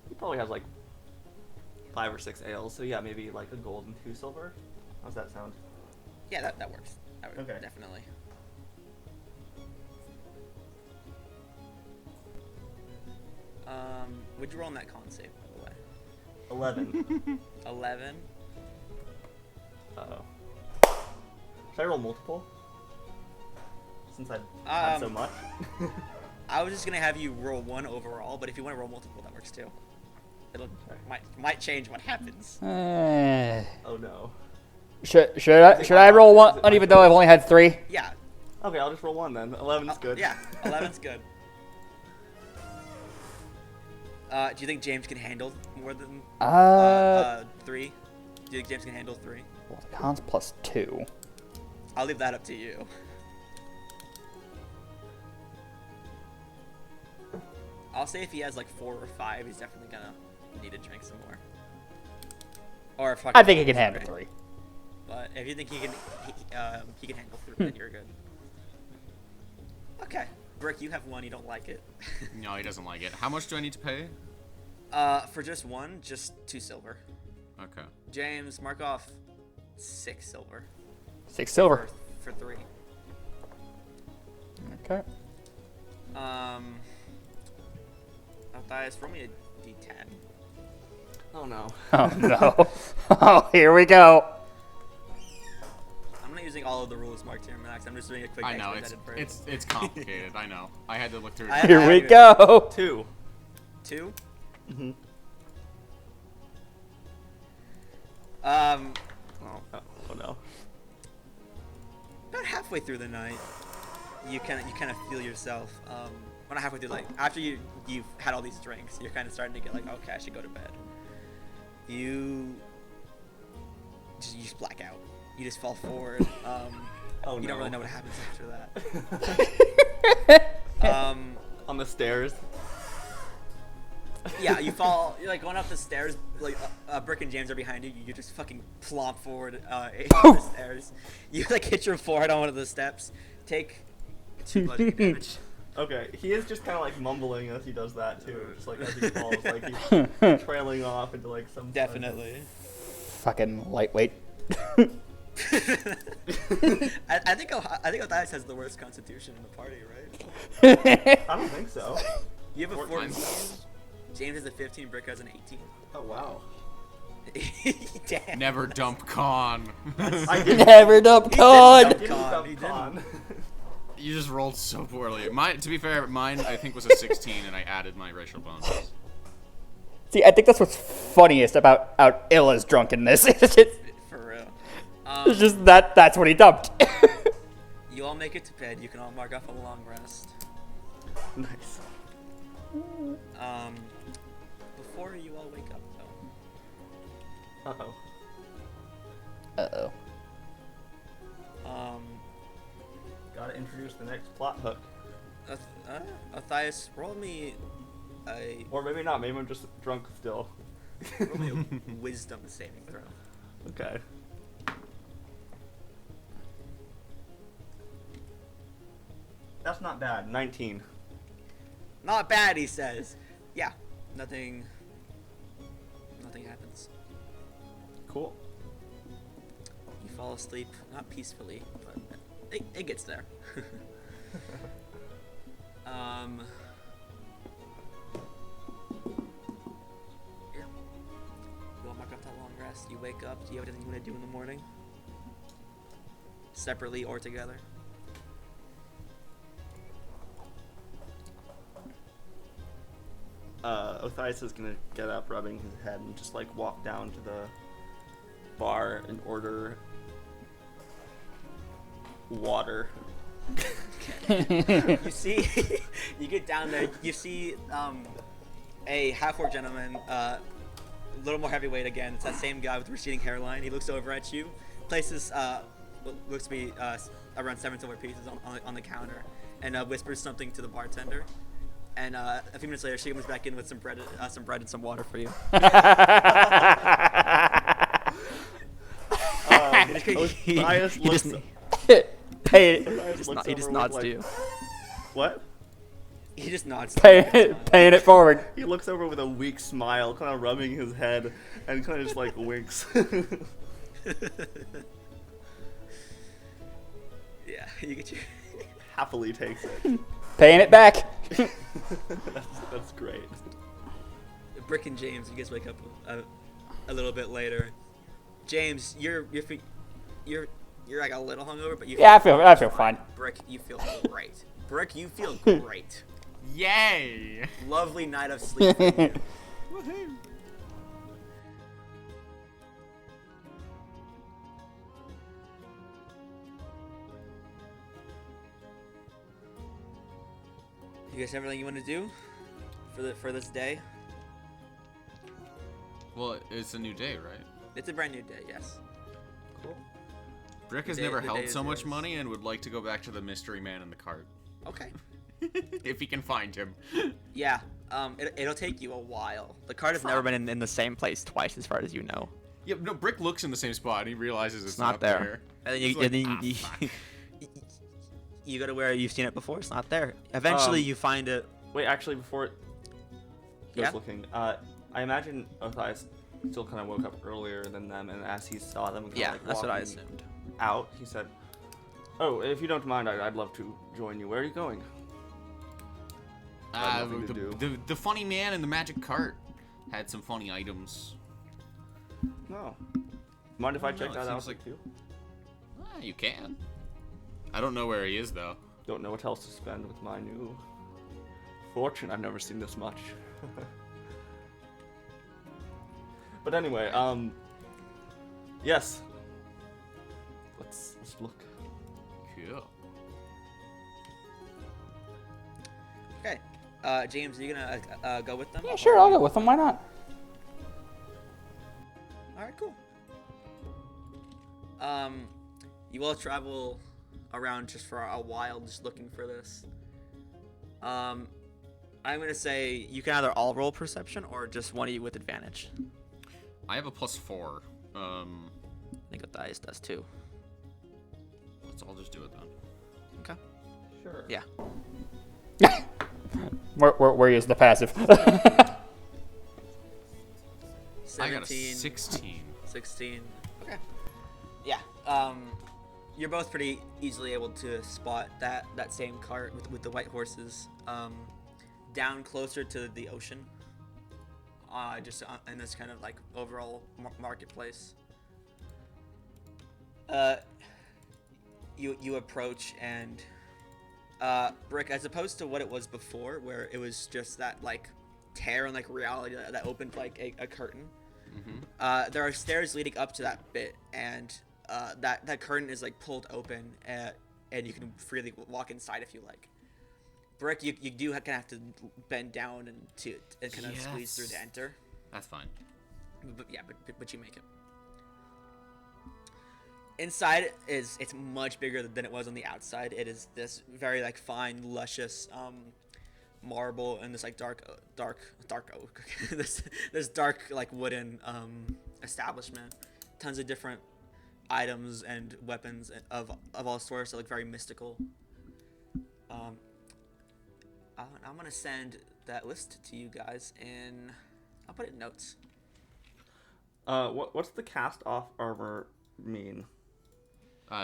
he probably has like 5 or 6 ales. So yeah, maybe like a gold and 2 silver. How's that sound? Yeah, that works. That would Okay. definitely. What'd you roll on that con save, by the way? 11. 11. Uh-oh. Should I roll multiple? Since I've had so much. I was just gonna have you roll 1 overall, but if you want to roll multiple, that works too. It'll Okay. might change what happens. Oh no. Should I roll one even though I've only had 3? Yeah. Okay, I'll just roll 1 then. 11's good. Yeah. 11's good. Do you think James can handle more than 3? Do you think James can handle 3? Well, the con's +2. I'll leave that up to you. I'll say if he has like 4 or 5, he's definitely gonna need to drink some more. Or if I think he can handle 3. But if you think he can handle 3, then you're good. Okay, Brick, you have 1. You don't like it. No, he doesn't like it. How much do I need to pay? For just 1, just 2 silver. Okay. James, mark off 6 silver 6 silver. for 3. Okay. Matthias, roll me a d10. Oh no. Oh no. Oh, here we go. I'm not using all follow the rules marked here, Max. I'm just doing a quick I know expedited version. it's complicated. I know. I had to look through it. I- Here we go. 2. 2. Mm-hmm. Oh no. About halfway through the night, you kind of feel yourself. Well, not halfway through, like after you've had all these drinks, you're kind of starting to get like, okay, I should go to bed. You just black out. You just fall forward. Oh You no. don't really know what happens after that. On the stairs. Yeah, you fall. You're like going up the stairs. Like Brick and James are behind you. You just fucking plomp forward up the stairs. You like hit your forehead on one of the steps. Take 2 bludgeoning damage. Okay, he is just kind of like mumbling as he does that too, just like as he falls, like he's trailing off into like some. Definitely. Fucking lightweight. I think Othias has the worst constitution in the party, right? I don't think so. You have a 14. 14. James has a 15. Brick has an 18. Oh wow. Damn. Never dump con. I did. Never dump He con. didn't Didn't Con, dump he con. You just rolled so poorly. To be fair, mine I think was a 16, and I added my racial bonuses. See, I think that's what's funniest about Illa's drunkenness. It's just, For real. it's just that's what he dumped. You all make it to bed. You can all mark off a long rest. Nice. Before you all wake up, though. Uh-oh. Uh-oh. Gotta introduce the next plot hook. Othias, roll me a Or maybe not, maybe I'm just drunk still. roll me a wisdom saving throw. Okay. That's not bad. 19. Not bad, he says. Yeah, nothing happens. Cool. You fall asleep, not peacefully, but it gets there. Yeah. You all mark up that long rest. You wake up. Do you have anything you want to do in the morning? Separately or together? Othias is gonna get up, rubbing his head, and just like walk down to the bar and order water. You see, you get down there. You see a half-orc gentleman, a little more heavyweight again. It's that same guy with the receding hairline. He looks over at you, places what looks to be around 7 silver pieces on the counter, and whispers something to the bartender. And a few minutes later, she comes back in with some bread and some water for you. Othias He looks. just- Pay, Othias looks he just over nods with, to like, you. What? He just nods. paying it forward. He looks over with a weak smile, kind of rubbing his head, and kind of just like winks. Yeah, you get your. Happily takes it. Paying it back. That's great. Brick and James, you guys wake up a little bit later. James, you're like a little hungover, but you. Yeah, I feel fine. Brick, you feel great. Brick, you feel great. Yay! Lovely night of sleep. For you. Woohoo! You guys have everything you want to do for this day? Well, it's a new day, right? It's a brand new day. Yes. Cool. Brick has The never day held is so much yours. money and would like to go back to the mystery man in the cart. Okay. If he can find him. Yeah. It'll take you a while. The card has never been in the same place twice, as far as you know. Yeah, no, Brick looks in the same spot and he realizes it's Not there. And then He's you, like, and then "Ah, you, fuck." you go to where you've seen it before. It's not there. Eventually, you find it. Wait, actually, before it goes Yeah? looking, I imagine Othias still kind of woke up earlier than them, and as he saw them, kinda, Yeah, like, that's what I walking assumed. out, he said, "Oh, if you don't mind, I'd love to join you. Where are you going?" Had nothing to do. The funny man in the magic cart had some funny items. No. Mind if I No, check it that out seems like- too? You can. I don't know where he is though. Don't know what else to spend with my new fortune. I've never seen this much. But anyway, yes. Let's look. Cool. Okay. James, are you gonna go with them? Yeah, sure, I'll go with them. Why not? All right, cool. You all travel around just for a while, just looking for this. I'm gonna say you can either all roll perception or just one of you with advantage. I have a +4. I think Othias does too. Let's all just do it then. Okay. Sure. Yeah. Where is the passive? 17, I got a 16. 16. Okay. Yeah. You're both pretty easily able to spot that same cart with the white horses down closer to the ocean. Just in this kind of like overall marketplace. You approach and Brick, as opposed to what it was before, where it was just that like tear in like reality that opened like a curtain. Mm-hmm. There are stairs leading up to that bit, and that curtain is like pulled open, and you can freely walk inside if you like. Brick, you do kind of have to bend down and kind of squeeze through to enter. That's fine. But you make it. Inside it's much bigger than it was on the outside. It is this very like fine, luscious marble and this like dark oak. this dark like wooden establishment. Tons of different items and weapons of all sorts that look very mystical. I'm gonna send that list to you guys in. I'll put it in notes. What's the cast off armor mean?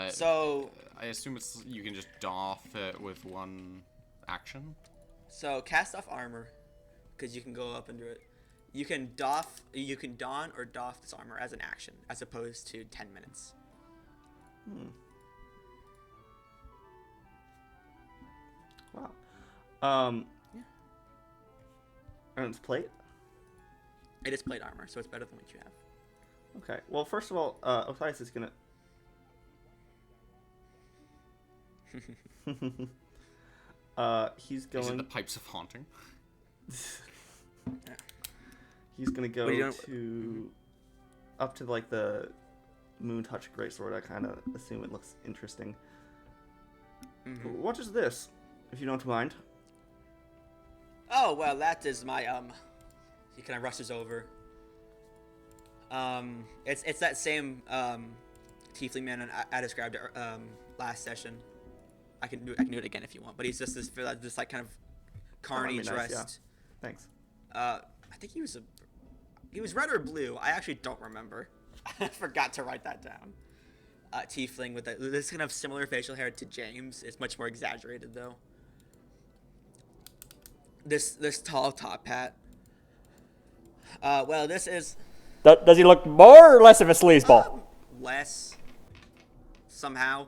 So I assume it's you can just doff it with one action. So cast off armor, because you can go up and do it. You can don or doff this armor as an action, as opposed to 10 minutes. Wow. Yeah. And it's plate? It is plate armor, so it's better than what you have. Okay. Well, first of all, Othias is gonna. He's going. Is it the pipes of haunting? He's gonna go What are you to up to like the moon touch greatsword. I kind of assume it looks interesting. Mm-hmm. What is this, if you don't mind? Oh well, that is my He kind of rushes over. It's that same tiefling man I described last session. I can do it again if you want, but he's just this like kind of carny Nice, dressed. yeah. Thanks. I think he was red or blue. I actually don't remember. I forgot to write that down. Tiefling with this kind of similar facial hair to James. It's much more exaggerated though. This tall top hat. Well, this is Does he look more or less of a sleazeball? less somehow.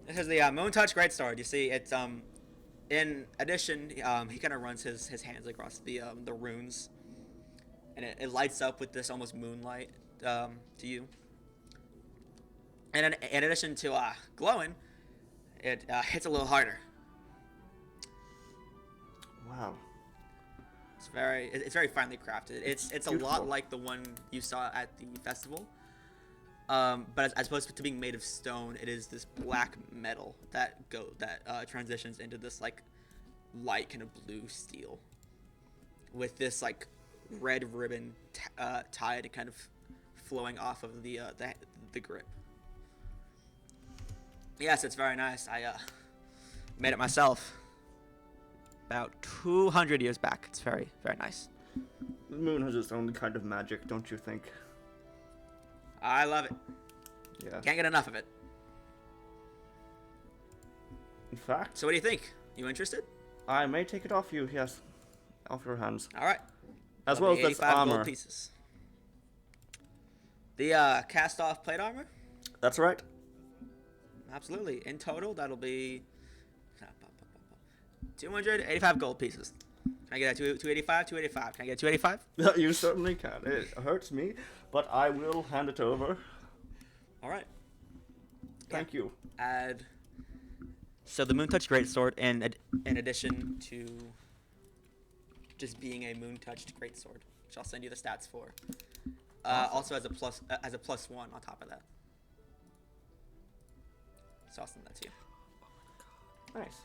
This is the Moon Touch Greatsword. You see, it's in addition, he kind of runs his hands across the runes, and it lights up with this almost moonlight to you. And in addition to glowing, it hits a little harder. Wow. It's very finely crafted. It's a beautiful. lot like the one you saw at the festival. But as opposed to being made of stone, it is this black metal that transitions into this like light kind of blue steel, with this like red ribbon tied kind of flowing off of the grip. Yes, it's very nice. I made it myself about 200 years back. It's very, very nice. The moon has its own kind of magic, don't you think? I love it. Yeah. Can't get enough of it. In fact, So what do you think? You interested? I may take it off you, yes. Off your hands. All right. As That'll well be as this 85 gold armor. pieces. The cast-off plate armor? That's right. Absolutely. In total, that'll be 285 gold pieces. Can I get that 285? 285. Can I get 285? You certainly can. It hurts me, but I will hand it over. All right. Thank you. Add. So the Moontouch Greatsword, in addition to just being a Moontouched Greatsword, which I'll send you the stats for, also has a +1 on top of that. So I'll send that to you. Nice.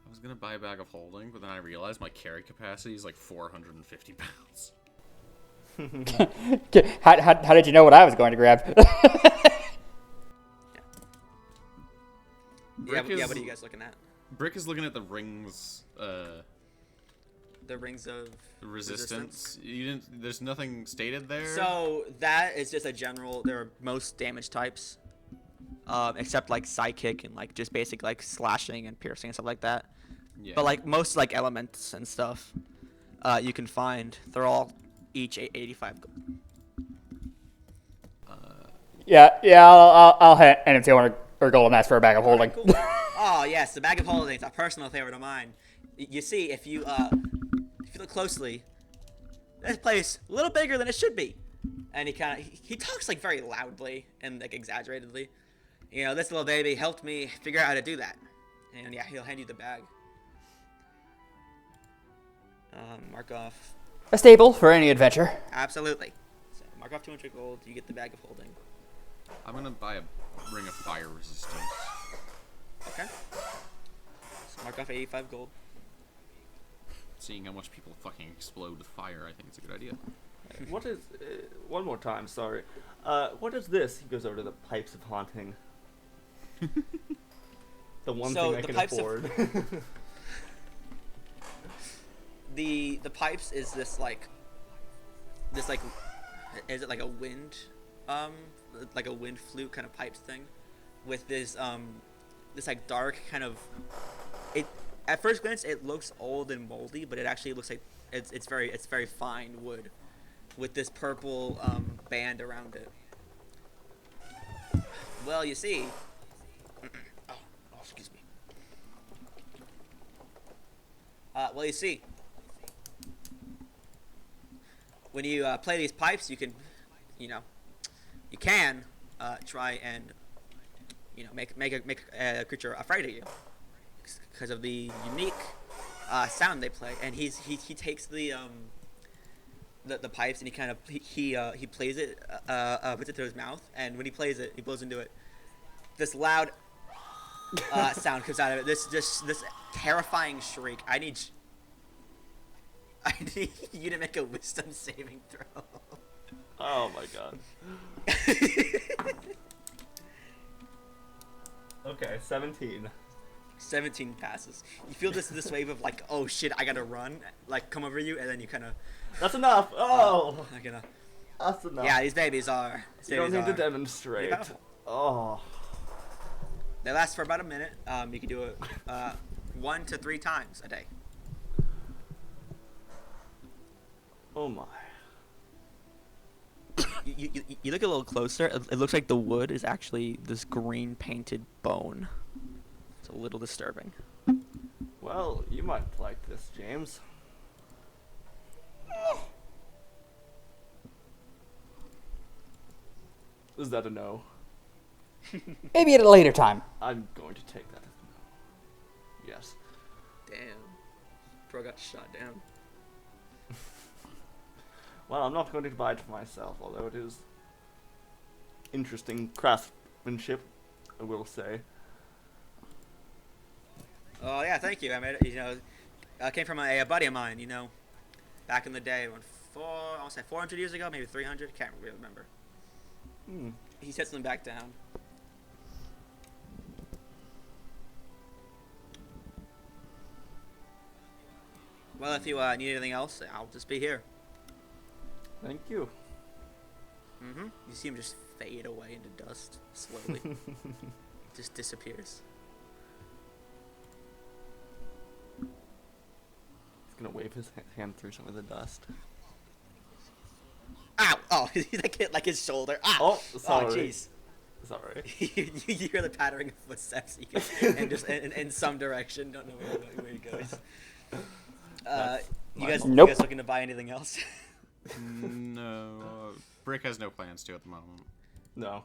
I was gonna buy a bag of holding, but then I realized my carry capacity is like 450 pounds. How did you know what I was going to grab? Yeah, what are you guys looking at? Brick is looking at the rings. The rings of Resistance. You didn't. There's nothing stated there. So that is just a general. There are most damage types, except like psychic and like just basic like slashing and piercing and stuff like that. Yeah. But like most like elements and stuff, you can find. They're all each 85 gold. Yeah, I'll hand him 200 or gold and ask for a bag of holding. Cool. Oh yes, the bag of holding is a personal favorite of mine. You see, if you look closely, this place a little bigger than it should be. And he talks like very loudly and like exaggeratedly. You know, this little baby helped me figure out how to do that. And yeah, he'll hand you the bag. Mark off. A staple for any adventure. Absolutely. So mark off 200 gold. You get the bag of holding. I'm gonna buy a ring of fire resistance. Okay. So mark off 85 gold. Seeing how much people fucking explode with fire, I think it's a good idea. What is... one more time, sorry. What is this? He goes over to the Pipes of Haunting. The one So thing I the can Pipes of- afford. The pipes is this like is it like a wind like a wind flute kind of pipes thing with this like dark kind of it at first glance it looks old and moldy, but it actually looks like it's very fine wood with this purple band around it. Well, you see, oh, excuse me. Well, you see, when you play these pipes, you can, try and, make a creature afraid of you because of the unique sound they play. And he takes the pipes and he kind of he plays it, puts it to his mouth, and when he plays it, he blows into it. This loud sound comes out of it. This terrifying shriek. I need you to make a wisdom saving throw. Oh my god. Okay, 17. 17 passes. You feel this wave of like, oh shit, I gotta run, like come over you, and then you kind of. That's enough! Oh! That's enough. Yeah, these babies are. You don't need to demonstrate. powerful. Oh. They last for about a minute. You can do it 1 to 3 times a day. Oh my. You look a little closer. It looks like the wood is actually this green painted bone. It's a little disturbing. Well, you might like this, James. Is that a no? Maybe at a later time. I'm going to take that as a no. Yes. Damn. Bro got shot down. Well, I'm not going to buy it for myself, although it is interesting craftsmanship, I will say. Oh yeah, thank you. I made it. I came from a buddy of mine. Back in the day when I want to say 400 years ago, maybe 300. Can't really remember. He sets them back down. Well, if you need anything else, I'll just be here. Thank you. You see him just fade away into dust slowly. Just disappears. He's gonna wave his hand through some of the dust. Ow! Oh, Oh, like hit like his shoulder. Ah. Oh, sorry. Oh, jeez. Sorry. you hear the pattering of footsteps, and just in some direction. Don't know where it goes. You guys, Nope. you guys looking to buy anything else? No. Brick has no plans to at the moment. No.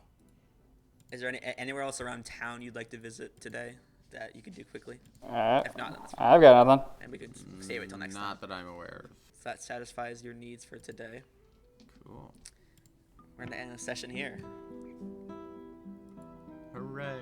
Is there anywhere else around town you'd like to visit today that you could do quickly? If not, then that's fine. I've got nothing. And we could save it till next time. Not that I'm aware of. So that satisfies your needs for today. Cool. We're gonna end the session here. Hooray.